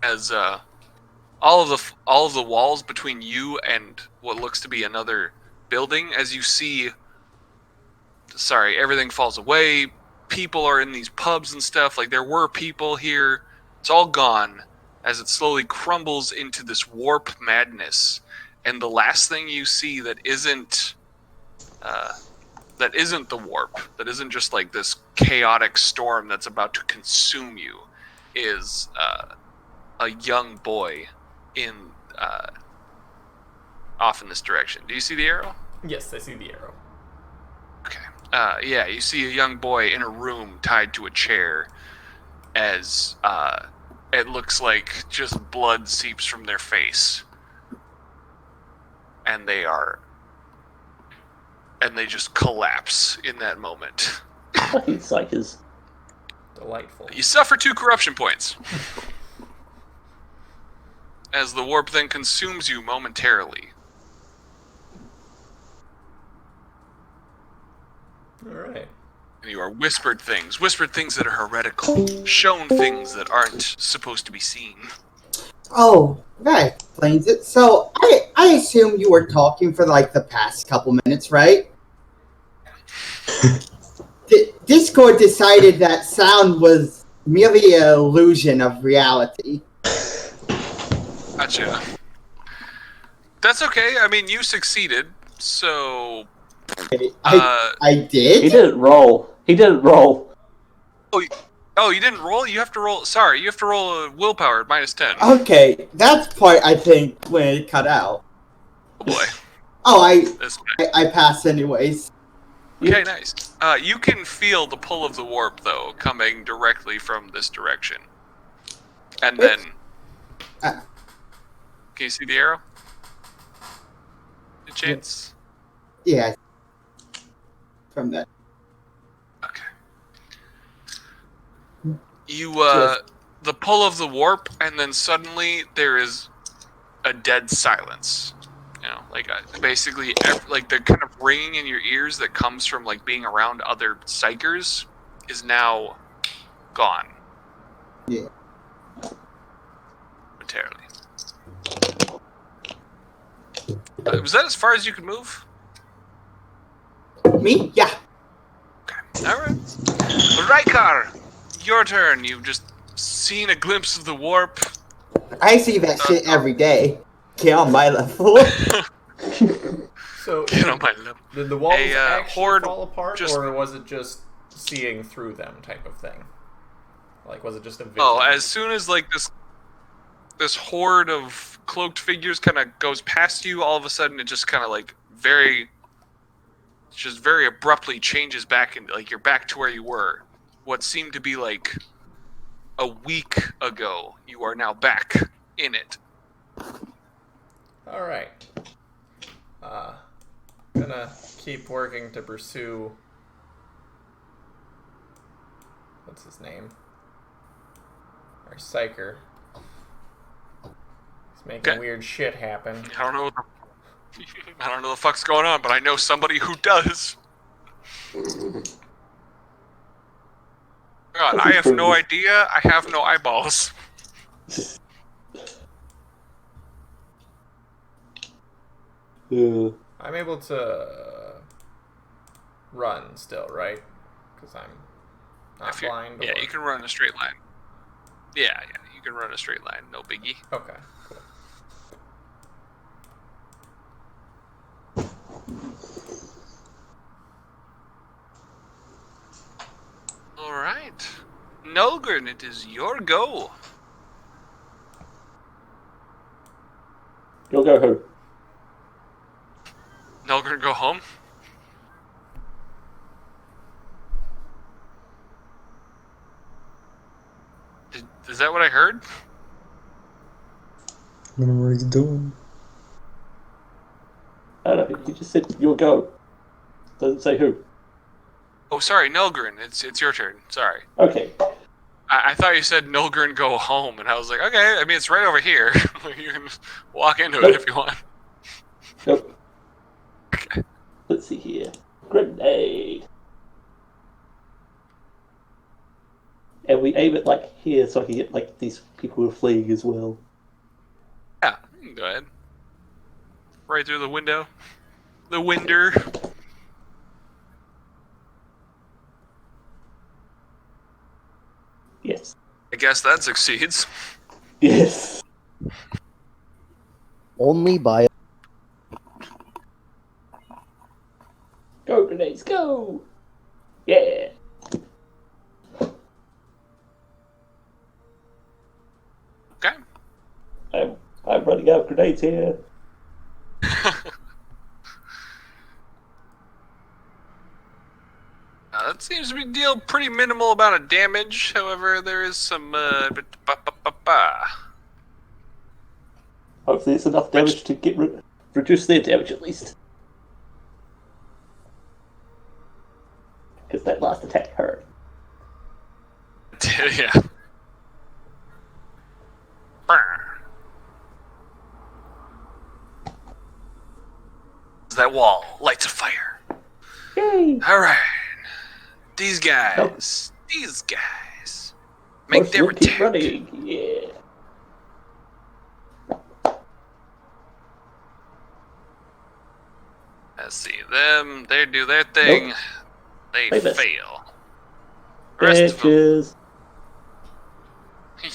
as all of the walls between you and what looks to be another building, as you see, everything falls away. People are in these pubs and stuff. Like, there were people here. It's all gone as it slowly crumbles into this warp madness. And the last thing you see that isn't the warp, that isn't just like this chaotic storm that's about to consume you, is a young boy in off in this direction. Do you see the arrow? Yes, I see the arrow. Okay. Yeah, you see a young boy in a room tied to a chair as it looks like just blood seeps from their face. And they just collapse in that moment. Fucking psychers. Delightful. You suffer 2 corruption points. As the warp then consumes you momentarily. Alright. And you are whispered things that are heretical, shown things that aren't supposed to be seen. Oh, that explains it. So, I assume you were talking for like the past couple minutes, right? Discord decided that sound was merely an illusion of reality. Gotcha. That's okay. I mean, you succeeded, so... I did? He didn't roll. Oh, you didn't roll? You have to roll... Sorry, you have to roll a willpower at -10. Okay, that's part I think when it cut out. Oh boy. Oh, This I passed anyways. Okay, nice. You can feel the pull of the warp, though, coming directly from this direction. And then... Uh, Can you see the arrow? A chance? Yeah. From that. Okay. You, the pull of the warp, and then suddenly there is a dead silence. You know, like, basically, like, the kind of ringing in your ears that comes from, like, being around other psychers is now gone. Yeah. Momentarily. Was that as far as you could move? Me? Yeah. Okay. Alright. Rykar! Your turn. You've just seen a glimpse of the warp. I see that shit every day. Get on my level. So, Get on my level. did the walls A, actually horde fall apart, just- or was it just seeing through them type of thing? Like, was it just a vision? Oh, as soon as, like, this horde of cloaked figures kind of goes past you, all of a sudden it just kind of, like, very abruptly changes back, and like, you're back to where you were what seemed to be like a week ago. You are now back in it. Alright. Gonna keep working to pursue... What's his name? Our psyker. He's making weird shit happen. I don't know what the fuck's going on, but I know somebody who does. God, I have no idea. I have no eyeballs. Yeah. I'm able to run still, right? Because I'm not blind. Yeah, you can run a straight line. Yeah, you can run a straight line. No biggie. Okay, cool. Alright. Nulgren, it is your go. You'll go who? Nulgren, go home? Is that what I heard? I don't know what he's doing. I don't know, you just said you'll go. Doesn't say who. Oh, sorry, Nulgren. It's your turn. Sorry. Okay. I thought you said Nulgren go home, and I was like, okay, I mean, it's right over here. You can walk into it if you want. Nope. Let's see here. Grenade. And we aim it like here so I can get like these people who are fleeing as well. Yeah, you can go ahead. Right through the window. The winder. Yes. I guess that succeeds. Yes. Only by Go grenades, go! Yeah. Okay. I'm running out of grenades here. That seems to be deal pretty minimal amount of damage. However, there is some Hopefully it's enough damage to get reduce their damage at least. Because that last attack hurt. Yeah. That wall lights a fire. Yay! Alright. These guys. Make their Keep attack. running. Yeah. Let's see them. They do their thing. Nope. They They missed. fail. Rest of them. Bitches.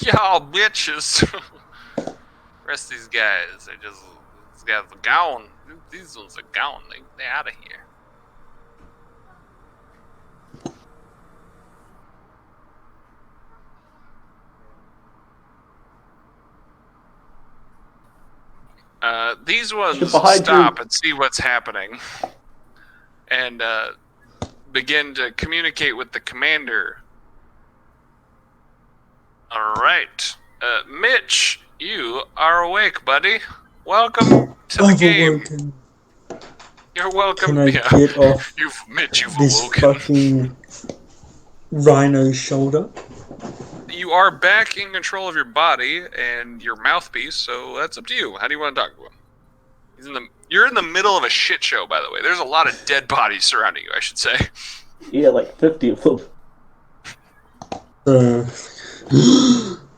Y'all bitches. Rest of these guys are just. These guys are gone. These ones are gone. They're out of here. These ones Behind stop you. and see what's happening, and begin to communicate with the commander. All right, Mitch, you are awake, buddy. Welcome to the game. Overwoken. You're welcome. Can I get off Mitch, you've this awoken. fucking rhino's shoulder? You are back in control of your body and your mouthpiece, so that's up to you. How do you want to talk to him? You're in the middle of a shit show, by the way. There's a lot of dead bodies surrounding you, I should say. Yeah, like 50 of them.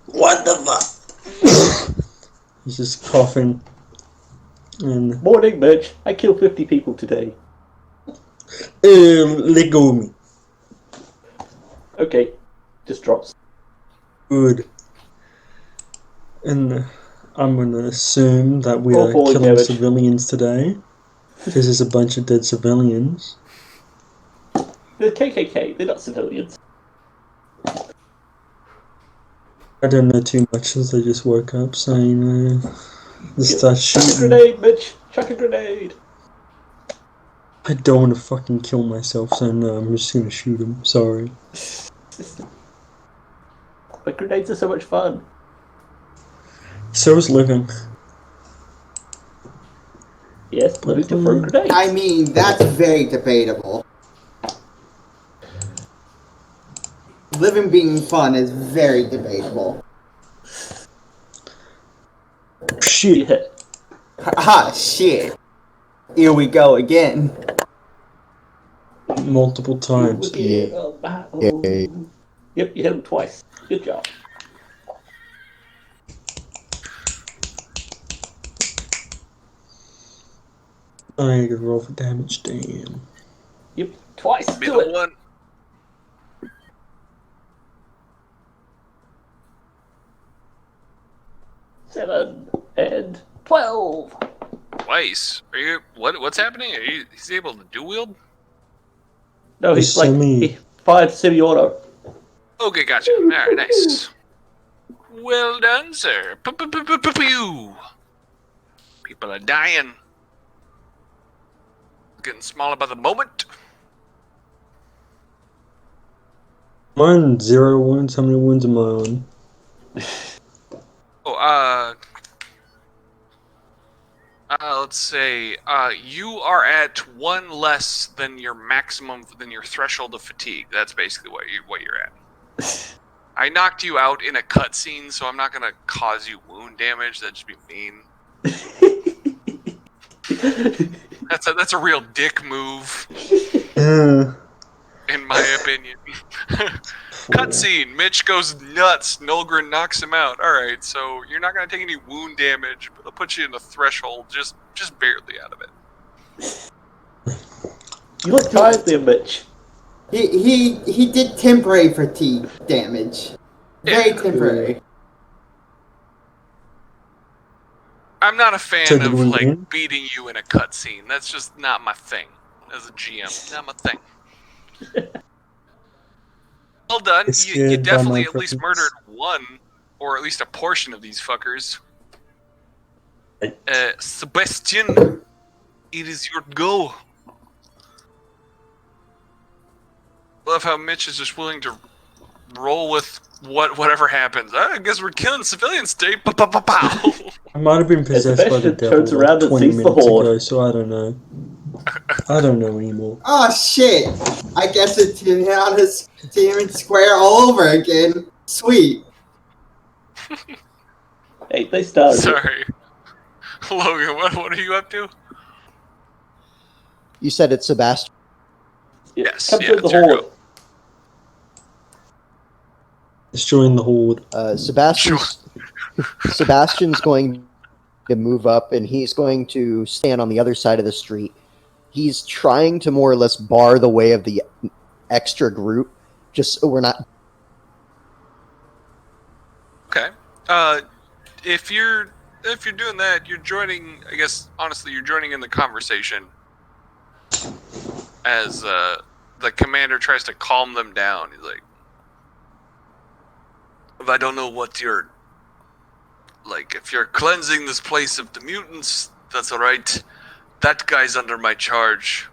What the fuck? He's just coughing. And Morning, Mitch. I killed 50 people today. let go of me. Okay. Just drops. Good. And I'm gonna assume that we All are falling killing damage. civilians today. Because there's a bunch of dead civilians. The KKK, they're not civilians. I don't know too much since I just woke up, so you know, let's start Chuck a shooting. grenade, Mitch! Chuck a grenade! I don't want to fucking kill myself, so no, I'm just gonna shoot him. Sorry. But grenades are so much fun. So is living. Yes, living to throw grenades. I mean, that's very debatable. Living being fun is very debatable. Shit. Yeah. Ah, shit. Here we go again. Multiple times. Yeah. Yep, you hit him twice. Good job. I could roll for damage, damn. Yep, twice. Be Do the it. one. Seven and 12. Twice. Are you? What's happening? He's able to dual wield? No, he's It's like semi- he fired semi-auto. Okay, gotcha. All right, nice. Well done, sir. Pew. People are dying. Getting smaller by the moment. Mine 0 wounds. How many wounds am I on? Oh, let's say, you are at 1 less than your maximum, than your threshold of fatigue. That's basically what you're at. I knocked you out in a cutscene, so I'm not gonna cause you wound damage. That'd just be mean. That's a real dick move, in my opinion. Cutscene. Mitch goes nuts. Nolgren knocks him out. All right, so you're not gonna take any wound damage, but they'll put you in the threshold, just barely out of it. You look tired there, Mitch. He did temporary fatigue damage. Very temporary. I'm not a fan So did of we like win? beating you in a cutscene. That's just not my thing as a GM. Not my thing. Well done. It's You scared by definitely my at least preference. murdered one, or at least a portion of these fuckers. Sebastian, it is your go. Love how Mitch is just willing to roll with whatever happens. I guess we're killing civilians today. Pow. I might have been possessed by the Sebastian devil turns around like and 20 sees the minutes horde. ago, so I don't know. I don't know anymore. Oh shit! I guess it's on his Tiananmen Square all over again. Sweet. Hey, they started. Sorry. Logan, what are you up to? You said it's Sebastian. Yes, Come yeah, through the it's your horde. go. Destroying the horde. Sebastian's going to move up, and he's going to stand on the other side of the street. He's trying to more or less bar the way of the extra group, just so we're not. Okay. If you're doing that, you're joining. I guess honestly, you're joining in the conversation as the commander tries to calm them down. He's like, "If I don't know what you're like, if you're cleansing this place of the mutants, that's all right. That guy's under my charge.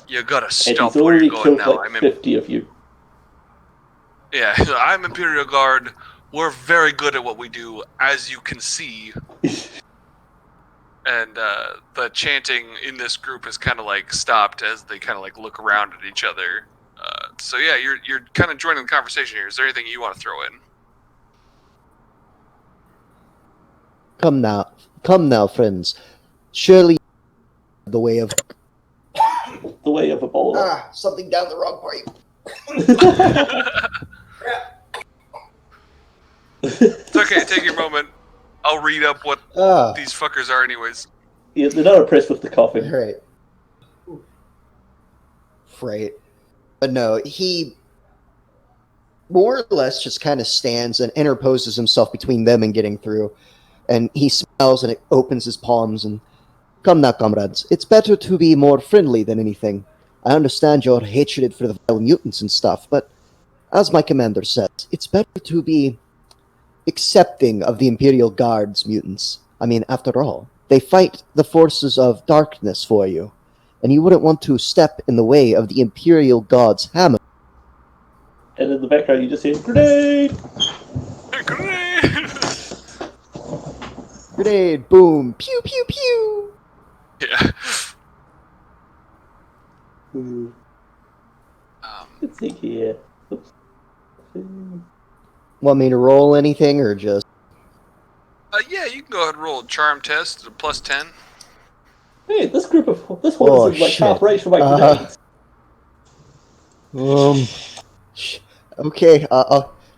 You gotta And stop he's where already you're going killed now. like 50 of you. Yeah, I'm Imperial Guard. We're very good at what we do, as you can see." And the chanting in this group is kind of like stopped as they kind of like look around at each other. So yeah, you're kind of joining the conversation here. Is there anything you want to throw in? Come now, friends. Surely the way of The way of Ebola. something down the wrong pipe. It's okay. Take your moment. I'll read up what these fuckers are, anyways. Yeah, they're not impressed with the coughing. Right. Right. But no, he more or less just kind of stands and interposes himself between them and getting through. And he smiles and it opens his palms and, come now, comrades. It's better to be more friendly than anything. I understand your hatred for the vile mutants and stuff, but as my commander says, it's better to be accepting of the Imperial Guard's mutants. I mean, after all, they fight the forces of darkness for you, and you wouldn't want to step in the way of the Imperial Guard's hammer. And in the background, you just hear grenade. Grenade! Grenade! Boom! Pew pew pew! Yeah. Let's see here. Oops. Want me to roll anything or just? Yeah, you can go ahead and roll a charm test at a plus 10. Hey, this horse is like shit. half range for my grenades. Okay.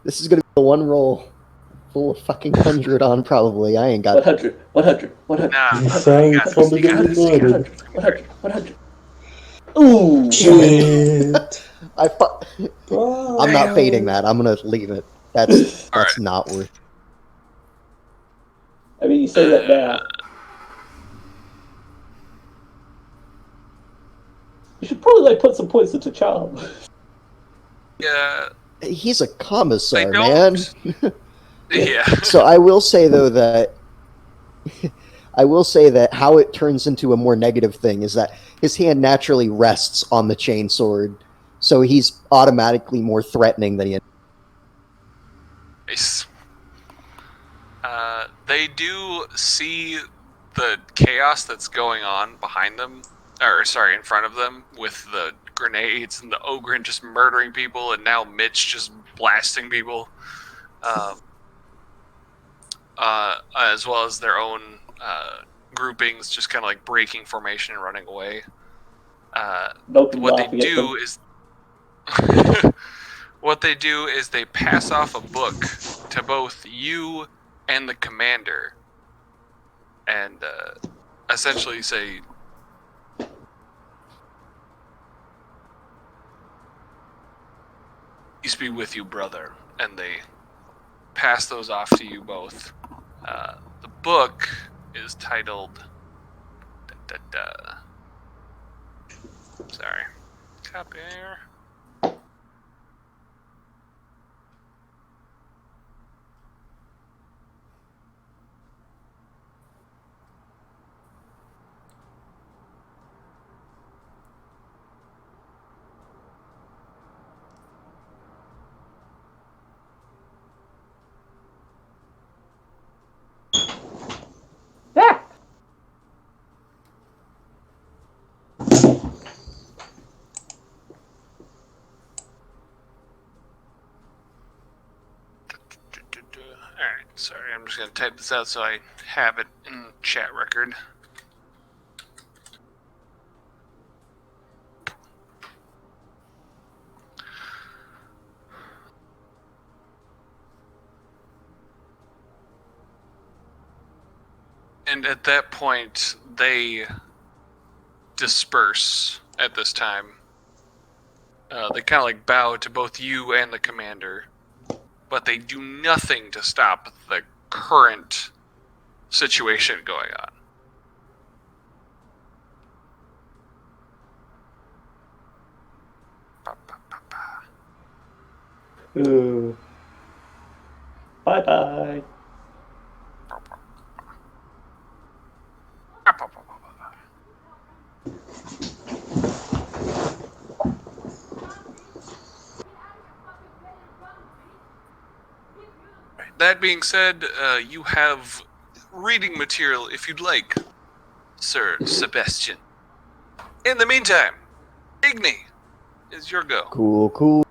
This is gonna be the one roll. Full of fucking 100 on probably. I ain't got 100. Nah, You sound you got probably this, you gonna got be this, you got murdered. this. 100. Ooh. Shit. I'm not fading that. I'm gonna leave it. That's Alright. not worth. I mean, you say that now. You should probably like put some points into charm. Yeah, He's a commissar, They man. don't. yeah. So I will say though that how it turns into a more negative thing is that his hand naturally rests on the chainsword, so he's automatically more threatening than he. Nice. They do see the chaos that's going on behind them, in front of them, with the grenades and the Ogren just murdering people, and now Mitch just blasting people, as well as their own groupings just kind of like breaking formation and running away. What they do is what they do is they pass off a book to both you and the commander, and essentially say, "Peace be with you, brother," and they pass those off to you both. The book is titled. Sorry. Copy here. Alright, sorry, I'm just gonna type this out so I have it in chat record. And at that point, they disperse at this time. They kind of like bow to both you and the commander, but they do nothing to stop the current situation going on. Ooh. Bye-bye. That being said, you have reading material if you'd like, Sir Sebastian. In the meantime, Igni is your go. Cool.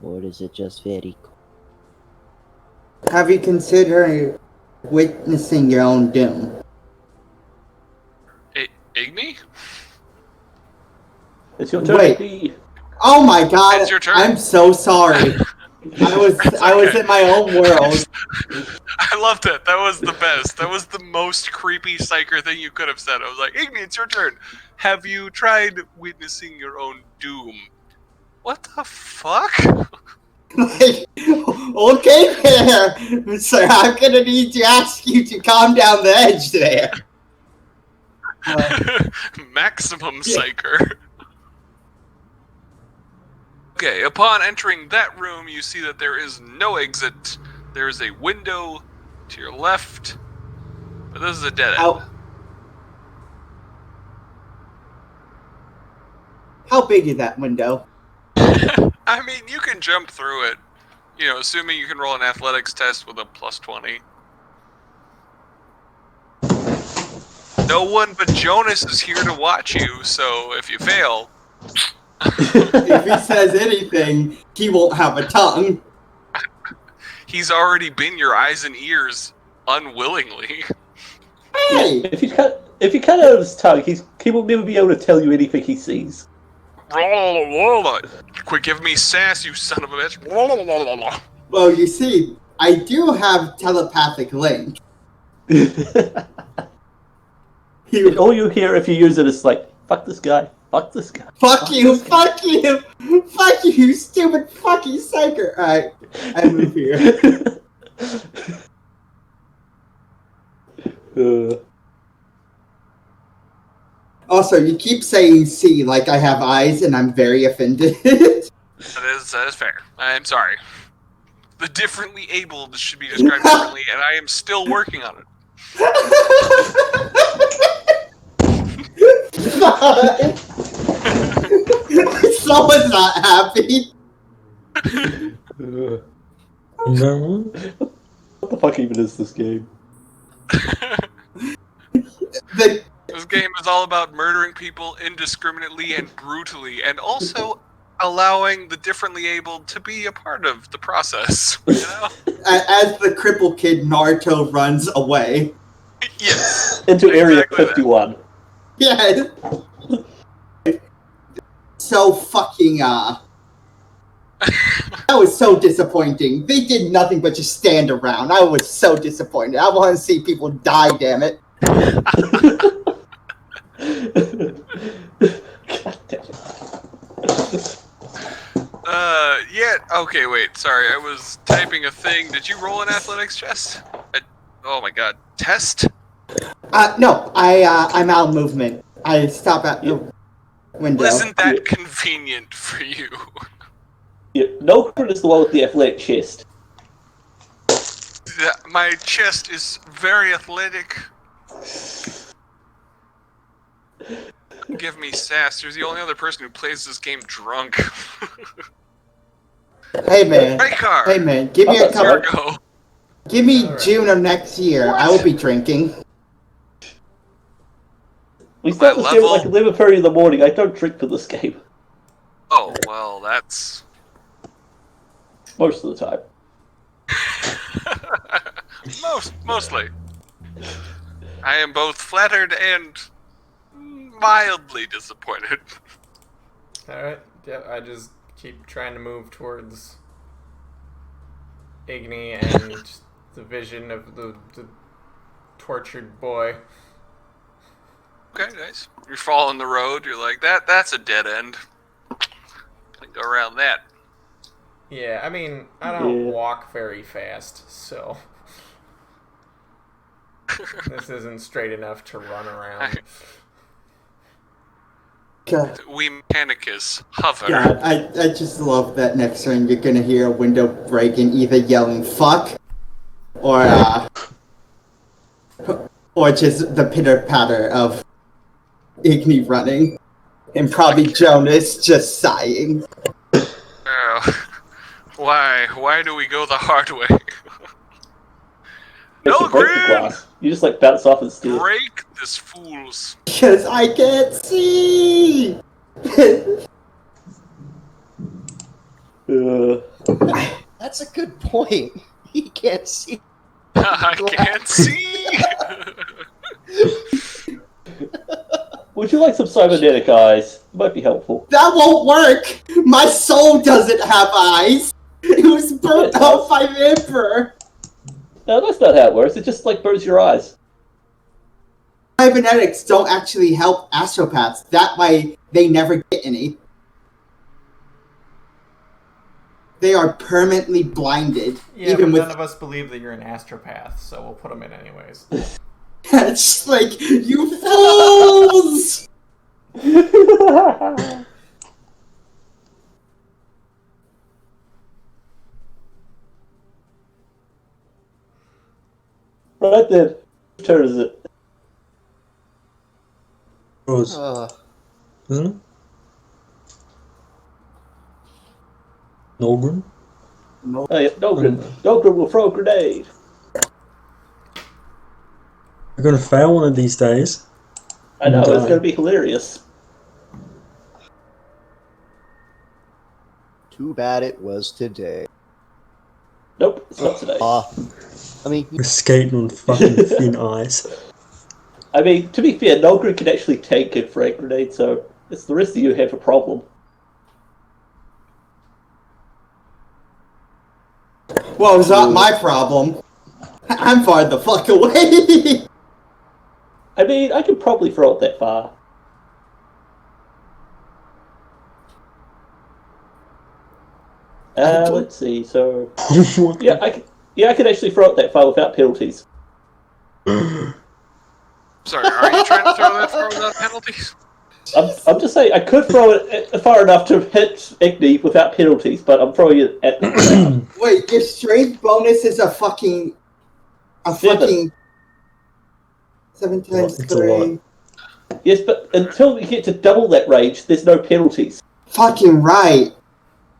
Or is it just very cool? Have you considered witnessing your own doom? Igni? It's your turn. Wait. Oh my god, It's your turn. I'm so sorry. I was in my own world. I loved it. That was the best. That was the most creepy psyker thing you could have said. I was like, Igni, it's your turn. Have you tried witnessing your own doom? What the fuck? Like, okay there, sir. I'm gonna need to ask you to calm down the edge there. Maximum psyker. Okay, upon entering that room, you see that there is no exit. There is a window to your left, but this is a dead end. How big is that window? I mean, you can jump through it. You know, assuming you can roll an athletics test with a +20. No one but Jonas is here to watch you, so if you fail... If he says anything, he won't have a tongue. He's already been your eyes and ears unwillingly. Hey! If you cut out his tongue, he will never be able to tell you anything he sees. Quit giving me sass, you son of a bitch. Well, you see, I do have telepathic link. All you hear if you use it is like, fuck this guy, fuck this guy. Fuck you, fuck you, fuck you, stupid fucking psyker. Alright, I move here. Also, you keep saying "see" like I have eyes, and I'm very offended. That is fair. I'm sorry. The differently abled should be described differently, and I am still working on it. Someone's not happy. What the fuck even is this game? This game is all about murdering people indiscriminately and brutally, and also allowing the differently abled to be a part of the process. You know? As the cripple kid Naruto runs away. Yes. Into Area 51. Yes. So fucking, that was so disappointing. They did nothing but just stand around. I was so disappointed. I want to see people die, damn it. Yeah, okay, wait, sorry, I was typing a thing. Did you roll an athletics test? Oh my god, test? No, I'm out of movement. I stop at the window. Well, isn't that convenient for you? Yeah, Nogren is the one with the athletic chest. Yeah, my chest is very athletic. Give me sass. You're the only other person who plays this game drunk. Hey man. Right car. Hey man, give me a couple. Go. Give me June of next year. What? I will be drinking. We start the game at like 11:30 in the morning. I don't drink for this game. Oh well, that's most of the time. Mostly. I am both flattered and mildly disappointed. Alright, yeah, I just keep trying to move towards Igni and the vision of the tortured boy. Okay, nice. You're following the road, you're like, that's a dead end. Can go around that. Yeah, I mean, I don't walk very fast, so this isn't straight enough to run around. God. We Mechanicus hover. God, I just love that next turn you're gonna hear a window break and either yelling "fuck" or just the pitter patter of Igni running and probably Jonas just sighing. Why do we go the hard way? No green! You just like bounce off instead. Break this fool's. Because I can't see! That's a good point. He can't see. I can't see! Would you like some cybernetic eyes? It might be helpful. That won't work! My soul doesn't have eyes! It was burnt out by the Emperor. No, that's not how it works. It just like burns your eyes. Cybernetics don't actually help astropaths. That way, they never get any. They are permanently blinded. Yeah, even but with none of us believe that you're an astropath, so we'll put them in anyways. It's like, you fools! Right then. Whose turn is it? Yours, isn't it? Nolgrim? Oh yeah, Nogrin. Nogrin will throw a grenade. You're gonna fail one of these days. I know, Die. it's gonna be hilarious. Too bad it was today. Nope, it's not today. I mean, We're skating on fucking thin ice. I mean, to be fair, Nogrin can actually take a frag grenade, so it's the rest of you have a problem. Well, it's not my problem. I'm far the fuck away. I mean, I could probably throw it that far. Let's see, so... Yeah, I could actually throw it that far without penalties. Sorry, are you trying to throw that far without penalties? I'm just saying, I could throw it far enough to hit Igni without penalties, but I'm throwing it at the ground. Wait, your strength bonus is a fucking... Seven. 7 times It's a 3. lot. Yes, but until you get to double that range, there's no penalties. Fucking right.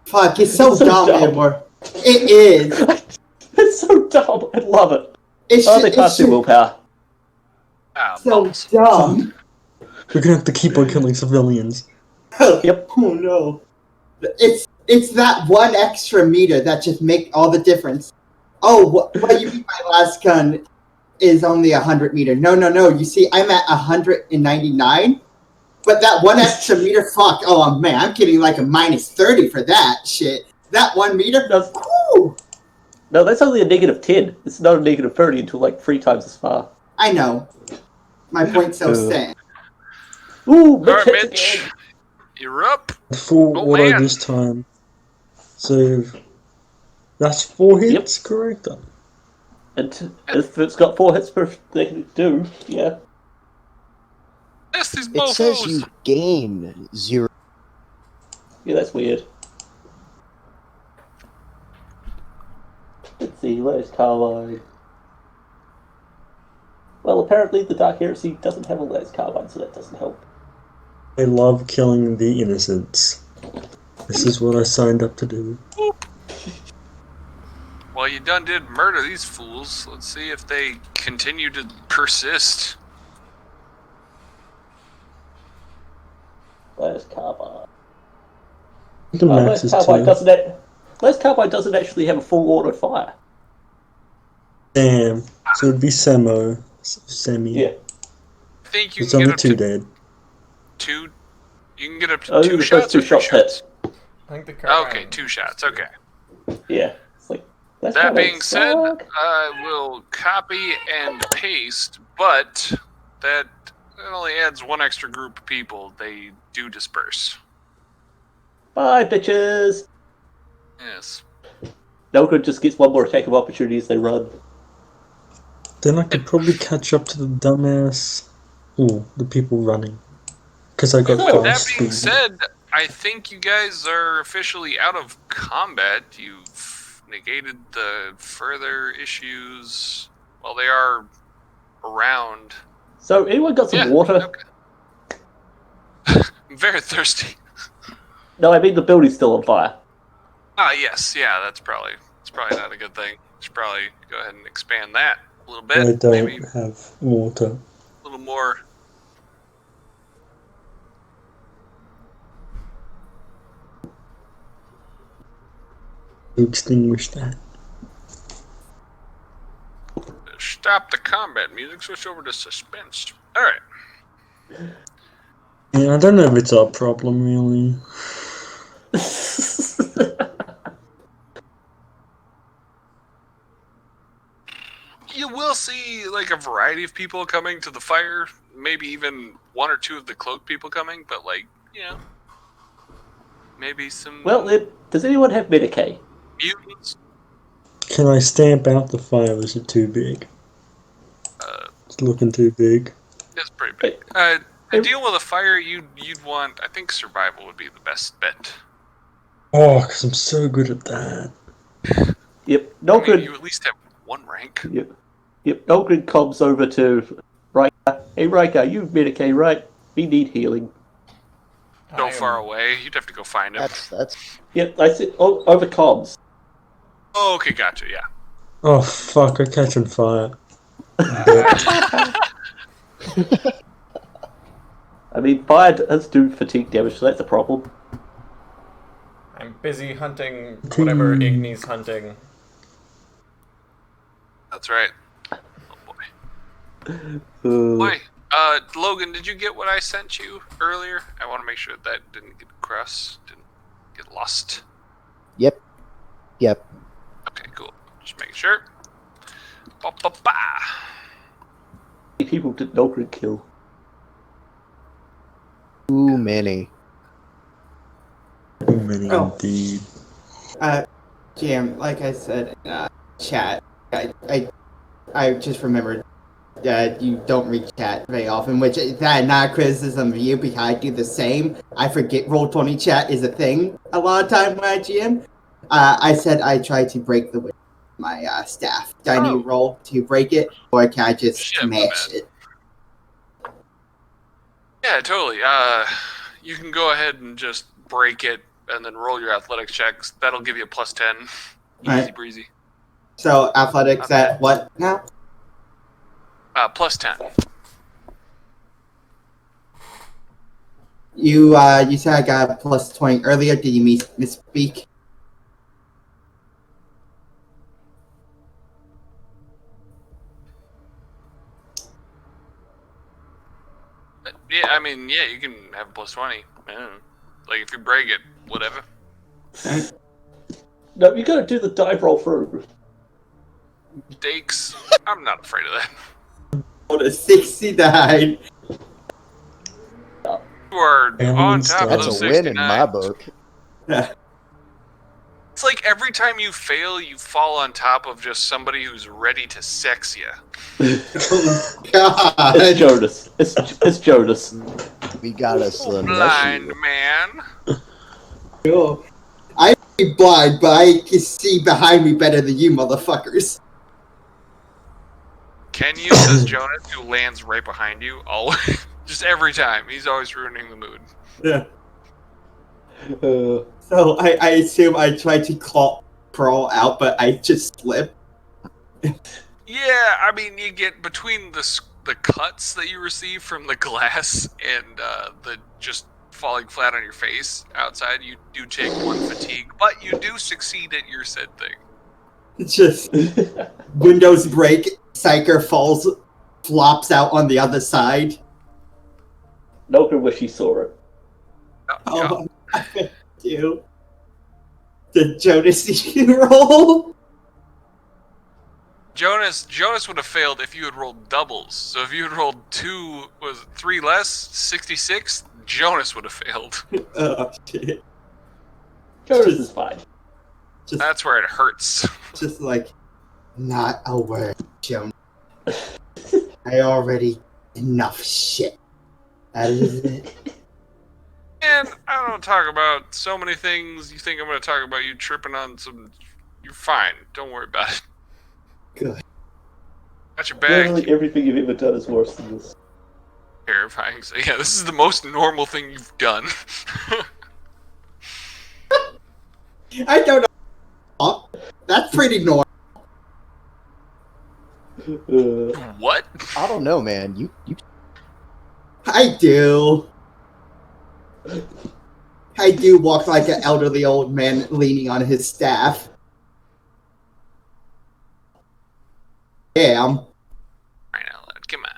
Fuck, it's so, It's so dumb, dumb. Edward. It is. It's so dumb. I love it. It's Oh, they passed their willpower. Ah, so balls. dumb. We're gonna have to keep on killing civilians. Yep. Oh no. It's that one extra meter that just make all the difference. Oh, what you mean by last gun is only 100 meter. No. You see, I'm at 199. But that one extra meter, fuck. Oh, man, I'm getting like a minus 30 for that shit. That 1 meter? Woo! No, that's only a negative 10. It's not a negative 30 until like 3 times as far. I know. My point still stands. Ooh, Alright, Mitch hits Mitch. again. You're up. Full Oh, auto man. this time. So that's 4 hits, correct? And if it's got 4 hits per they can do, yeah. That's these it says mofos. you gain 0. Yeah, that's weird. Let's see, where's Carbine? Well, apparently the Dark Heresy doesn't have a Las Carbine, so that doesn't help. I love killing the innocents. This is what I signed up to do. Well, you done did murder these fools. Let's see if they continue to persist. Las Carbine. The max is 2. Las Carbine doesn't actually have a full auto fire. Damn. So it'd be Semi. Yeah. I think you It's can only get up 2 to dead. 2. You can get up to Oh, 2 the shots first 2 or 3 shots shots. hit. I think the carbine. Okay, 2 shots. Okay. Yeah. It's like, Las That Carbine being said, suck. I will copy and paste, but that only adds 1 extra group of people. They do disperse. Bye, bitches! Yes. Nogrin just gets 1 more attack of opportunity as they run. Then I could probably catch up to the dumbass. Ooh, the people running. Because I got With that fast being speed. said, I think you guys are officially out of combat. You've negated the further issues. Well, they are around. So, anyone got some Yeah, water? Okay. I'm very thirsty. No, I mean the building's still on fire. Ah, yes, yeah, that's probably not a good thing. Should probably go ahead and expand that a little bit. I don't Maybe have water. a little more. To extinguish that. Stop the combat music. Switch over to suspense. All right. Yeah, I don't know if it's our problem, really. You will see like a variety of people coming to the fire. Maybe even one or two of the cloaked people coming. But maybe some. Well, does anyone have Medicaid? Mutants. Can I stamp out the fire? Is it too big? It's looking too big. It's pretty big. To deal with a fire, you'd want. I think survival would be the best bet. Oh, because I'm so good at that. Yep. You at least have one rank. Yep. Nolgrin comes over to Riker. Hey, Riker, you've Medicaid, right? We need healing. So far away, you'd have to go find him. That's. Yep, I said over comms. Oh, okay, gotcha. Yeah. Oh fuck! I catch on fire. I mean, fire does do fatigue damage, so that's a problem. I'm busy hunting whatever Igni's hunting. That's right. Oh boy. Logan, did you get what I sent you earlier? I want to make sure that didn't get didn't get lost. Yep. Okay, cool. Just making sure. Ba-ba-ba. How many people did Nolgrin kill? Too many. Too many indeed. Jam, like I said in chat, I just remembered that you don't read chat very often, which that not a criticism of you because I do the same. I forget Roll20 chat is a thing a lot of time when I GM. I said I try to break the window with my staff. Do I need to roll to break it, or can I just smash it? Yeah, totally. You can go ahead and just break it and then roll your athletics checks. That'll give you a +10. Easy breezy. So athletics at what now? +10. You said I got a +20 earlier. Did you misspeak? Yeah, I mean, yeah, you can have a +20. Yeah. Like, if you break it, whatever. No, you gotta do the dive roll through. Stakes. I'm not afraid of that. On a 69. You are on top of That's those a win 69. in my book. It's like every time you fail, you fall on top of just somebody who's ready to sex you. Oh, God. It's Jonas. It's Jonas. We got a slim Blind man. Cool. I'm blind, but I can see behind me better than you motherfuckers. Can you, says Jonas, who lands right behind you. Always. Just every time. He's always ruining the mood. Yeah. So I assume I tried to crawl out, but I just slipped. Yeah, I mean, you get between the cuts that you receive from the glass and the just falling flat on your face outside, you do take 1 fatigue, but you do succeed at your said thing. It's just windows break, psyker flops out on the other side. Nolgrin wish he saw it. Oh, I do. Did Jonas see you roll? Jonas would have failed if you had rolled doubles. So if you had rolled 3 less, 66, Jonas would have failed. Oh, shit. Jonas is fine. That's where it hurts. Just like, not a word, Jonas. I already enough shit. That is it. And I don't talk about so many things. You think I'm going to talk about you tripping on some... You're fine. Don't worry about it. Good. Got your bag. Literally everything you've ever done is worse than this. Terrifying. So yeah, this is the most normal thing you've done. I don't know. That's pretty normal. What? I don't know, man. You I do. I do walk like an elderly old man leaning on his staff. Yeah, Right now, lad. Come on.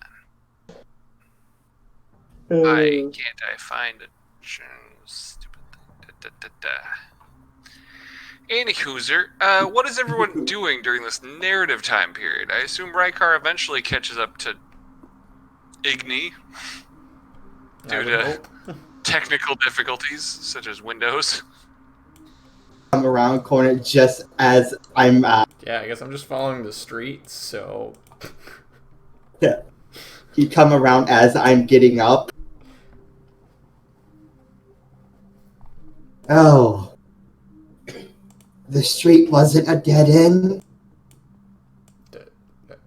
Why can't I find a stupid thing? Anywhoozer, what is everyone doing during this narrative time period? I assume Rykar eventually catches up to Igni due to technical difficulties such as Windows. Come around corner just as I'm. Yeah, I guess I'm just following the streets. So. Yeah. He come around as I'm getting up. Oh. The street wasn't a dead end?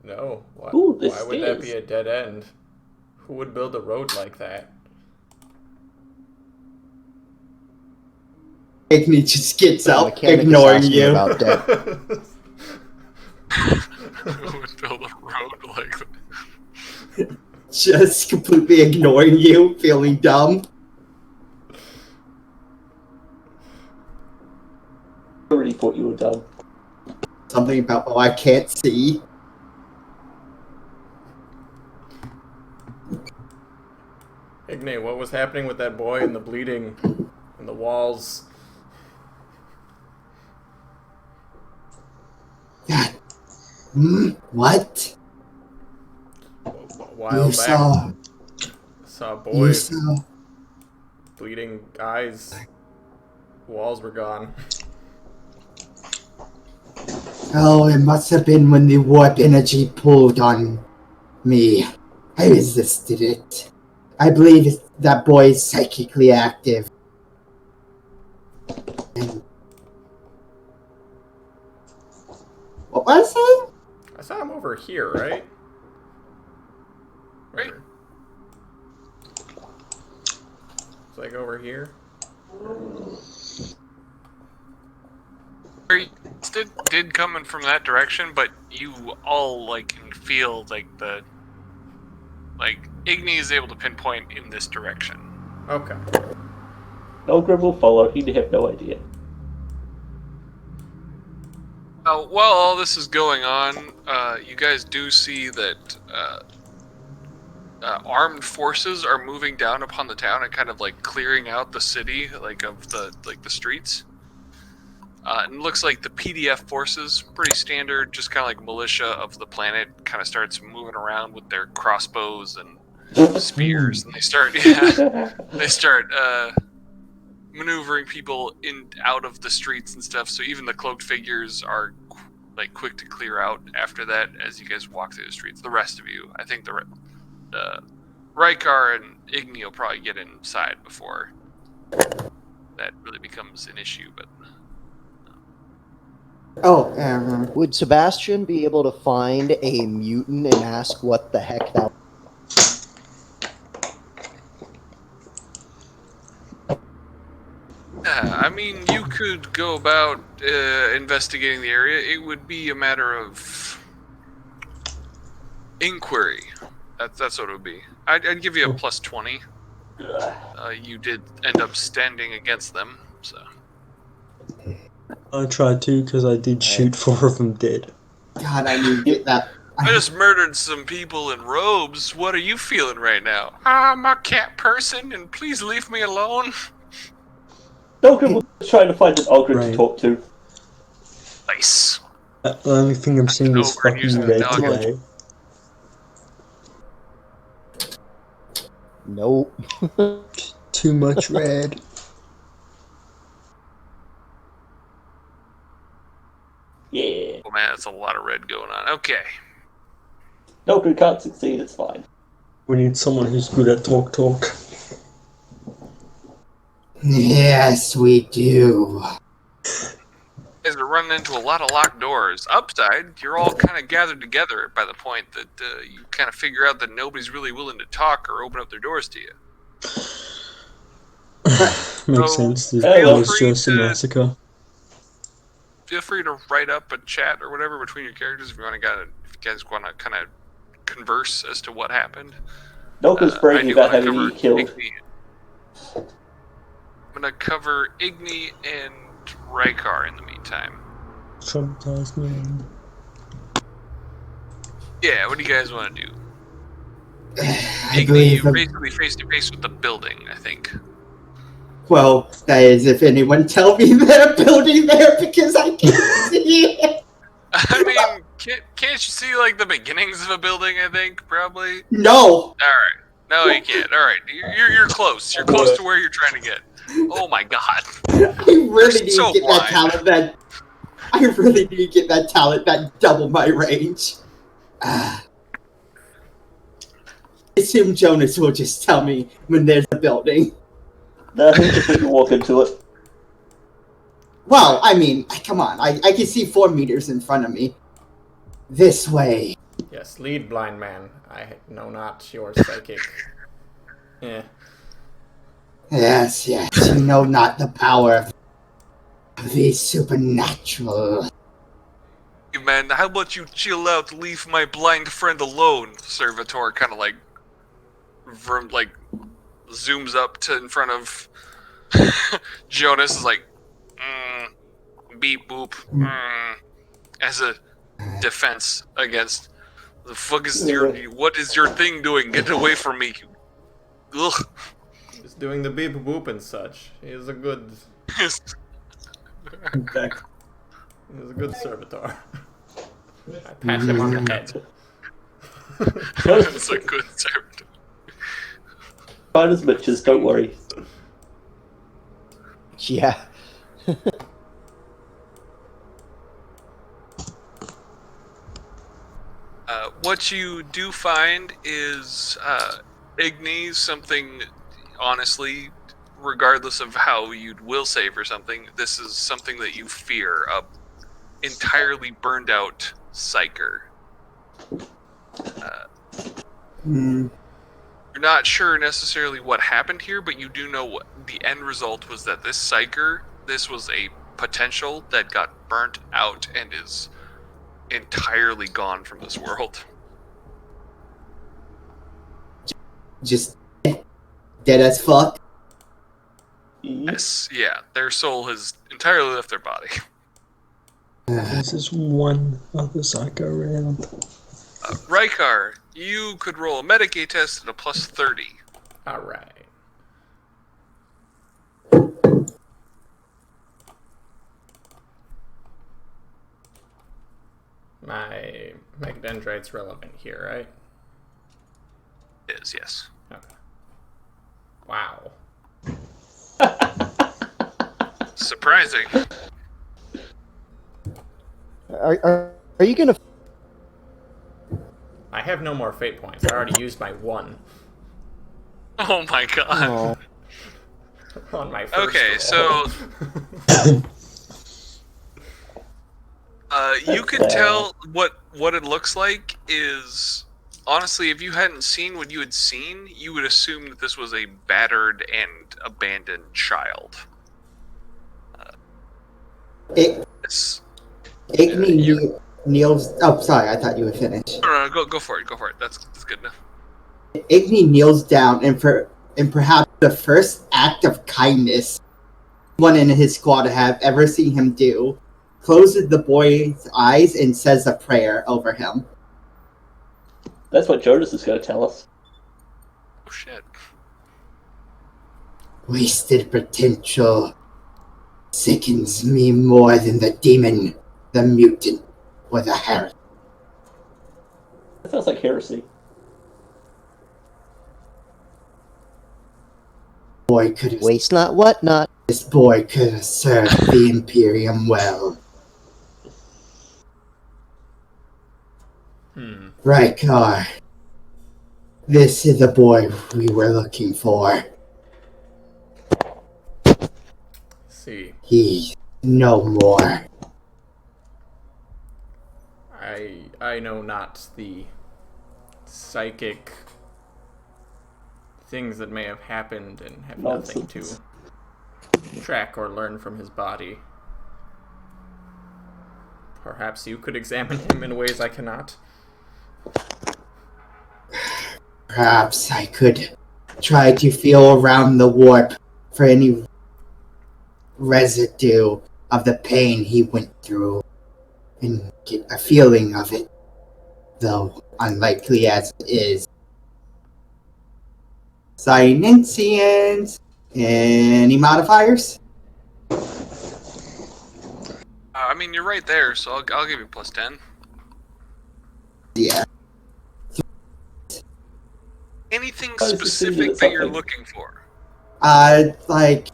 No. Why, Ooh, why would that be a dead end? Who would build a road like that? Igni just gets The up, mechanic is ignoring asking you. about death. Who would build a road like that? Just completely ignoring you, feeling dumb. I already thought you were dumb. Something about, oh, I can't see. Igni, what was happening with that boy and the bleeding and the walls? What? A while You back, saw a boy, You saw. bleeding eyes, walls were gone. Oh, it must have been when the warp energy pulled on me. I resisted it. I believe that boy is psychically active. And what was I saying? I saw him over here, right? Right. It's like over here. Did coming from that direction, but you all can feel Igni is able to pinpoint in this direction. Okay. Nogrim will follow. He'd have no idea. While all this is going on, you guys do see that armed forces are moving down upon the town and kind of clearing out the city, of the streets. And it looks like the PDF forces, pretty standard, just kind of like militia of the planet, kind of starts moving around with their crossbows and spears, and they start maneuvering people out of the streets and stuff. So even the cloaked figures are quick to clear out after that as you guys walk through the streets. The rest of you, I think the Rykar and Igni will probably get inside before that really becomes an issue, but. Oh, Would Sebastian be able to find a mutant and ask what the heck that I mean, you could go about investigating the area. It would be a matter of inquiry. That's what it would be. I'd give you a plus 20. You did end up standing against them, so. I tried to because I did shoot 4 of them dead. God, I need to get that. I just murdered some people in robes. What are you feeling right now? I'm a cat person, and please leave me alone. Nogrim was trying to find an Ogre to talk to. Nice. The only thing I'm seeing is Ogre using fucking red the dog. today. Nope. Too much red. Yeah. Oh man, that's a lot of red going on. Okay. Nogrim can't succeed, it's fine. We need someone who's good at talk. Yes, we do. You guys are running into a lot of locked doors. Upside, you're all kind of gathered together by the point that you kind of figure out that nobody's really willing to talk or open up their doors to you. Makes sense. feel That was free just a to- massacre. Feel free to write up a chat or whatever between your characters if you guys want to kind of converse as to what happened. Nogrim's I bragging do about wanna having cover me killed. Igni. I'm gonna cover Igni and Rykar in the meantime. Traumatized man. Yeah, what do you guys want to do? I Igni, believe you're basically face to face with the building, I think. Well, that is if anyone tell me they're building there because I can't see it. I mean, can't you see like the beginnings of a building? I think probably. No. All right. No, you can't. All right, you're close. You're close to where you're trying to get. Oh my god. I really need so to get blind. that talent that. I really need to get that talent that double my range. I assume Jonas will just tell me when there's a building. No, he'll just let you walk into it. Well, I mean, come on. I can see 4 meters in front of me. This way. Yes, lead, blind man. I know not your psychic. Yeah. Yes, you know not the power of the supernatural. Hey man, how about you chill out, leave my blind friend alone? Servitor kind of like zooms up to in front of Jonas, is like, beep boop, as a defense against the fuck is what is your thing doing? Get away from me! Ugh. He's doing the beep boop and such. He is a good servitor. I pat him on the head. It's a good servitor. Fine as bitches, don't worry. Yeah. What you do find is Ignis, something, honestly, regardless of how you will save or something, this is something that you fear, a entirely burned out psyker. You're not sure necessarily what happened here, but you do know what the end result was, that this psyker, this was a potential that got burnt out and is entirely gone from this world. Just dead as fuck. Yes, yeah, their soul has entirely left their body. There's this one other psycho around. Rykar, you could roll a Medicaid test at a plus 30. Alright. My Dendrite's relevant here, right? Is, yes. Okay. Wow. Surprising. Are you gonna? I have no more fate points. I already used my 1 Oh my god. Oh. on my first Okay, roll. so you could tell what it looks like is, honestly, if you hadn't seen what you had seen, you would assume that this was a battered and abandoned child. Kneels. Oh, sorry. I thought you were finished. No, go for it. Go for it. That's good enough. Igni kneels down, and perhaps the first act of kindness one in his squad have ever seen him do, closes the boy's eyes and says a prayer over him. That's what Jonas is going to tell us. Oh shit. Wasted potential sickens me more than the demon, the mutant, or the heretic. That sounds like heresy. Boy could have Waste not, what not. This boy could have served the Imperium well. Rykar, this is the boy we were looking for. See. He's no more. I know not the psychic things that may have happened and have nothing to track or learn from his body. Perhaps you could examine him in ways I cannot. Perhaps I could try to feel around the warp for any residue of the pain he went through and get a feeling of it, though unlikely as it is. Silentians, Any modifiers? I mean, you're right there, so I'll give you plus 10. Yeah. Anything I was just thinking specific of that you're something. looking for? Like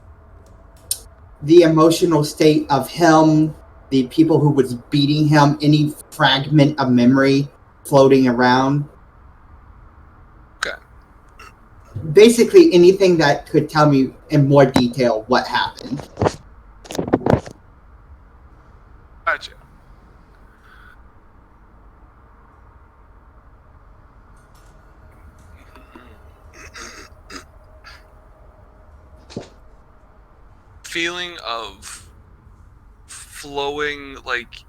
the emotional state of him, the people who was beating him, any fragment of memory floating around. Okay. Basically anything that could tell me in more detail what happened. Gotcha. Feeling of flowing, like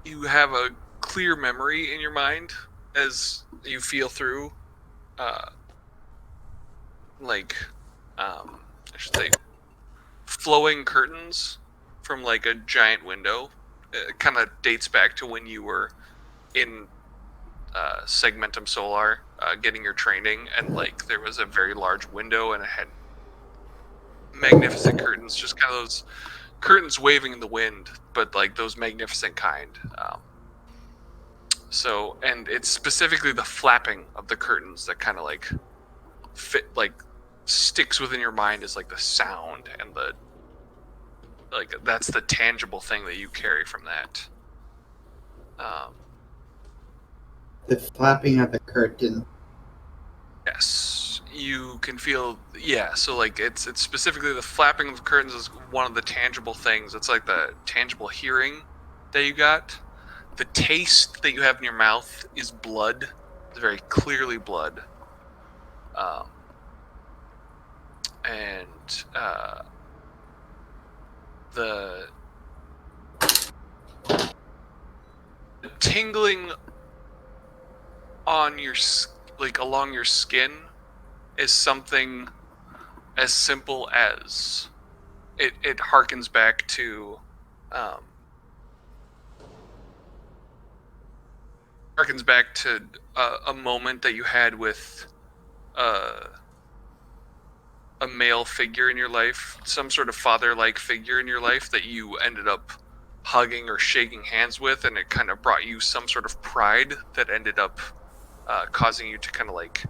you have a clear memory in your mind as you feel through, I should say, flowing curtains from like a giant window. It kind of dates back to when you were in Segmentum Solar, getting your training, and like there was a very large window and it had magnificent curtains, just kind of those curtains waving in the wind, but like those magnificent kind. So, and it's specifically the flapping of the curtains that kind of like sticks within your mind as like the sound and the that's the tangible thing that you carry from that. The flapping of the curtain. Yes, you can feel. Yeah, so like it's specifically the flapping of the curtains is one of the tangible things. It's like the tangible hearing that you got. The taste that you have in your mouth is blood. It's very clearly blood. The tingling on your along your skin is something as simple as it harkens back to a moment that you had with a male figure in your life, some sort of father-like figure in your life that you ended up hugging or shaking hands with, and it kind of brought you some sort of pride that ended up causing you to kind of like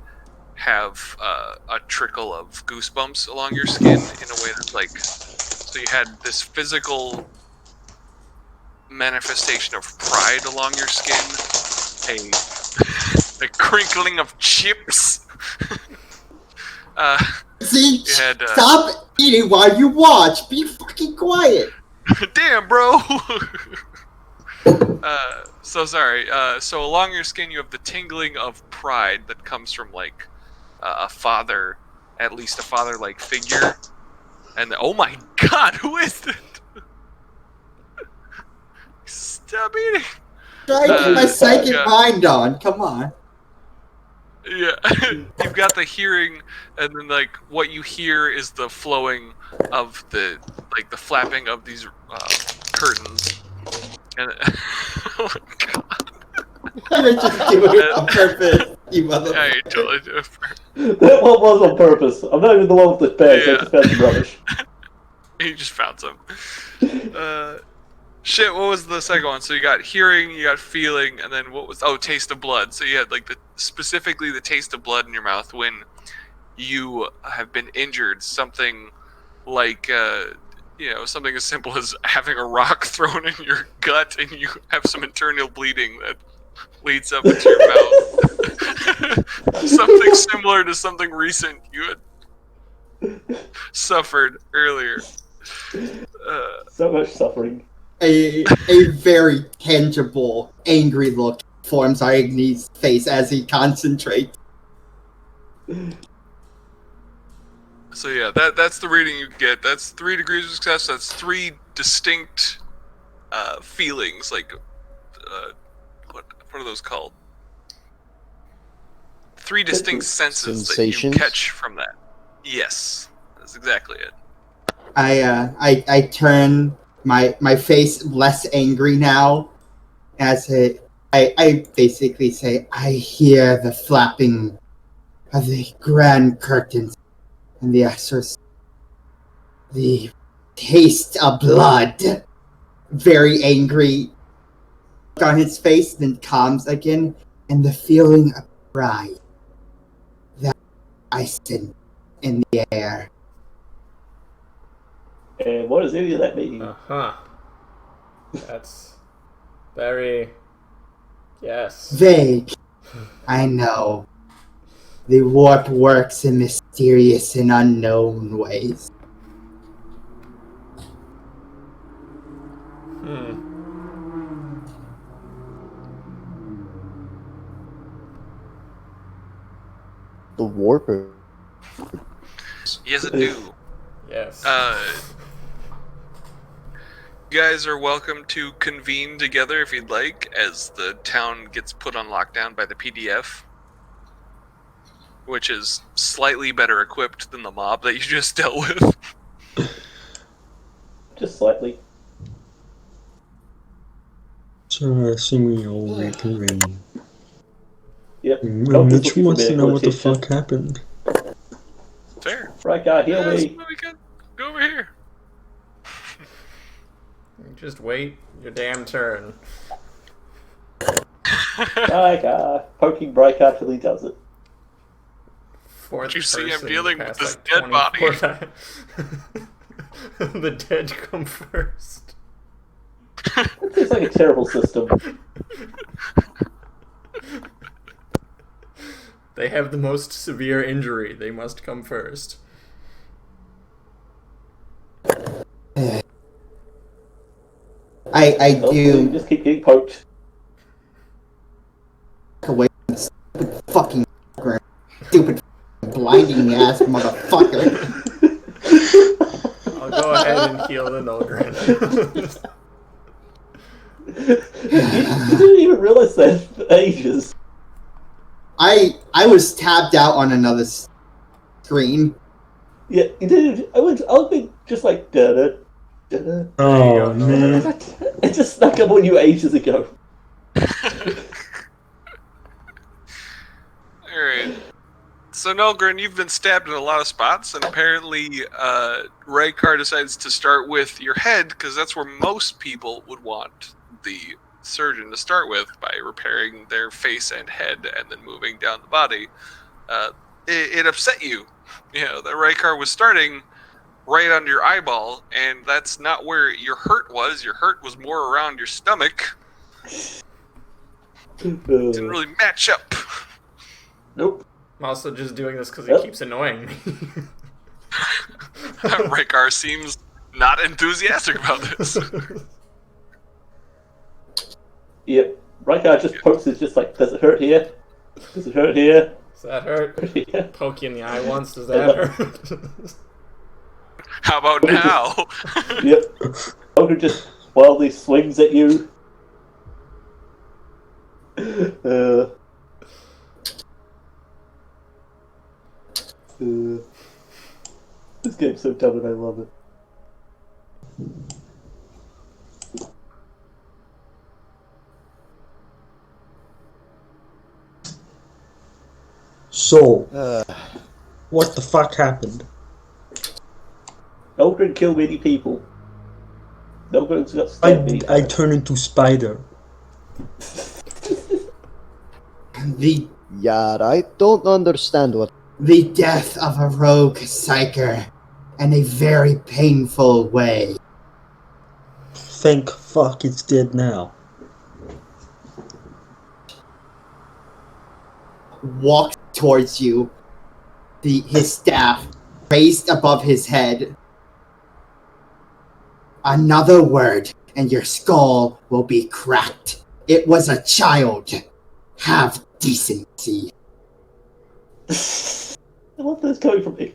have a trickle of goosebumps along your skin in a way that's like, so you had this physical manifestation of pride along your skin, a crinkling of chips. See, You had, stop eating while you watch. Be fucking quiet. Damn, bro. So sorry. So along your skin, you have the tingling of pride that comes from like a father, at least a father-like figure. And oh my god, who is it? Stop eating. Try to keep my psychic mind on. Come on. Yeah, you've got the hearing, and then like what you hear is the flowing of the flapping of these curtains. And oh my god. You're just doing it on purpose, you motherfucker. Yeah, you totally do it. That one was on purpose. I'm not even the one with the bags. I just found some rubbish. You just found some. Shit, what was the second one? So you got hearing, you got feeling, and then what was... Oh, taste of blood. So you had like specifically the taste of blood in your mouth when you have been injured. Something like, something as simple as having a rock thrown in your gut and you have some internal bleeding that leads up into your mouth. Something similar to something recent you had suffered earlier. So much suffering. A very tangible, angry look forms on Igni's face as he concentrates. So yeah, that's the reading you get. That's 3 degrees of success. That's 3 distinct feelings. Like, what are those called? 3 distinct senses Sensations? that you catch from that. Yes, that's exactly it. I turn my face less angry now, as I basically say, I hear the flapping of the grand curtains and the exorcist The taste of blood. Very angry on his face, then calms again, and the feeling of pride that I sense in the air. And what does any of that mean? That's very... Yes. Vague. I know. The warp works in mysterious and unknown ways. The warper. Yes, I do. Yes. You guys are welcome to convene together if you'd like, as the town gets put on lockdown by the PDF, which is slightly better equipped than the mob that you just dealt with. Just slightly. So I assume we all reconvene. Yep. Mitch wants to know what the fuck happened. Fair. Right guy, heal me. Go over here. Just wait your damn turn. Right guy. Poking Breakout till he does it. Fourth You see, I'm person dealing past, with this like, dead body. 24 times. The dead come first. It's like a terrible system. They have the most severe injury. They must come first. I You do just keep getting poked. away from the stupid fucking stupid blinding ass motherfucker. I'll go ahead and heal the Nulgrin. You didn't even realize that for ages. I was tabbed out on another screen. Yeah, you did. I've been just like da. Oh, man. It just snuck up on you ages ago. Alright. So, Nulgrin, you've been stabbed in a lot of spots, and apparently Raykar decides to start with your head, because that's where most people would want the surgeon to start with, by repairing their face and head, and then moving down the body. It upset you, that Raykar was starting right under your eyeball, and that's not where your hurt was. Your hurt was more around your stomach. Didn't really match up. Nope. I'm also just doing this because he keeps annoying me. Raykar seems not enthusiastic about this. Yep. Raykar just pokes it, just like, does it hurt here? Does it hurt here? Does that hurt? Yeah. Poke you in the eye once, does that hurt? How about now? Yep. Ogre just wildly swings at you. This game's so dumb and I love it. So, what the fuck happened? Ogre killed many people. Ogre's got stabbed many I times. turn into spider. Yeah, I don't understand what. The death of a rogue psyker in a very painful way. Thank fuck it's dead now. Walks towards you, his staff raised above his head. Another word, and your skull will be cracked. It was a child. Have decency. I love this coming from me.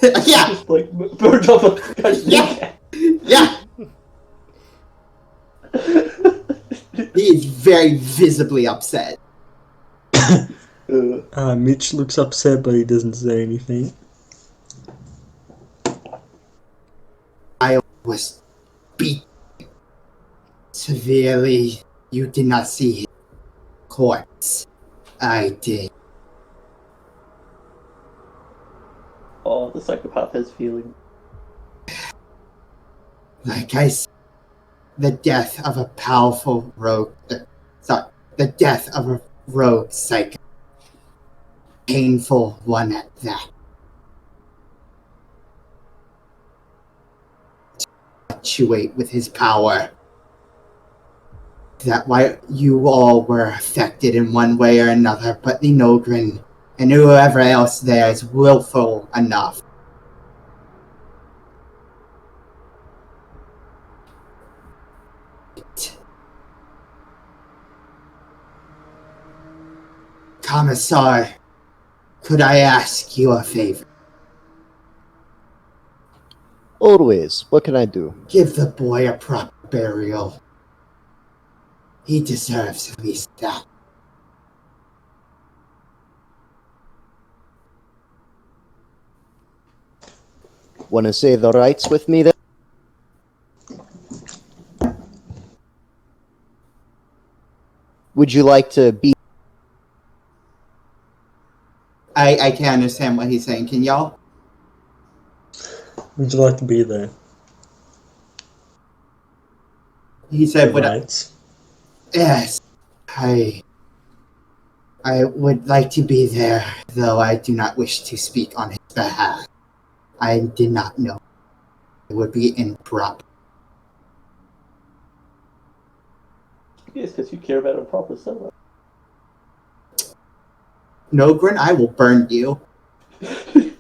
Yeah, Just like burned off a guy's yeah, yeah. He is very visibly upset. Mitch looks upset, but he doesn't say anything. I was beat severely. You did not see his corpse. I did. Oh, the psychopath has feeling. Like I said, the death of a powerful rogue... the death of a rogue psyker. Painful one at that. Fluctuate with his power. That why you all were affected in one way or another, but the Nogrin and whoever else there is willful enough. Commissar, could I ask you a favor? Always. What can I do? Give the boy a proper burial. He deserves at least that. Want to say the rites with me then? Would you like to be... I can't understand what he's saying. Can y'all? Would you like to be there? He said, Right. Yes, I would like to be there, though I do not wish to speak on his behalf. I did not know. It would be improper. Yes, because you care about a proper so much. Nogrin, I will burn you.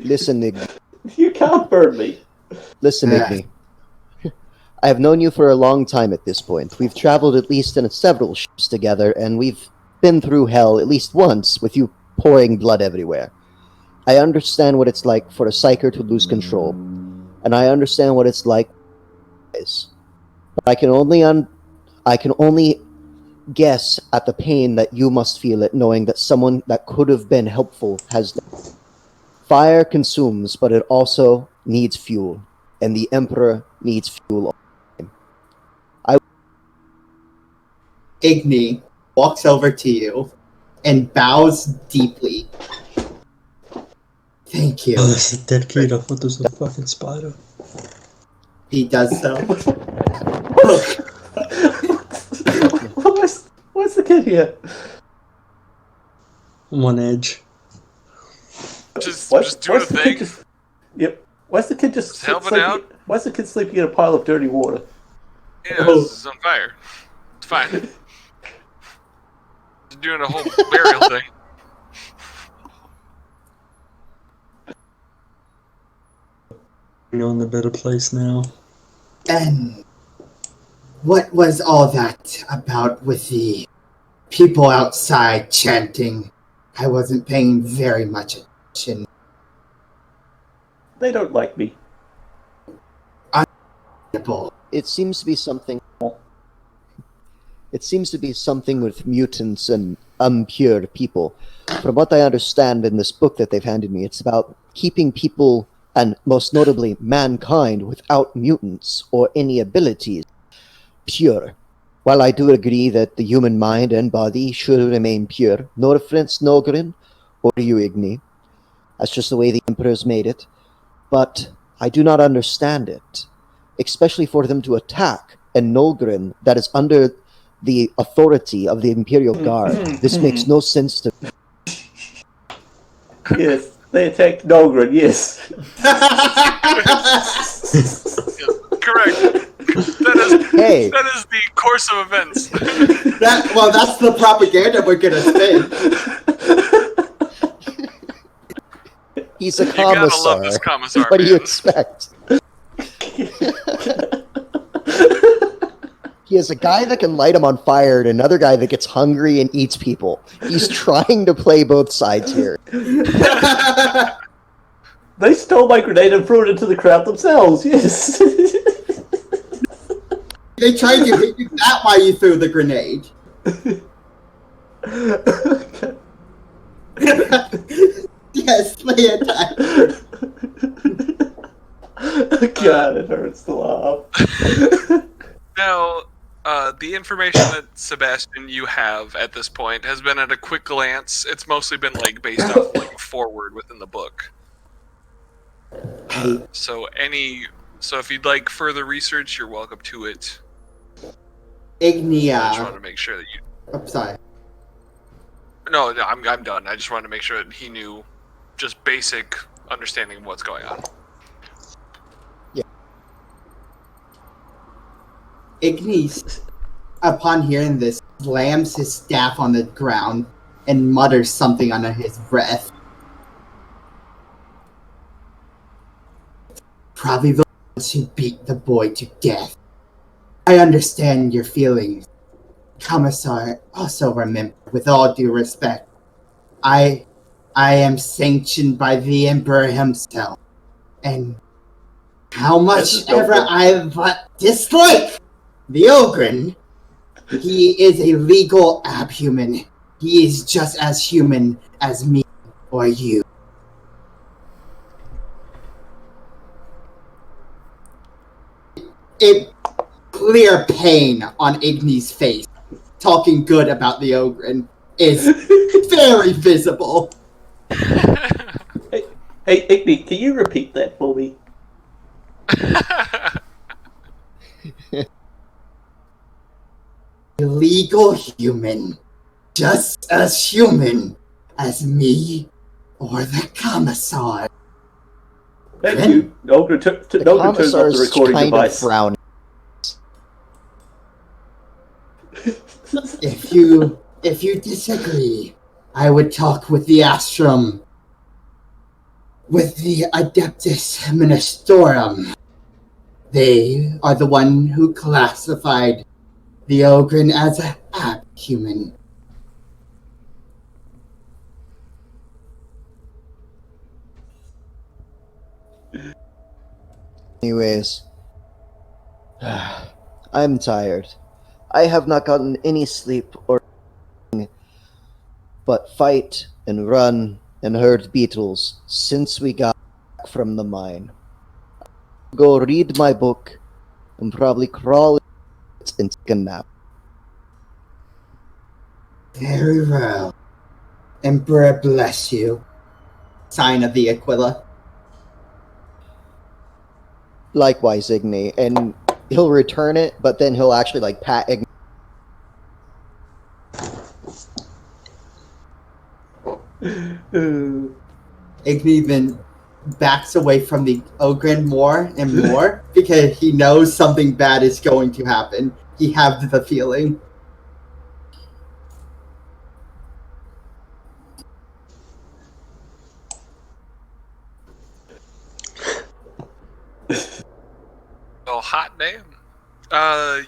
Listen, Igni. You can't burn me. Listen, Yeah. Igni. I have known you for a long time at this point. We've traveled at least in several ships together, and we've been through hell at least once with you pouring blood everywhere. I understand what it's like for a psyker to lose control, and I understand what it's like. But I can only guess at the pain that you must feel at knowing that someone that could have been helpful has died. Fire consumes, but it also needs fuel, and the Emperor needs fuel. Igni walks over to you and bows deeply. Thank you. Oh, there's a dead kid. I thought there was a fucking spider. He does so. What's the kid here? I'm on edge. Just doing a thing. Yep. Why's the kid just helping sleeping? out? Why's the kid sleeping in a pile of dirty water? Yeah, it's on fire. It's fine. Just doing a whole burial thing. You're in a better place now. And what was all that about with the people outside chanting? I wasn't paying very much attention. They don't like me. It seems to be something. It seems to be something with mutants and impure people. From what I understand in this book that they've handed me, it's about keeping people, and most notably mankind, without mutants or any abilities, pure. While I do agree that the human mind and body should remain pure, no offense, Nogrin, or you, Igni. That's just the way the Emperor's made it. But I do not understand it, especially for them to attack a Nogrin that is under the authority of the Imperial Guard. This makes no sense to me. Yes, they attacked Nogrin, yes. Correct. That is the course of events. That's the propaganda we're gonna say. He's a You gotta commissar. love this commissar, What do you man. expect? He has a guy that can light him on fire and another guy that gets hungry and eats people. He's trying to play both sides here. They stole my grenade and threw it into the crowd themselves, yes. They tried to hit you that why you threw the grenade. Yes, play it. God, it hurts to laugh. Now, the information that Sebastian you have at this point has been at a quick glance. It's mostly been based off forward within the book. So any So if you'd like further research, you're welcome to it. Ignia. I just wanted to make sure that you. I'm sorry. No, I'm done. I just wanted to make sure that he knew just basic understanding of what's going on. Ignis, upon hearing this, slams his staff on the ground and mutters something under his breath. Probably the ones who beat the boy to death. I understand your feelings. Commissar, also remember, with all due respect, I am sanctioned by the Emperor himself. And how much ever I dislike the Ogren, he is a legal abhuman. He is just as human as me or you. A clear pain on Igni's face, talking good about the Ogren, is very visible. Hey, Igni, can you repeat that for me? Legal human, just as human as me or the Commissar. Thank you. Ogre turns off the recording device. Frowning. If you disagree, I would talk with the Astrum, with the Adeptus Ministorum. They are the one who classified the Ogren as a abhuman. Anyways, I'm tired. I have not gotten any sleep or but fight and run and herd beetles since we got back from the mine. Go read my book and probably crawl and take a nap. Very well. Emperor bless you. Sign of the Aquila. Likewise, Igni, and he'll return it, but then he'll actually like pat Igni. Igni then backs away from the Ogren more and more because he knows something bad is going to happen. He has the feeling. Oh, hot damn.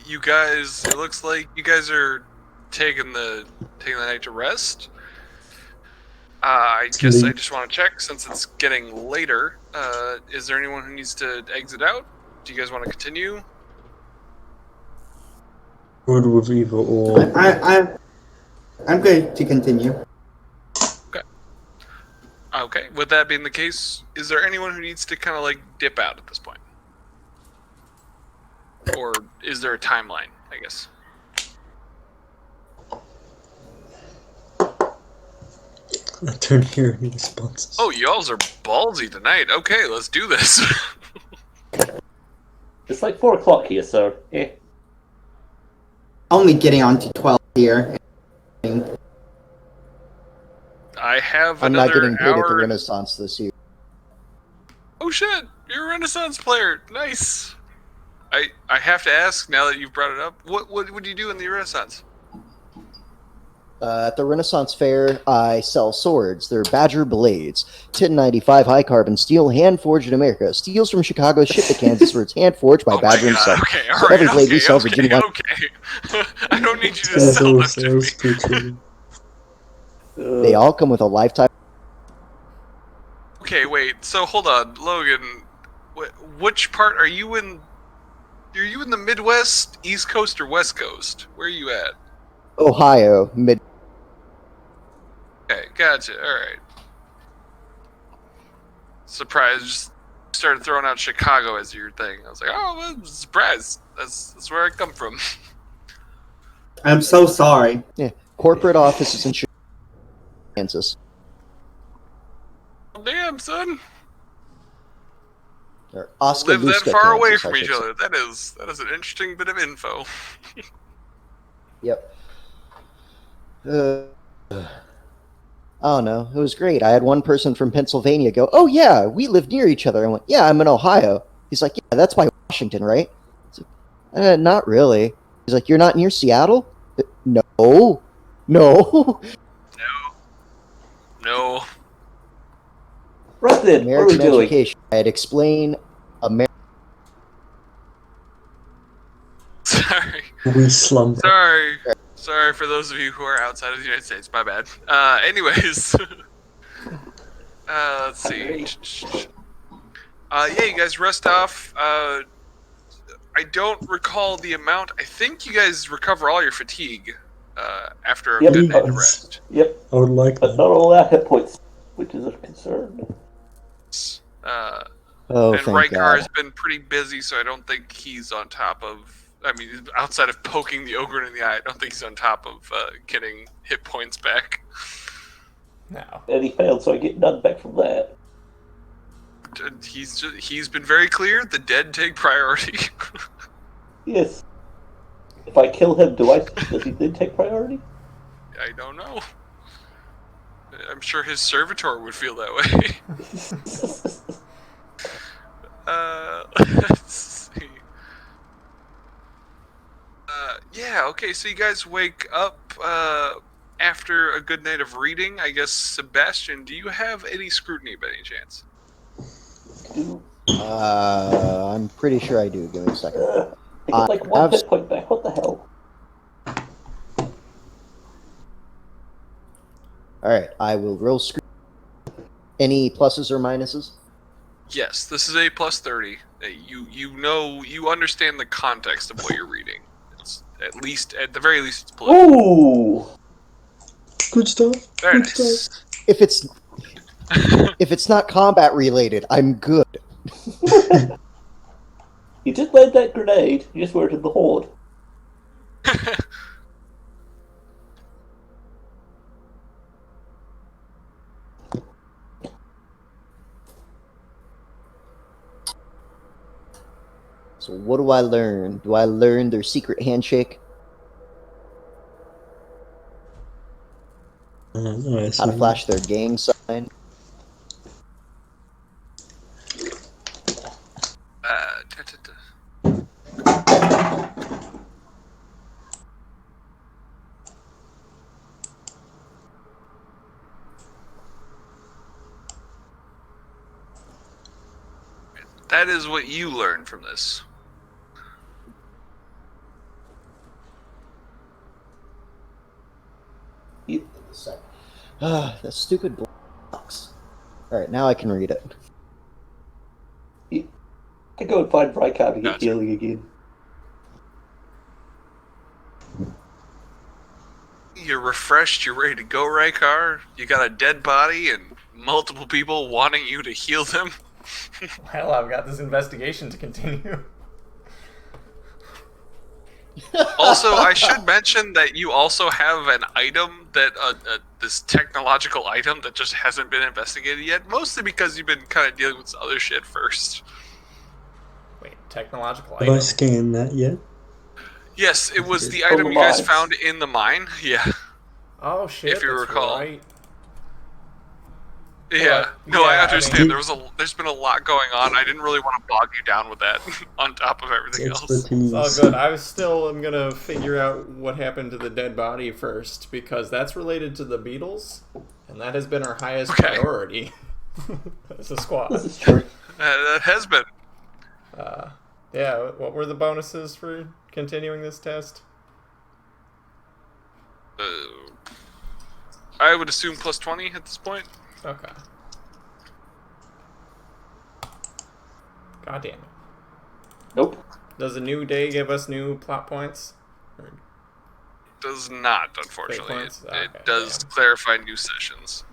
You guys, it looks like you guys are taking the night to rest. I guess I just want to check, since it's getting later, is there anyone who needs to exit out? Do you guys want to continue? Good with either or. I'm going to continue. Okay, with that being the case, is there anyone who needs to kind of like dip out at this point? Or is there a timeline, I guess? I don't hear any responses. Oh, y'alls are ballsy tonight. Okay, let's do this. It's like 4 o'clock here, so Only getting on to 12 here. I have I'm another not getting paid hour. at the Renaissance this year. Oh shit! You're a Renaissance player. Nice. I have to ask now that you've brought it up. What do you do in the Renaissance? At the Renaissance Fair, I sell swords. They're Badger blades, 1095 high carbon steel, hand forged in America. Steels from Chicago, shipped to Kansas, where it's hand forged by Oh my Badger God, himself. okay, So alright, every blade we okay, sell is a okay, genuine. okay. I don't need you to sell them to me. Pitching. They all come with a lifetime. Okay, wait. So hold on, Logan. Which part are you in? Are you in the Midwest, East Coast, or West Coast? Where are you at? Ohio, mid. Okay, gotcha. All right. Surprised. Just started throwing out Chicago as your thing. I was like, oh, well, surprise. That's where I come from. I'm so sorry. Yeah, corporate offices in Kansas. Damn, son. Or live that Oskaloosa, far away Kansas, I from each should say. other. That is an interesting bit of info. Yep. Oh no, it was great. I had one person from Pennsylvania go, "Oh yeah, we live near each other." I went, "Yeah, I'm in Ohio." He's like, "Yeah, that's by Washington, right?" I was like, not really. He's like, "You're not near Seattle?" No, no. No. Right then, what are we American doing? education. I'd explain American. Sorry. We slumber. Sorry for those of you who are outside of the United States. My bad. Anyways. Let's see. Yeah, you guys rest off. I don't recall the amount. I think you guys recover all your fatigue after a Yep. good night of rest. Yep, I would like but that. not all our hit points, which is a concern. Oh, And thank Rykar God. has been pretty busy, so I don't think he's on top of. I mean, outside of poking the ogre in the eye, I don't think he's on top of getting hit points back. No. And he failed, so I get none back from that. He's been very clear. The dead take priority. Yes. If I kill him, does he then take priority? I don't know. I'm sure his servitor would feel that way. Let's see. Yeah, okay, so you guys wake up after a good night of reading. I guess, Sebastian, do you have any scrutiny by any chance? I'm pretty sure I do. Give me a second. I get like one I've- hit point back. What the hell? All right, I will roll screen. Any pluses or minuses? Yes, this is a plus 30. You understand the context of what you're reading. It's at the very least, it's political. Ooh! Good stuff. Very Good nice. stuff. If it's not combat related, I'm good. You just laid that grenade, you just were in the horde. So what do I learn? Do I learn their secret handshake? Nice. How to flash their gang sign? That is what you learn from this. That stupid box. All right, now I can read it. I go and find Rykar to get Gotcha. healing again. You're refreshed, you're ready to go, Rykar. You got a dead body and multiple people wanting you to heal them. Well, I've got this investigation to continue. Also, I should mention that you also have an item that this technological item that just hasn't been investigated yet, mostly because you've been kind of dealing with some other shit first. Wait, technological Have I item? scanned that yet? Yes, it was the From item the you guys mines. found in the mine. Yeah. Oh shit! If you that's recall. right. Yeah. No, yeah, I I understand. mean- There's been a lot going on. I didn't really want to bog you down with that on top of everything else. Expertise. It's all good. I still am gonna figure out what happened to the dead body first because that's related to the beetles, and that has been our highest Okay. priority as a squad. This is true. That has been. Yeah. What were the bonuses for continuing this test? I would assume plus 20 at this point. Okay. God damn it. Nope. Does a new day give us new plot points? Or- Does not, unfortunately. points? It Okay, does damn. clarify new sessions.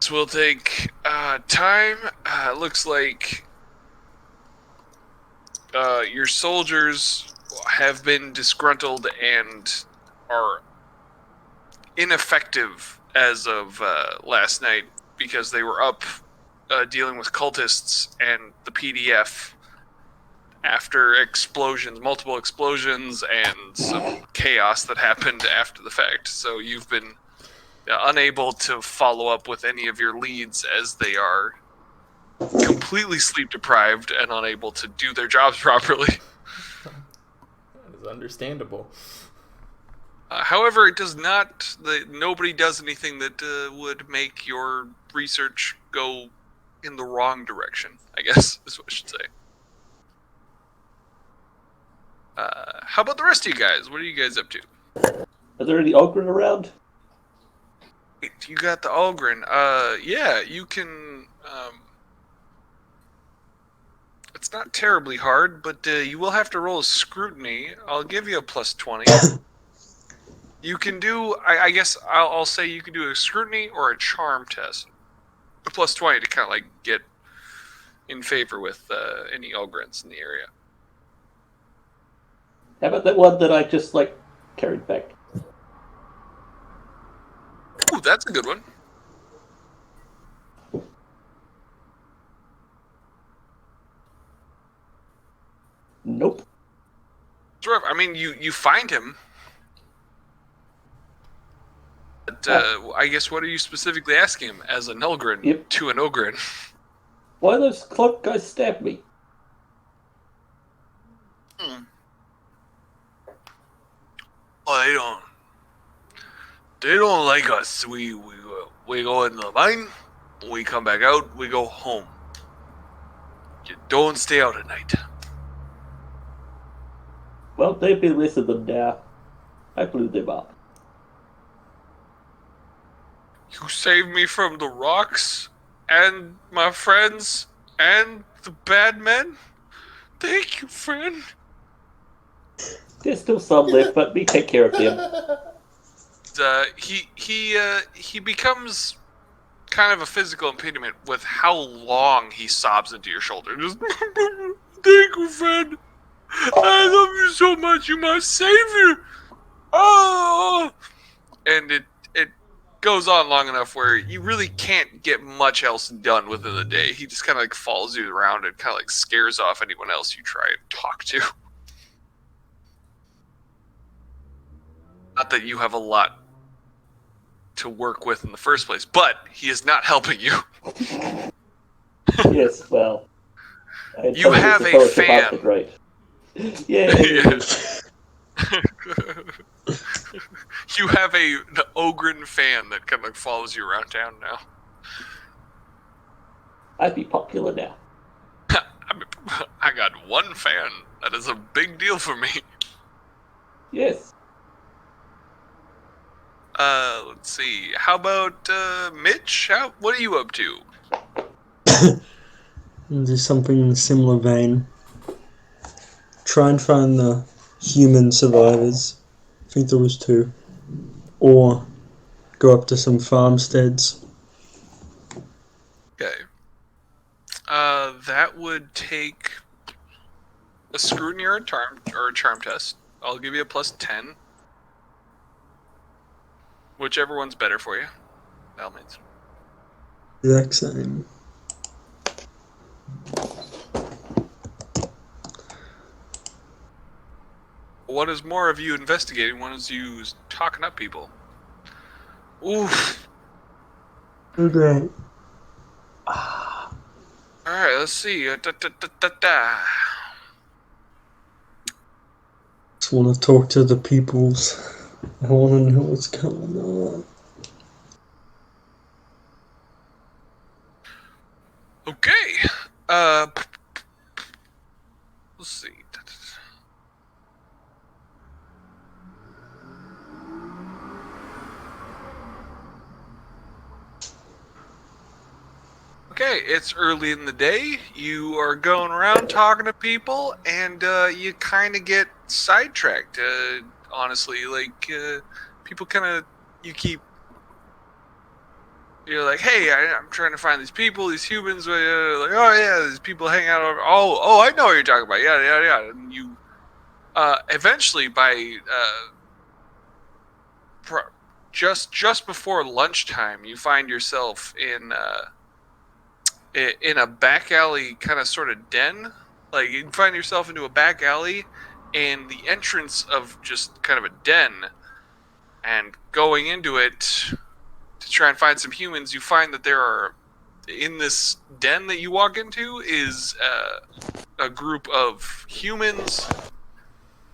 This will take time. Looks like your soldiers have been disgruntled and are ineffective as of last night because they were up dealing with cultists and the PDF after multiple explosions, and some chaos that happened after the fact. So you've been unable to follow up with any of your leads as they are completely sleep deprived and unable to do their jobs properly. That is understandable. However, it does not. Nobody does anything that would make your research go in the wrong direction, I guess is what I should say. How about the rest of you guys? What are you guys up to? Are there any Ogren around? You got the Algren. Yeah, you can. It's not terribly hard, but you will have to roll a scrutiny. I'll give you a plus 20. You can do. I guess I'll say you can do a scrutiny or a charm test. A plus 20 to kind of like get in favor with any Algrens in the area. How about that one that I just carried back? Ooh, that's a good one. Nope. Sort of. I mean, you find him. But, I guess what are you specifically asking him as a Nulgrin to an Ogren? Why those cloak guys stab me? Oh, they don't like us. We go in the mine, we come back out, we go home. You don't stay out at night. Well, they've been less of them now. I blew them up. You saved me from the rocks and my friends and the bad men. Thank you, friend. There's still some left, but we take care of them. He becomes kind of a physical impediment with how long he sobs into your shoulder. Just, thank you, friend. I love you so much. You're my savior. Oh, and it goes on long enough where you really can't get much else done within the day. He just kind of follows you around and kind of scares off anyone else you try and talk to. Not that you have a lot to work with in the first place, but he is not helping you. Yes, well. You have a fan. Right. Yeah. You have an Ogren fan that kind of follows you around town now. I'd be popular now. I got one fan. That is a big deal for me. Yes. Let's see. How about Mitch? What are you up to? Do something in a similar vein. Try and find the human survivors. I think there was 2. Or go up to some farmsteads. Okay. That would take a scrutiny or a charm test. I'll give you a plus 10. Whichever one's better for you. By all means. Exact same. One is more of you investigating, one is you talking up people. Oof. Okay. Alright, let's see. Just want to talk to the peoples. I want to know what's going on. Okay. Let's see. Okay, it's early in the day. You are going around talking to people, and you kind of get sidetracked. Honestly, people kind of you're like, hey, I'm trying to find these people, these humans. Oh yeah, these people hang out over. Oh, I know what you're talking about. Yeah. And you eventually by just before lunchtime, you find yourself in in a back alley kind of sort of den. Like, you find yourself into a back alley, and the entrance of just kind of a den, and going into it to try and find some humans, you find that there are, in this den that you walk into, is a group of humans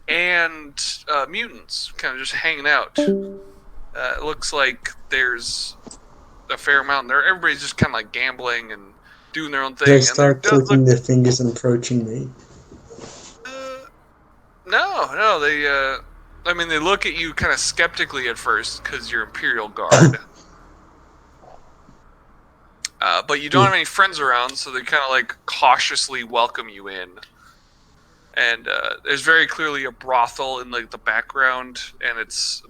and mutants kind of just hanging out. It looks like there's a fair amount there. Everybody's just kind of like gambling and doing their own thing. They start clicking their fingers and approaching me. No, they. I mean, they look at you kind of skeptically at first because you're Imperial Guard. But you don't have any friends around, so they kind of like cautiously welcome you in. And there's very clearly a brothel in like the background,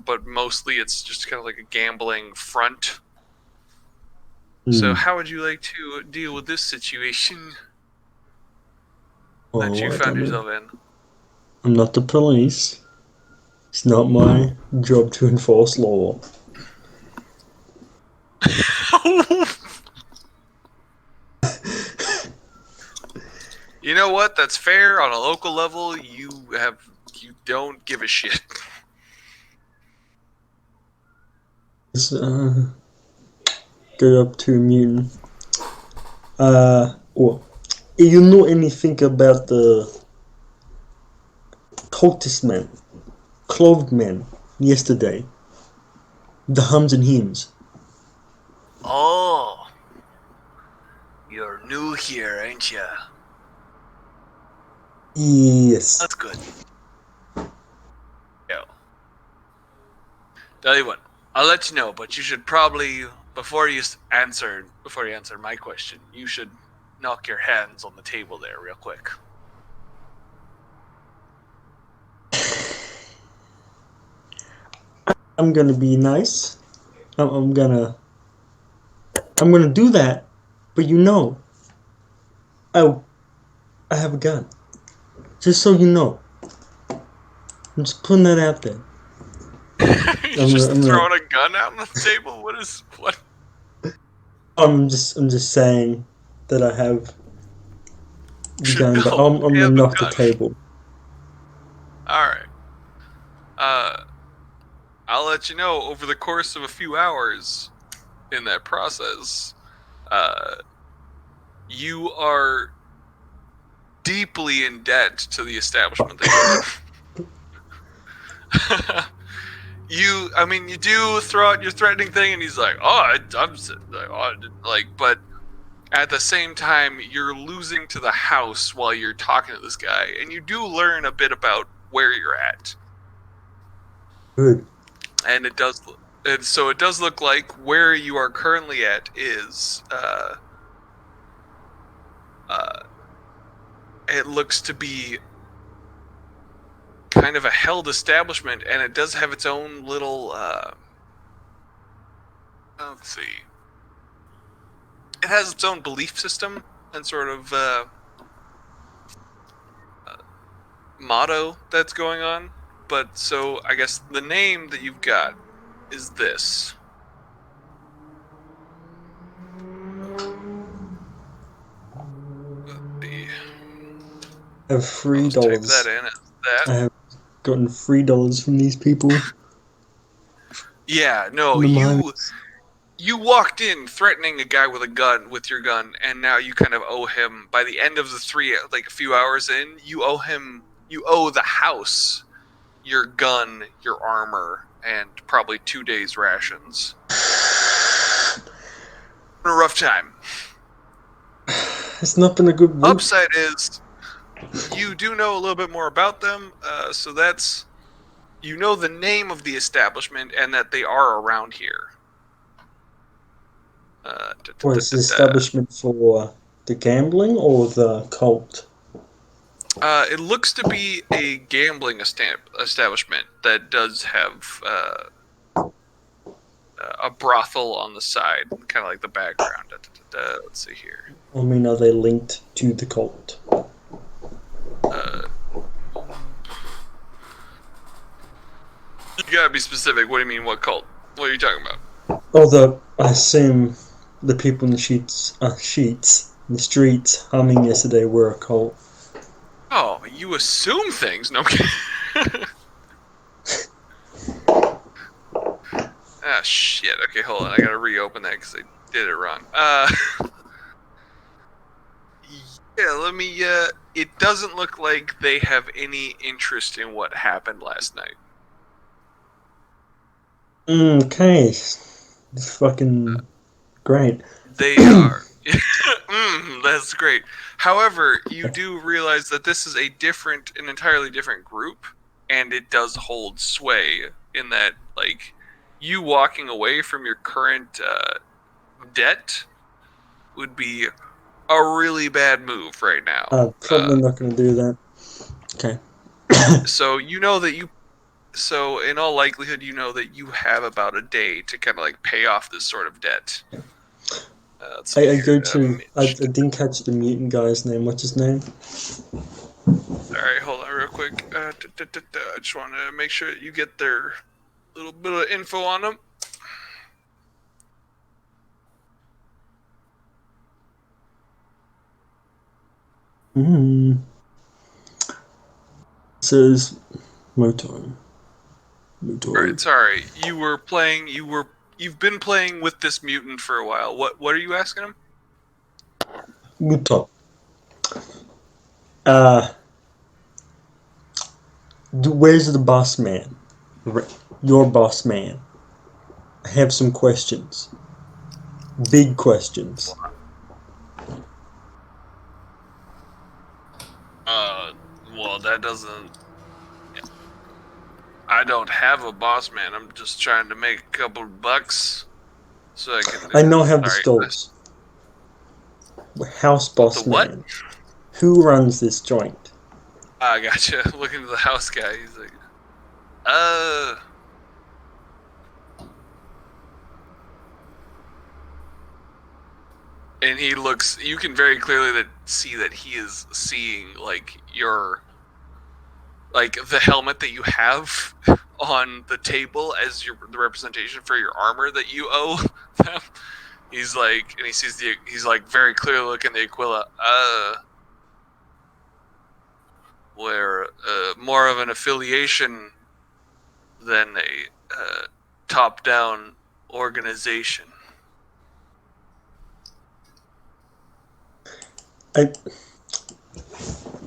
but mostly it's just kind of like a gambling front. So how would you like to deal with this situation that you found yourself in? I'm not the police. It's not my job to enforce law. You know what? That's fair. On a local level, you don't give a shit. Go up to a mutant. You know anything about the cultist men, clothed men, yesterday? The hums and hems. Oh, you're new here, ain't ya? Yes. That's good. Yo. Tell you what, I'll let you know, but you should probably, before you answer my question, you should knock your hands on the table there real quick. I'm gonna be nice. I'm gonna do that, but I have a gun. Just so you know. I'm just putting that out there. You're throwing a gun out on the table? What? I'm just saying that I have the gun, but I'm gonna knock the table. Alright. I'll let you know over the course of a few hours in that process, you are deeply in debt to the establishment that you do throw out your threatening thing, and he's like, but at the same time, you're losing to the house while you're talking to this guy, and you do learn a bit about where you're at. Good. And it does look like where you are currently at is, it looks to be kind of a held establishment, and it does have its own little, let's see. It has its own belief system and sort of, motto that's going on. But so I guess the name that you've got is this. I have $3. Type that in. I have gotten $3 from these people. Yeah, no, you walked in threatening a guy with your gun, and now you kind of owe him, by the end of the a few hours in, you owe the house your gun, your armor, and probably 2 days' rations. A rough time. It's not been a good week. Upside is, you do know a little bit more about them, so that's, you know the name of the establishment and that they are around here. Is the establishment for the gambling or the cult? It looks to be a gambling establishment that does have a brothel on the side, kind of like the background. Let's see here. I mean, are they linked to the cult? You gotta be specific. What do you mean, what cult? What are you talking about? Oh, I assume the people in the sheets are sheets. The streets humming yesterday were a cult. Oh, you assume things. No. Ah, shit. Okay, hold on. I gotta reopen that because I did it wrong. Yeah, let me, it doesn't look like they have any interest in what happened last night. Okay. It's fucking great. They are. That's great. However, you do realize that this is an entirely different group, and it does hold sway in that, like, you walking away from your current debt would be a really bad move right now. Probably not going to do that. Okay. So you know that so in all likelihood, you know that you have about a day to kind of like pay off this sort of debt. I didn't catch the mutant guy's name. What's his name? Alright, hold on real quick. I just want to make sure you get their little bit of info on them. Says Motor. Alright, sorry. You've been playing with this mutant for a while. What are you asking him? Motor. Where's the boss man? Your boss man. I have some questions. Big questions. Well, that doesn't... I don't have a boss man. I'm just trying to make a couple bucks so I can... I know how the stores. House boss the what? man. Who runs this joint? I gotcha. Looking at the house guy, he's like, and he looks. You can very clearly see that he is seeing like the helmet that you have on the table as the representation for your armor that you owe them. He's like, and he sees he's like very clearly looking at the Aquila. We're more of an affiliation than a top-down organization.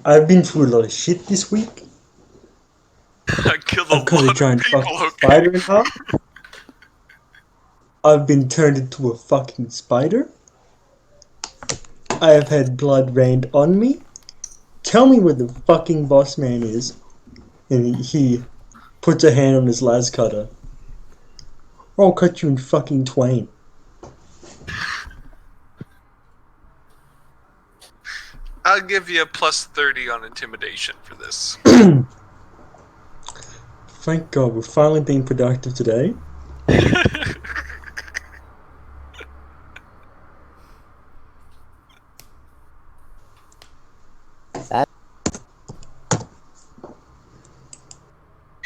I've been through a lot of shit this week. I killed a cut lot a giant of people. fucking spider in half. I've been turned into a fucking spider. I have had blood rained on me. Tell me where the fucking boss man is. And he puts a hand on his las cutter. Or I'll cut you in fucking twain. I'll give you a +30 on intimidation for this. Thank God, we're finally being productive today.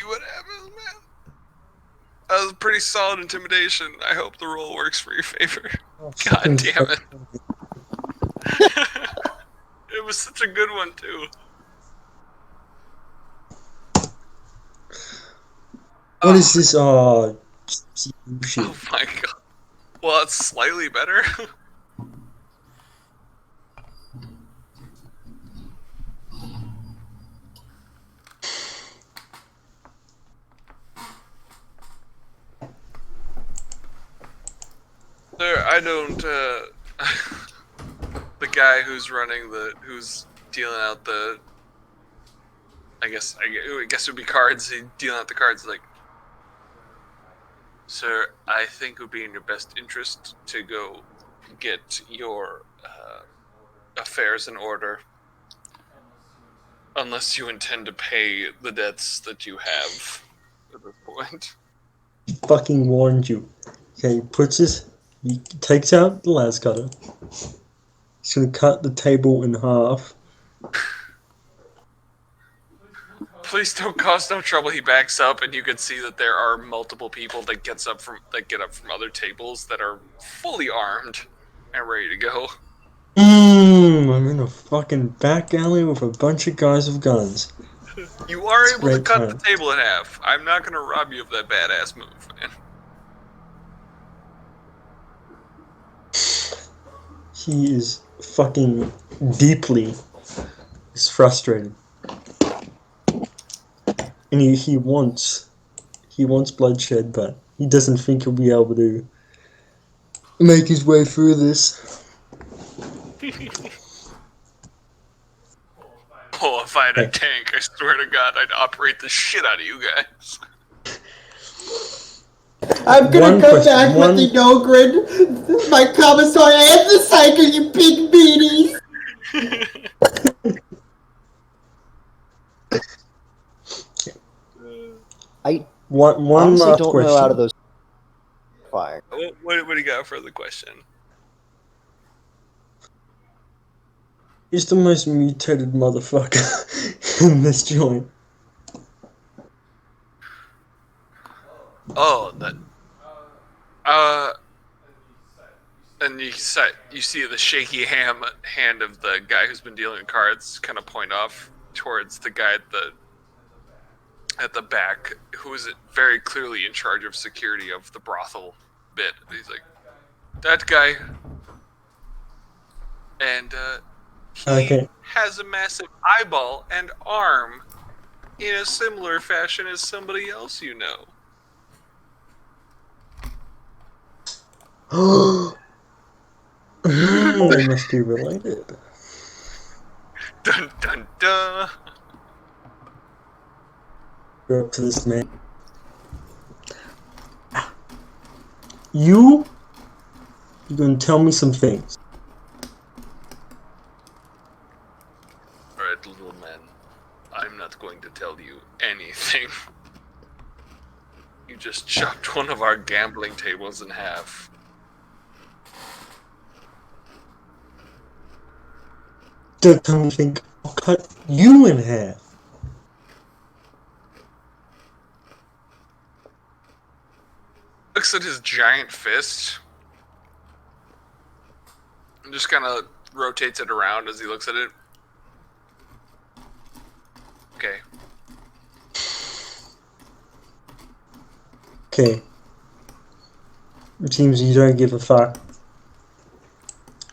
What happens, man? That was pretty solid intimidation. I hope the roll works for your favor. God damn it. It was such a good one, too. What is this? Shit. Oh my god. Well, it's slightly better. Sir, I don't, the guy who's dealing out the, I guess it would be cards, he's dealing out the cards, like, sir, I think it would be in your best interest to go get your affairs in order, unless you intend to pay the debts that you have at this point. He fucking warned you. Okay, he takes out the las cutter. He's gonna cut the table in half. Please don't cause no trouble. He backs up, and you can see that there are multiple people that get up from other tables that are fully armed and ready to go. I'm in a fucking back alley with a bunch of guys with guns. You are able to great cut time. the table in half. I'm not going to rob you of that badass move, man. He is fucking deeply frustrated. And he wants bloodshed, but he doesn't think he'll be able to make his way through this. Oh, if I had a tank, I swear to God, I'd operate the shit out of you guys. I'm gonna One come question, back one- with the Ogren, my commissar, and the psyker, you big beanies! I One honestly last don't question. know out of those fire. What do you got for the question? He's the most mutated motherfucker in this joint. Oh, that. And you see the shaky hand of the guy who's been dealing cards kind of point off towards the guy at the back, who is very clearly in charge of security of the brothel bit. He's like, that guy, and he has a massive eyeball and arm in a similar fashion as somebody else you know. They must be related. Dun dun dun. Go up to this man. You're gonna tell me some things. Alright, little man. I'm not going to tell you anything. You just chopped one of our gambling tables in half. Don't tell me think I'll cut you in half. Looks at his giant fist and just kind of rotates it around as he looks at it. Okay. Okay. It seems you don't give a fuck.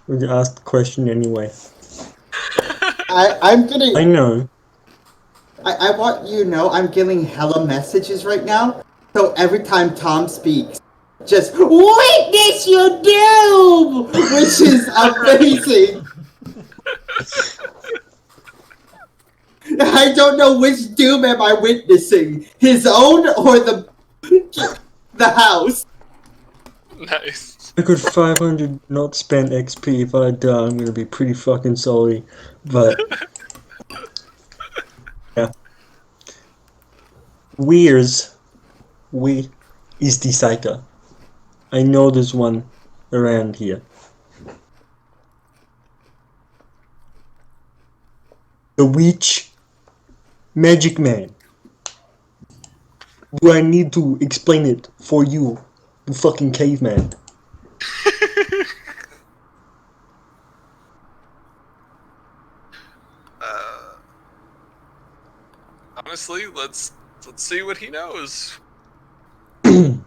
We'll ask the question anyway. I'm getting. I know. I want you to know I'm getting hella messages right now. So every time Tom speaks, just witness your doom, which is amazing. I don't know which doom am I witnessing, his own or the house. Nice. I got 500 not spent XP. If I die, I'm gonna be pretty fucking salty. But yeah, we is the psyker. I know there's one around here. The witch, magic man. Do I need to explain it for you, you fucking caveman? Honestly, let's see what he knows. I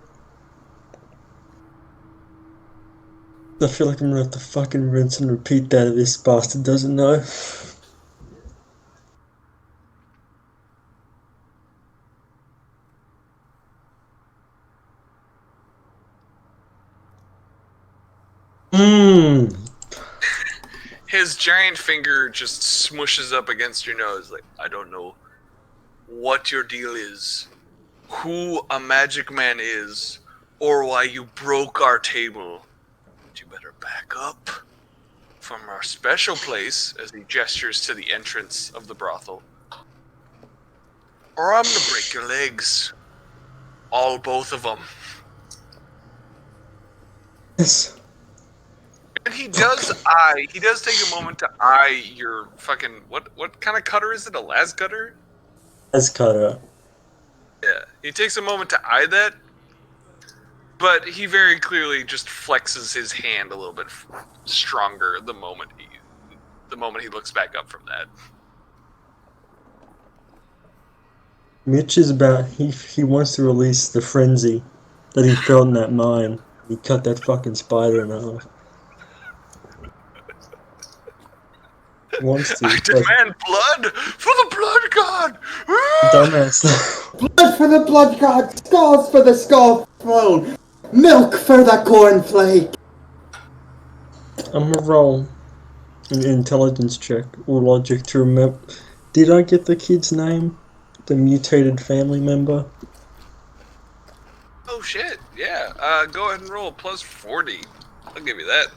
feel like I'm gonna have to fucking rinse and repeat that if this bastard doesn't know. His giant finger just smushes up against your nose like, I don't know what your deal is, who a magic man is, or why you broke our table. But you better back up from our special place, as he gestures to the entrance of the brothel, or I'm gonna break your legs. Both of them. Yes. And he does take a moment to eye your fucking, what kind of cutter is it? A las cutter? That's cutter. Yeah. He takes a moment to eye that, but he very clearly just flexes his hand a little bit stronger the moment he looks back up from that. Mitch is about he wants to release the frenzy that he felt in that mine. He cut that fucking spider in half. Wants to. I demand blood for the blood god! Dumbass. Blood for the blood god, skulls for the skull throne, milk for the cornflake. I'm gonna roll an intelligence check or logic to remember. Did I get the kid's name? The mutated family member? Oh shit, yeah. Go ahead and roll plus 40. I'll give you that.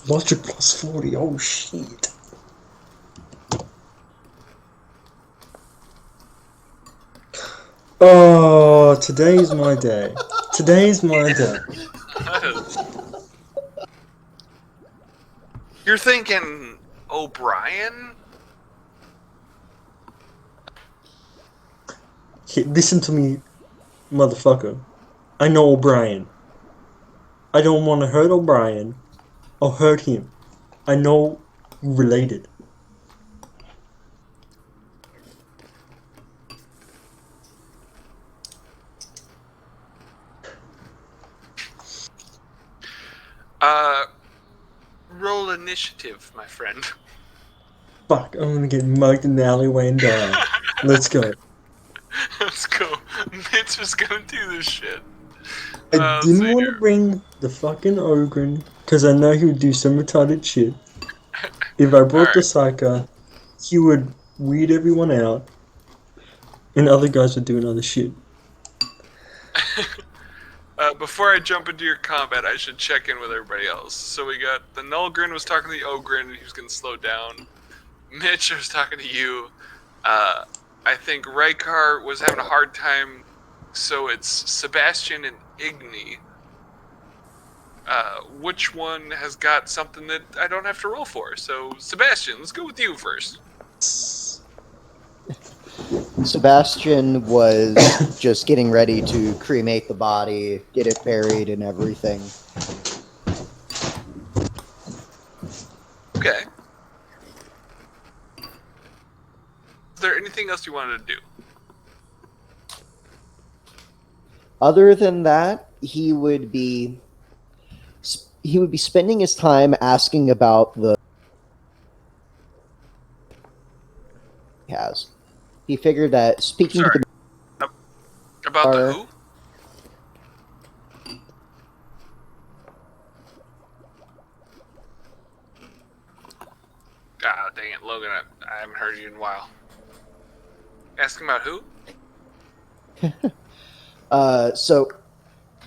Logic plus 40, oh shit. Oh, today's my day. Today's my day. You're thinking O'Brien? Hey, listen to me, motherfucker. I know O'Brien. I don't want to hurt O'Brien or hurt him. I know you related. Roll initiative, my friend. Fuck, I'm gonna get mugged in the alleyway and die. Let's go. Let's go. Mitch is gonna do this shit. I didn't want to bring the fucking Ogren, because I know he would do some retarded shit. If I brought the psyker, he would weed everyone out, and other guys would do another shit. Before I jump into your combat, I should check in with everybody else. So we got the Nullgrin was talking to the Ogrin, and he was going to slow down. Mitch was talking to you. I think Raikar was having a hard time, so it's Sebastian and Igni. Which one has got something that I don't have to roll for? So, Sebastian, let's go with you first. Sebastian was just getting ready to cremate the body, get it buried and everything. Okay. Is there anything else you wanted to do? Other than that, he would be spending his time asking about the he has. He figured that speaking to the About the who? Ah, dang it, Logan, I haven't heard you in a while. Asking about who? So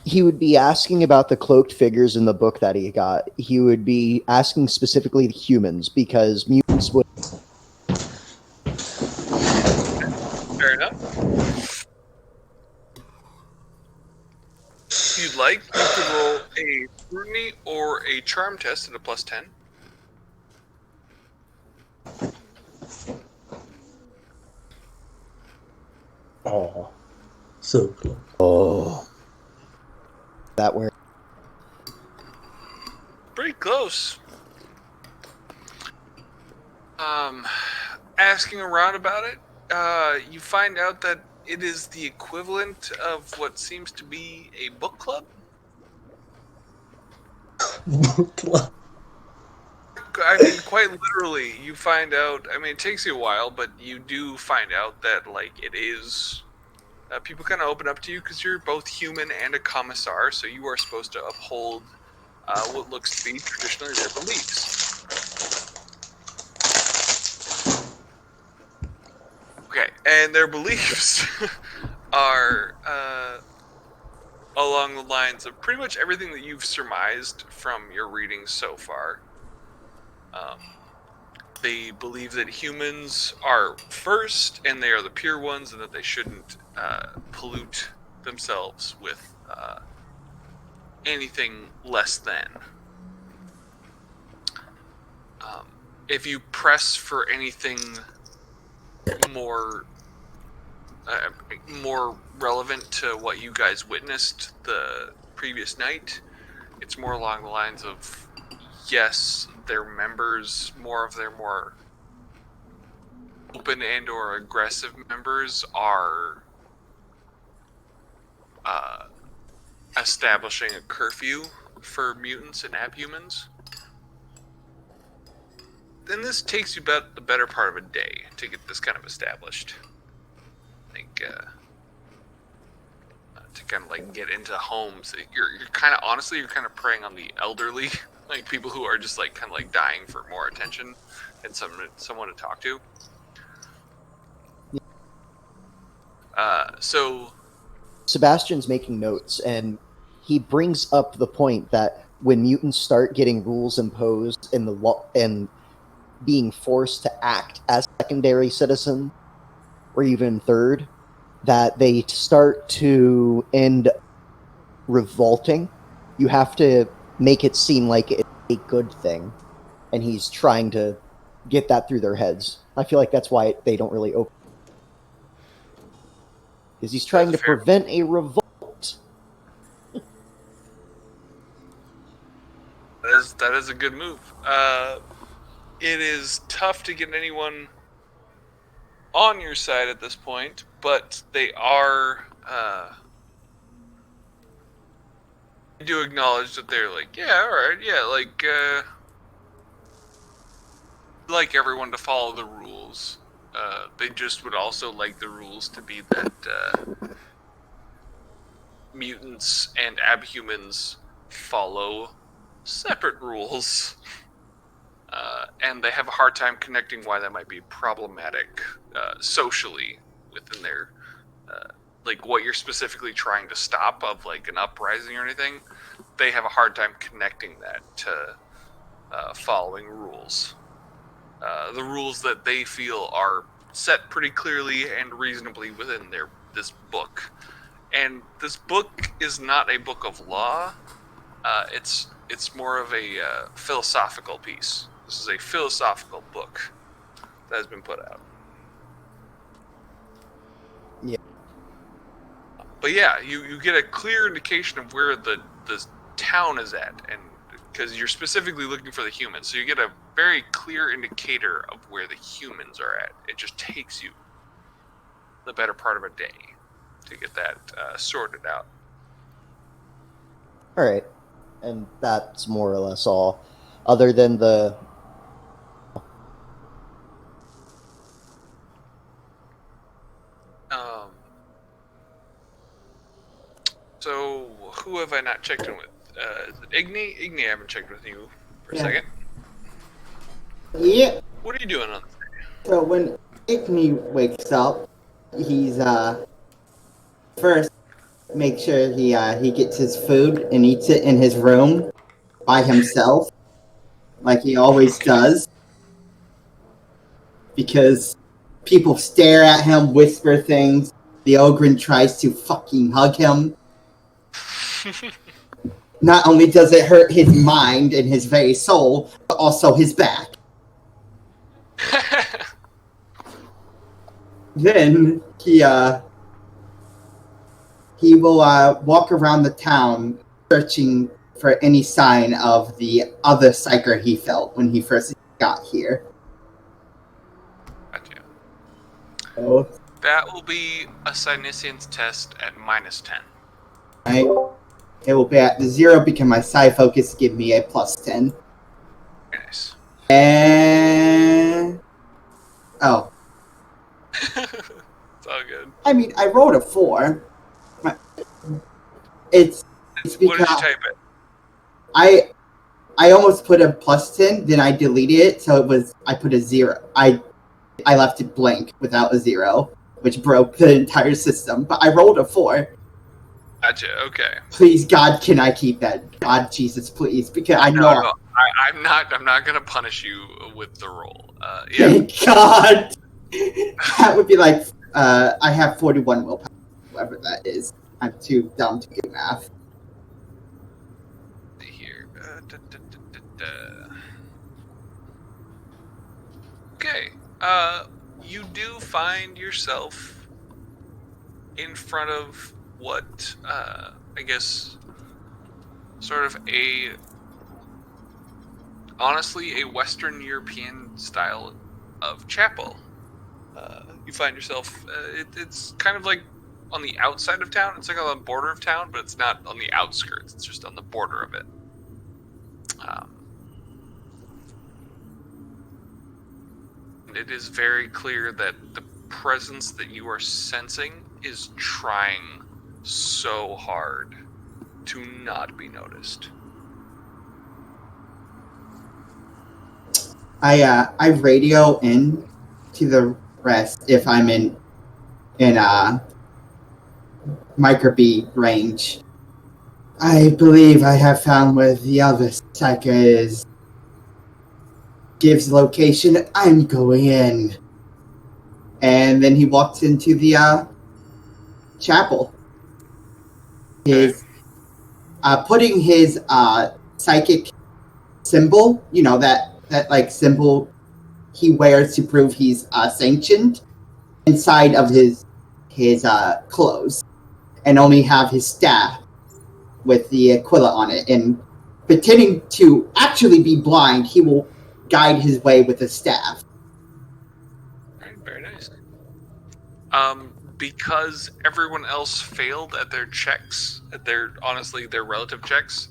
he would be asking about the cloaked figures in the book that he got. He would be asking specifically the humans because mutants would. Fair enough. If you'd like, you could roll a scrutiny or a charm test at a plus 10. Oh, so cool. Oh, that where. Pretty close. Asking around about it, you find out that it is the equivalent of what seems to be a book club. Book club. I mean, quite literally, you find out. I mean, it takes you a while, but you do find out that, like, it is. People kind of open up to you because you're both human and a commissar, so you are supposed to uphold what looks to be traditionally their beliefs. Okay, and their beliefs are along the lines of pretty much everything that you've surmised from your readings so far. They believe that humans are first, and they are the pure ones, and that they shouldn't pollute themselves with anything less than. If you press for anything more relevant to what you guys witnessed the previous night, it's more along the lines of yes, their members, more open and or aggressive members are establishing a curfew for mutants and abhumans. Then this takes you about the better part of a day to get this kind of established. Like, to kind of like get into homes. You're kind of, honestly, you're kind of preying on the elderly, like people who are just like kind of like dying for more attention and someone to talk to. So Sebastian's making notes, and he brings up the point that when mutants start getting rules imposed in the law and being forced to act as secondary citizen or even third, that they start to end revolting. You have to make it seem like it's a good thing, and he's trying to get that through their heads. I feel like that's why they don't really open, because he's trying to prevent a revolt. That is a good move. It is tough to get anyone on your side at this point, but they are. I do acknowledge that they're like, yeah, all right, yeah, like everyone to follow the rules. They just would also like the rules to be that mutants and abhumans follow separate rules. And they have a hard time connecting why that might be problematic socially within their, like what you're specifically trying to stop of like an uprising or anything. They have a hard time connecting that to following rules. The rules that they feel are set pretty clearly and reasonably within this book. And this book is not a book of law. It's more of a philosophical piece. This is a philosophical book that has been put out. Yeah. But yeah, you get a clear indication of where the town is at, and because you're specifically looking for the humans, so you get a very clear indicator of where the humans are at. It just takes you the better part of a day to get that sorted out. All right, and that's more or less all, other than the. So who have I not checked in with? Is it Igni? Igni, I haven't checked with you for a second. Yeah. What are you doing on this day? So when Igni wakes up, he's first make sure he gets his food and eats it in his room by himself, like he always does, because people stare at him, whisper things. The Ogren tries to fucking hug him. Not only does it hurt his mind and his very soul, but also his back. Then he will walk around the town searching for any sign of the other psyker he felt when he first got here. Gotcha. So, That will be a Psyniscience test at -10. right? It will be at the 0 because my psi focus give me a +10. Nice. And oh. It's all good. I mean, I rolled a 4. It's because What did you type it? I almost put a +10, then I deleted it, so I put a 0. I left it blank without a 0, which broke the entire system. But I rolled a 4. Gotcha. Okay. Please, God, can I keep that? God, Jesus, please, because I know. No, I'm not gonna punish you with the roll. Yeah. Thank God. That would be like I have 41 willpower, whatever that is. I'm too dumb to do math. Here. Okay. You do find yourself in front of what, I guess, sort of a honestly a Western European style of chapel. You find yourself, it's kind of like on the outside of town. It's like on the border of town, but it's not on the outskirts. It's just on the border of it. It is very clear that the presence that you are sensing is trying so hard to not be noticed. I radio in to the rest if I'm in microbeat range. I believe I have found where the other psyker is. Gives location. I'm going in. And then he walks into the chapel. His putting his psychic symbol, that like symbol he wears to prove he's sanctioned, inside of his clothes, and only have his staff with the Aquila on it. And pretending to actually be blind, he will guide his way with the staff. Right, very nice. Because everyone else failed at their checks, at their relative checks,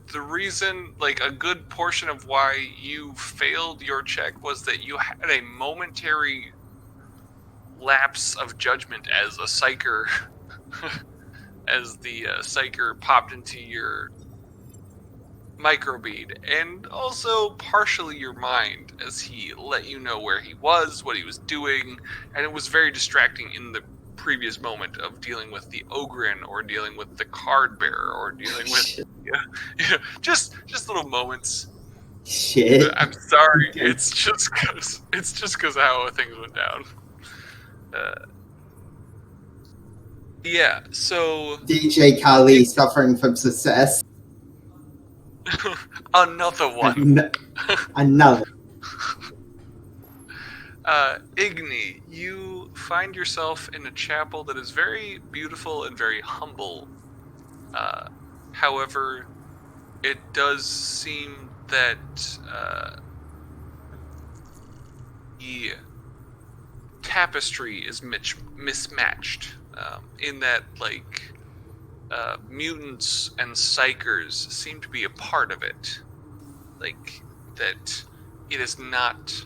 the reason, like a good portion of why you failed your check was that you had a momentary lapse of judgment as a psyker, as the psyker popped into your microbead, and also partially your mind as he let you know where he was, what he was doing, and it was very distracting in the previous moment of dealing with the Ogren or dealing with the card bearer or dealing with just little moments. Shit. I'm sorry. Okay. It's just because how things went down. Yeah. So DJ Kali suffering from success. Another one. Another. Igni, you find yourself in a chapel that is very beautiful and very humble. However, it does seem that the tapestry is mismatched, in that, like, mutants and psychers seem to be a part of it. Like, that it is not...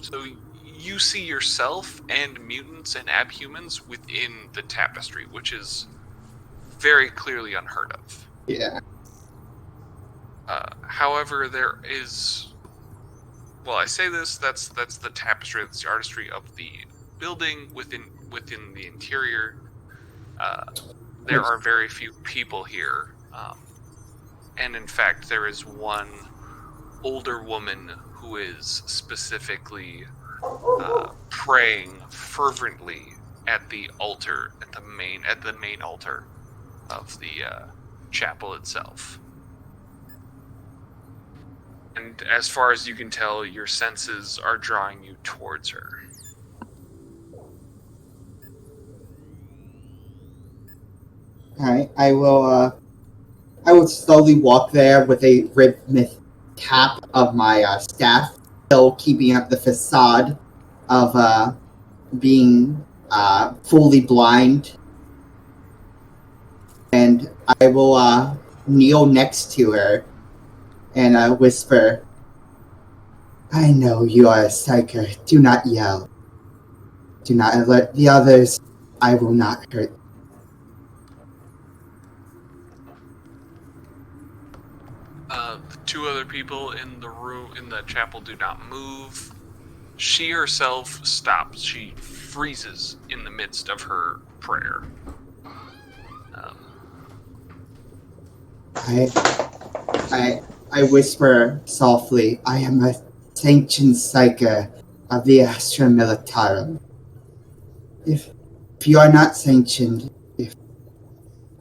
So you see yourself and mutants and abhumans within the tapestry, which is very clearly unheard of. Yeah. However, there is... Well, I say this, that's the tapestry, that's the artistry of the building within the interior. There are very few people here. And in fact, there is one older woman who is specifically praying fervently at the altar, at the main altar of the chapel itself. And as far as you can tell, your senses are drawing you towards her. Alright, I will slowly walk there with a rhythmic tap of my staff, still keeping up the facade of being fully blind. And I will kneel next to her and whisper, "I know you are a psyker. Do not yell. Do not alert the others. I will not hurt." The two other people in the room, in the chapel, do not move. She herself stops. She freezes in the midst of her prayer. I whisper softly, "I am a sanctioned psyker of the Astra Militarum. If you are not sanctioned, if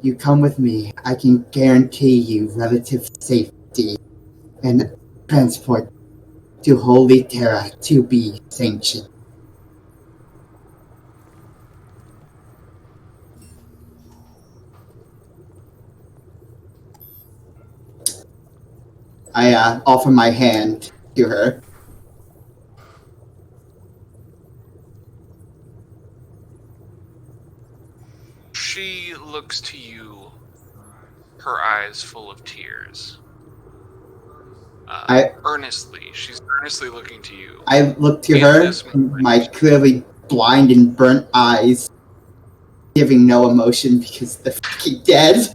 you come with me, I can guarantee you relative safety and transport to Holy Terra to be sanctioned." I offer my hand to her. She looks to you, her eyes full of tears. Earnestly. She's earnestly looking to you. I look to In her, this moment. my clearly blind and burnt eyes, giving no emotion because they're fucking dead.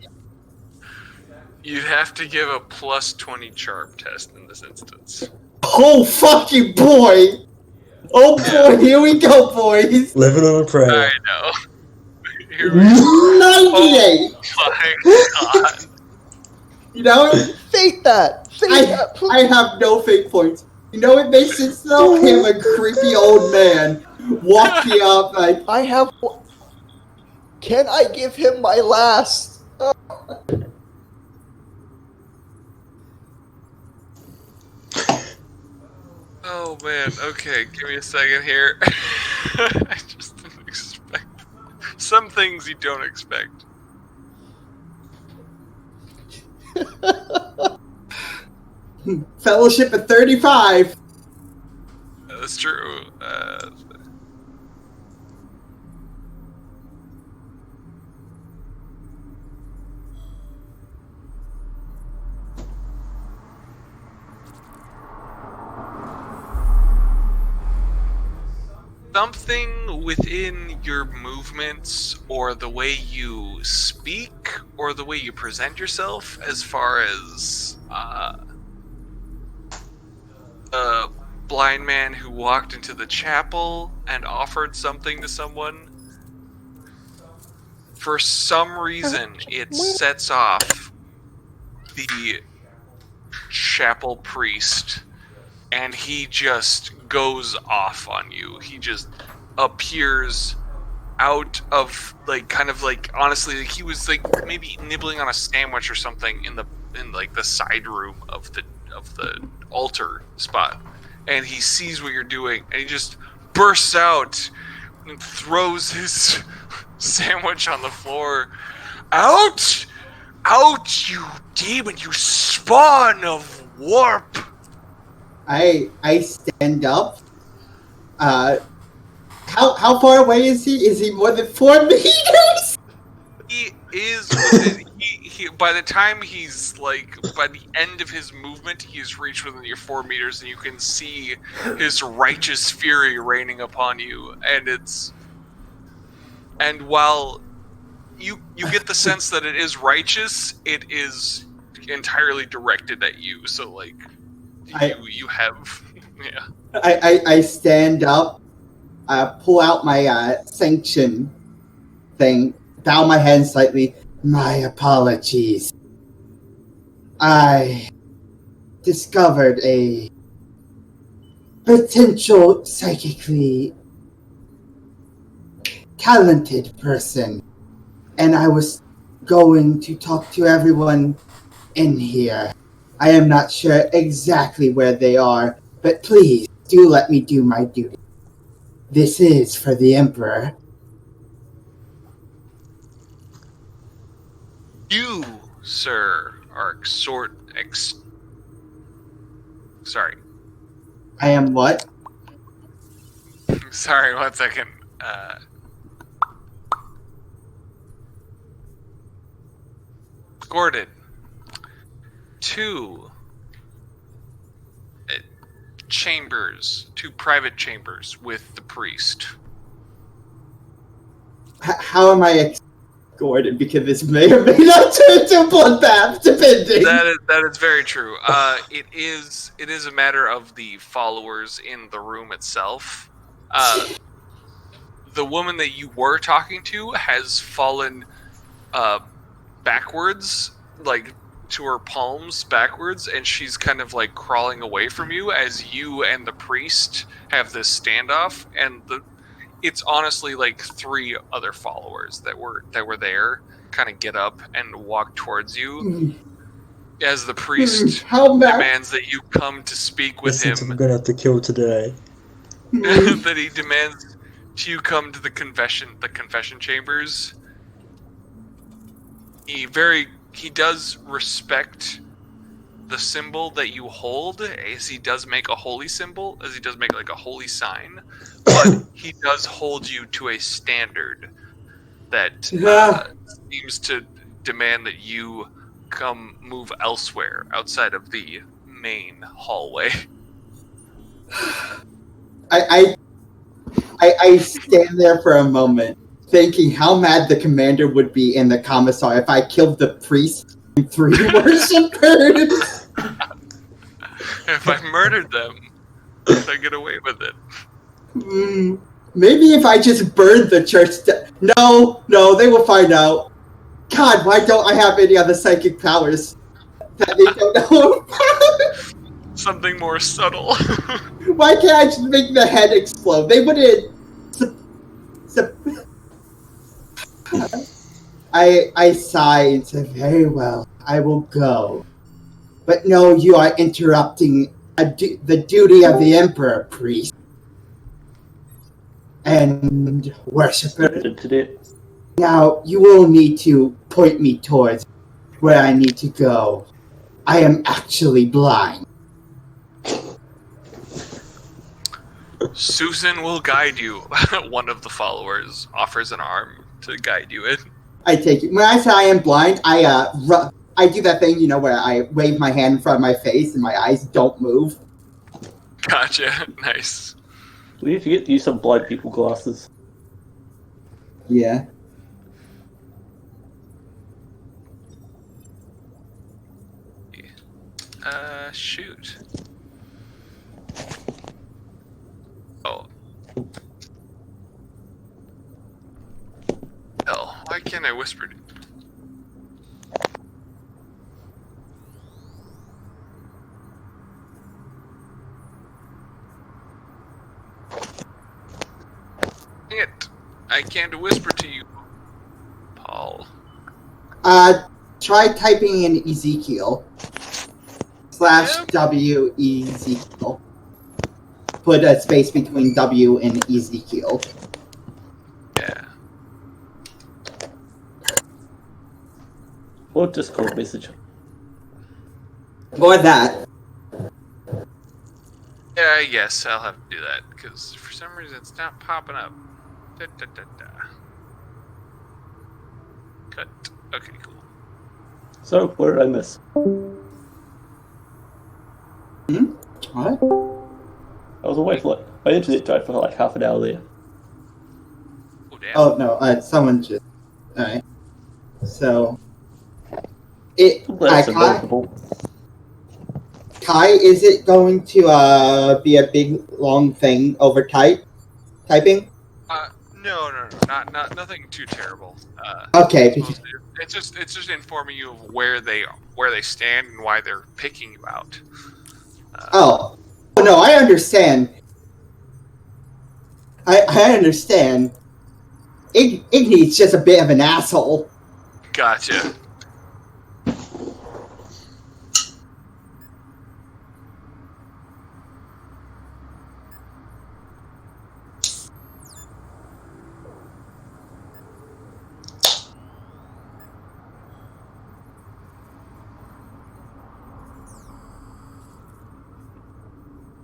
You'd have to give a plus 20 charm test in this instance. Oh fucking boy! Oh boy, here we go, boys! Living on a prayer. I know. Here we go. 98! Oh my god. You know what? Fake that! Fake that, please. I have no fake points. You know what makes it so? I am a creepy old man walking up like, I have. Can I give him my last? Oh man, okay, give me a second here. I just didn't expect some things you don't expect. fellowship at 35. That's true. Something within your movements or the way you speak or the way you present yourself as far as a blind man who walked into the chapel and offered something to someone, for some reason it sets off the chapel priest and he just goes off on you. He just appears out of honestly, like he was like maybe nibbling on a sandwich or something in the side room of the altar spot, and he sees what you're doing and he just bursts out and throws his sandwich on the floor. Out, you demon, you spawn of warp. I stand up. How far away is he? Is he more than 4 meters? He is. He by the time he's by the end of his movement, he's reached within your 4 meters, and you can see his righteous fury raining upon you. And while you get the sense that it is righteous, it is entirely directed at you. So you have, yeah. I stand up, pull out my sanction thing, bow my head slightly. My apologies. I discovered a potential psychically talented person, and I was going to talk to everyone in here. I am not sure exactly where they are, but please do let me do my duty. This is for the Emperor. You, sir, are sorry. I am what? Sorry, 1 second. Escorted to two private chambers with the priest. How am I escorted? Because this may or may not turn to a bloodbath, depending. That is very true. It is a matter of the followers in the room itself. The woman that you were talking to has fallen backwards, to her palms backwards, and she's kind of crawling away from you as you and the priest have this standoff. And it's honestly 3 other followers that were there kind of get up and walk towards you as the priest demands that you come to speak with him. I'm gonna have to kill today. That he demands you come to the confession chambers. He does respect the symbol that you hold, as he does make a holy symbol, as he does make like a holy sign, but he does hold you to a standard that seems to demand that you come move elsewhere outside of the main hallway. I stand there for a moment, thinking how mad the commander would be in the commissar if I killed the priest and 3 worshippers. If I murdered them, if I get away with it. Maybe if I just burned the church. No, they will find out. God, why don't I have any other psychic powers that they don't know about? Something more subtle. Why can't I just make the head explode? They wouldn't. I sigh and say, very well, I will go. But no, you are interrupting the duty of the Emperor, priest. And worshipper. Now, you will need to point me towards where I need to go. I am actually blind. Susan will guide you. One of the followers offers an arm to guide you in. I take it. When I say I am blind, I do that thing, where I wave my hand in front of my face and my eyes don't move. Gotcha. Nice. We need to get you some blind people glasses. Yeah. Shoot. Oh. Hell, why can't I whisper to you? Dang it. I can't whisper to you, Paul. Try typing in Ezekiel. /W Ezekiel. Put a space between W and Ezekiel. Yeah. Or Discord message. Or that. Yeah, yes, I'll have to do that, because for some reason it's not popping up. Cut. Okay, cool. So, where did I miss? What? I was away for my internet died for like half an hour there. Oh, damn. Oh, no, someone just... Alright. So... Kai, is it going to be a big, long thing over typing? No, not nothing too terrible. Okay. It's just informing you of where they stand and why they're picking you out. Oh no, I understand. I understand. Igni's just a bit of an asshole. Gotcha.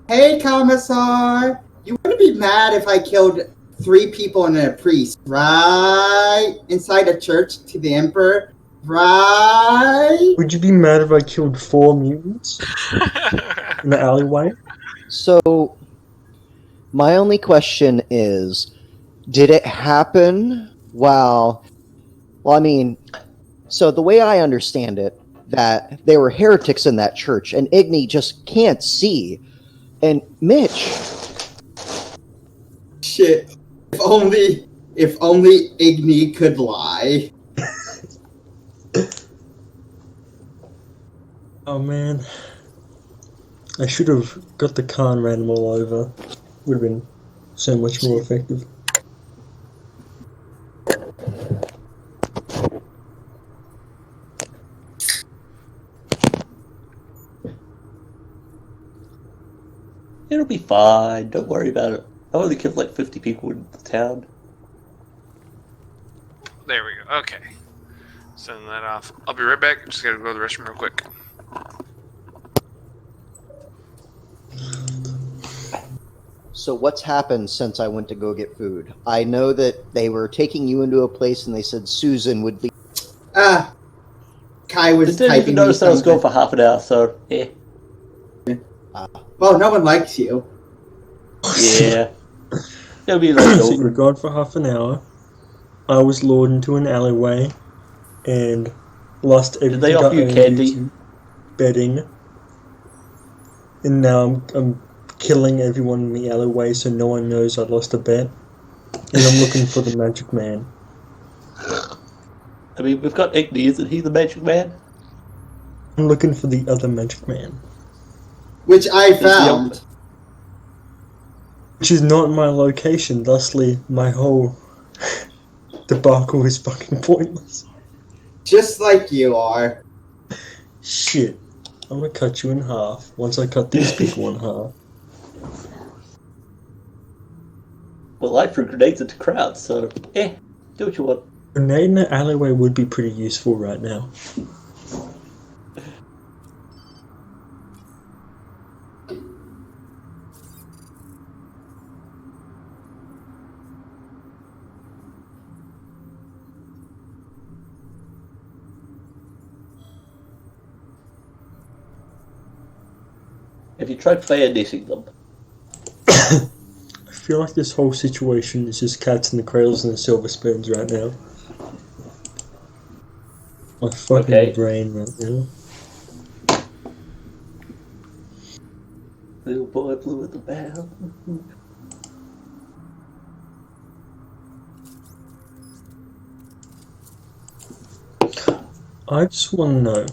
Hey, Commissar! You wouldn't be mad if I killed 3 people and a priest, right? Inside a church to the Emperor, right? Would you be mad if I killed 4 mutants in the alleyway? So, my only question is, did it happen while... Well, I mean, so the way I understand it, that they were heretics in that church, and Igni just can't see. And Mitch... Shit. If only Igni could lie. Oh man. I should have got the car and ran them all over. Would have been so much more effective. It'll be fine, don't worry about it. I only killed like 50 people in the town. There we go. Okay. Send that off. I'll be right back. Just gotta go to the restroom real quick. So what's happened since I went to go get food? I know that they were taking you into a place and they said Susan would be... I Kai was didn't even typing me notice I was gone something. for half an hour, so yeah. Well, no one likes you. Yeah. It'll be like So you were over. gone for half an hour. I was lured into an alleyway and lost Did they everything I offer you owned candy? using betting. And now I'm killing everyone in the alleyway so no one knows I lost a bet. And I'm looking for the magic man. I mean, we've got Igni, isn't he the magic man? I'm looking for the other magic man. Which I found. Which is not my location, thusly my whole debacle is fucking pointless. Just like you are. Shit. I'm gonna cut you in half once I cut these people in half. Well, I threw grenades into crowds, so do what you want. Grenade in the alleyway would be pretty useful right now. Have you tried bayoneting them? I feel like this whole situation is just cats in the cradles and the silver spoons right now. My fucking brain right now. Little boy blew at the bell. I just want to know,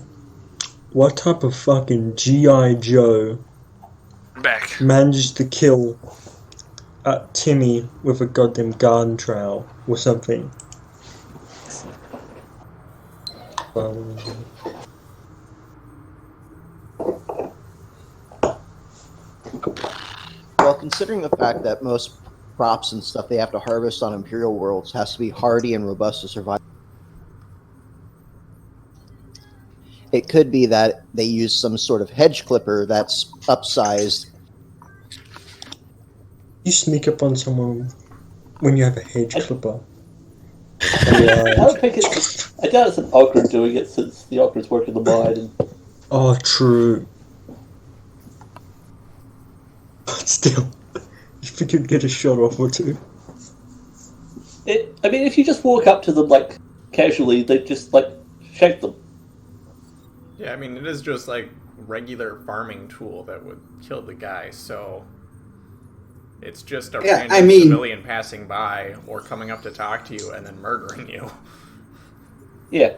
what type of fucking G.I. Joe managed to kill Timmy with a goddamn garden trowel or something? Well, considering the fact that most crops and stuff they have to harvest on Imperial worlds has to be hardy and robust to survive, it could be that they use some sort of hedge clipper that's upsized. You sneak up on someone when you have a hedge clipper. I don't think it's. I doubt it's an ogre doing it since the ogres work in the mine. And... Oh, true. But still, you think you'd get a shot off or two? I mean, if you just walk up to them like casually, they just like shake them. Yeah, I mean, it is just like regular farming tool that would kill the guy, so it's just a random civilian passing by or coming up to talk to you and then murdering you. Yeah.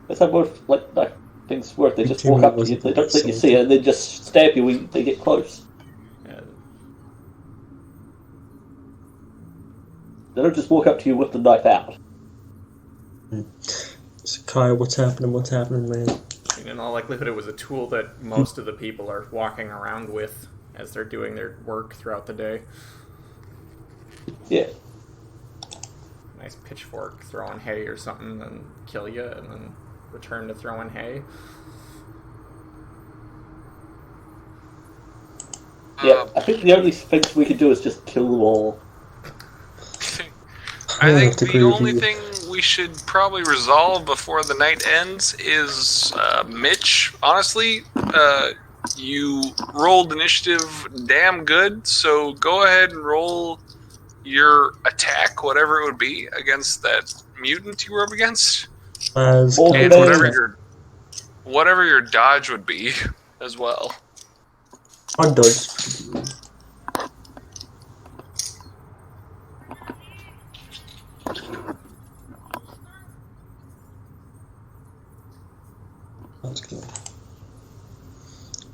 That's how most like things work. They just walk up to you, they don't think you see it, and they just stab you when they get close. Yeah. They don't just walk up to you with the knife out. So, Kai, what's happening, man? I mean, in all likelihood, it was a tool that most of the people are walking around with as they're doing their work throughout the day. Yeah. Nice pitchfork throwing hay or something, then kill you, and then return to throwing hay. Yeah, I think the only things we could do is just kill them all. I think the only thing we should probably resolve before the night ends is Mitch. Honestly, you rolled initiative damn good, so go ahead and roll your attack, whatever it would be, against that mutant you were up against. And whatever your dodge would be as well. My dodge. Let's go.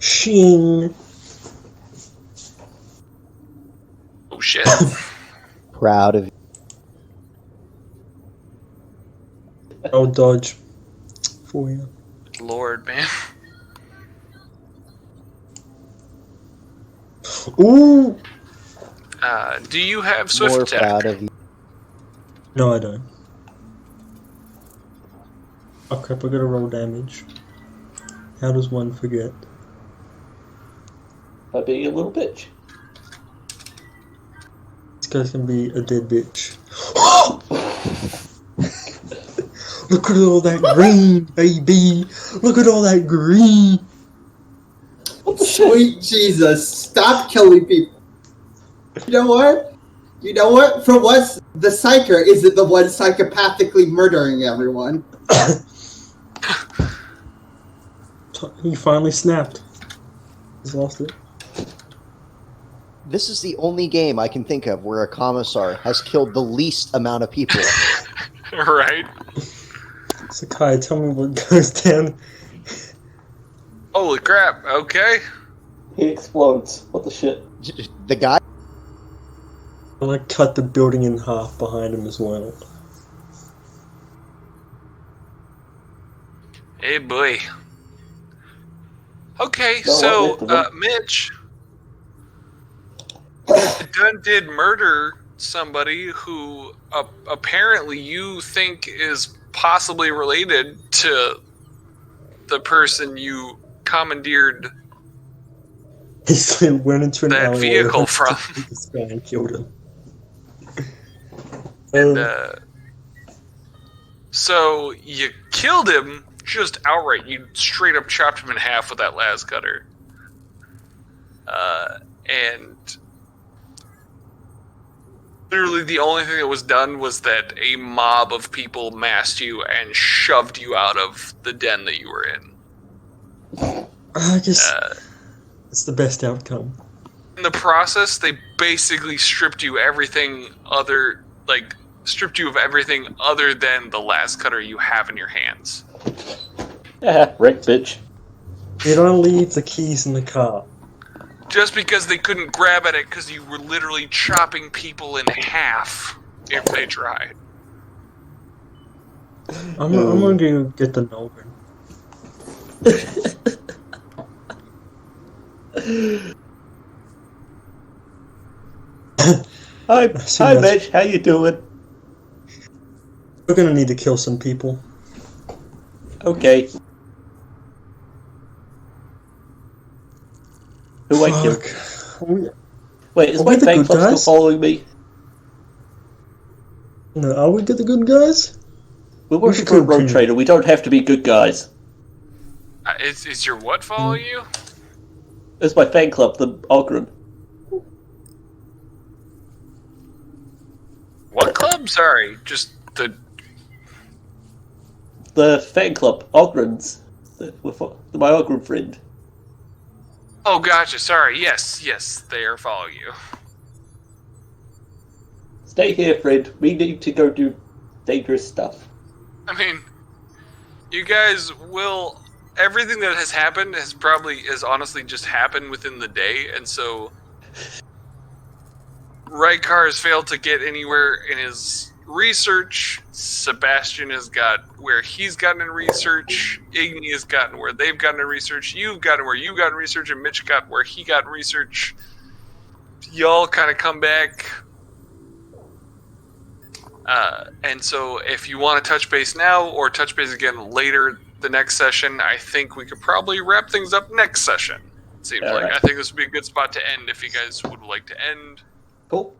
Shing. Oh shit. Proud of you. I'll dodge for you. Lord, man. Ooh! Do you have swift More attack? proud of you. No, I don't. Oh crap, I gotta roll damage. How does one forget? by being a little bitch. This guy's gonna be a dead bitch. Look at all that green, baby! Look at all that green! What the shit? Sweet Jesus, stop killing people. You know what? You know what? For once, the psyker isn't the one psychopathically murdering everyone. He finally snapped. He's lost it. This is the only game I can think of where a commissar has killed the least amount of people. Right? Sakai, tell me what goes down. Holy crap, okay. He explodes. What the shit? The guy. I'm gonna cut the building in half behind him as well. Hey boy. Okay, No, so, what, Nick? Mitch Dunn did murder somebody who apparently you think is possibly related to the person you commandeered He went into an that alleyway vehicle from. this guy and killed him. And, so you killed him just outright. You straight up chopped him in half with that las cutter. And literally the only thing that was done was that a mob of people massed you and shoved you out of the den that you were in. I just... it's the best outcome. In the process, they basically stripped you everything other... Like, stripped you of everything other than the las cutter you have in your hands. Yeah, wreck bitch. You don't leave the keys in the car. Just because they couldn't grab at it because you were literally chopping people in half if they tried. I'm gonna go get the Nolgren. Hi, Mitch. How you doing? We're gonna need to kill some people. Okay. Who I killed? Wait, is my fan club still following me? No, are we the good guys? We're working for a road trader. We don't have to be good guys. Is your what following you? It's my fan club, the Ogren. What club? Sorry, just the fan club, Ogrens. My Ogren friend. Oh, gotcha. Sorry. Yes, they are following you. Stay here, friend. We need to go do dangerous stuff. I mean, you guys will. Everything that has happened has honestly just happened within the day, and so Rykar has failed to get anywhere in his research. Sebastian has got where he's gotten in research. Igni has gotten where they've gotten in research. You've gotten where you got in research, and Mitch got where he got in research. Y'all kind of come back. And so if you want to touch base now or touch base again later the next session, I think we could probably wrap things up next session. It seems like. Right. I think this would be a good spot to end if you guys would like to end. Cool.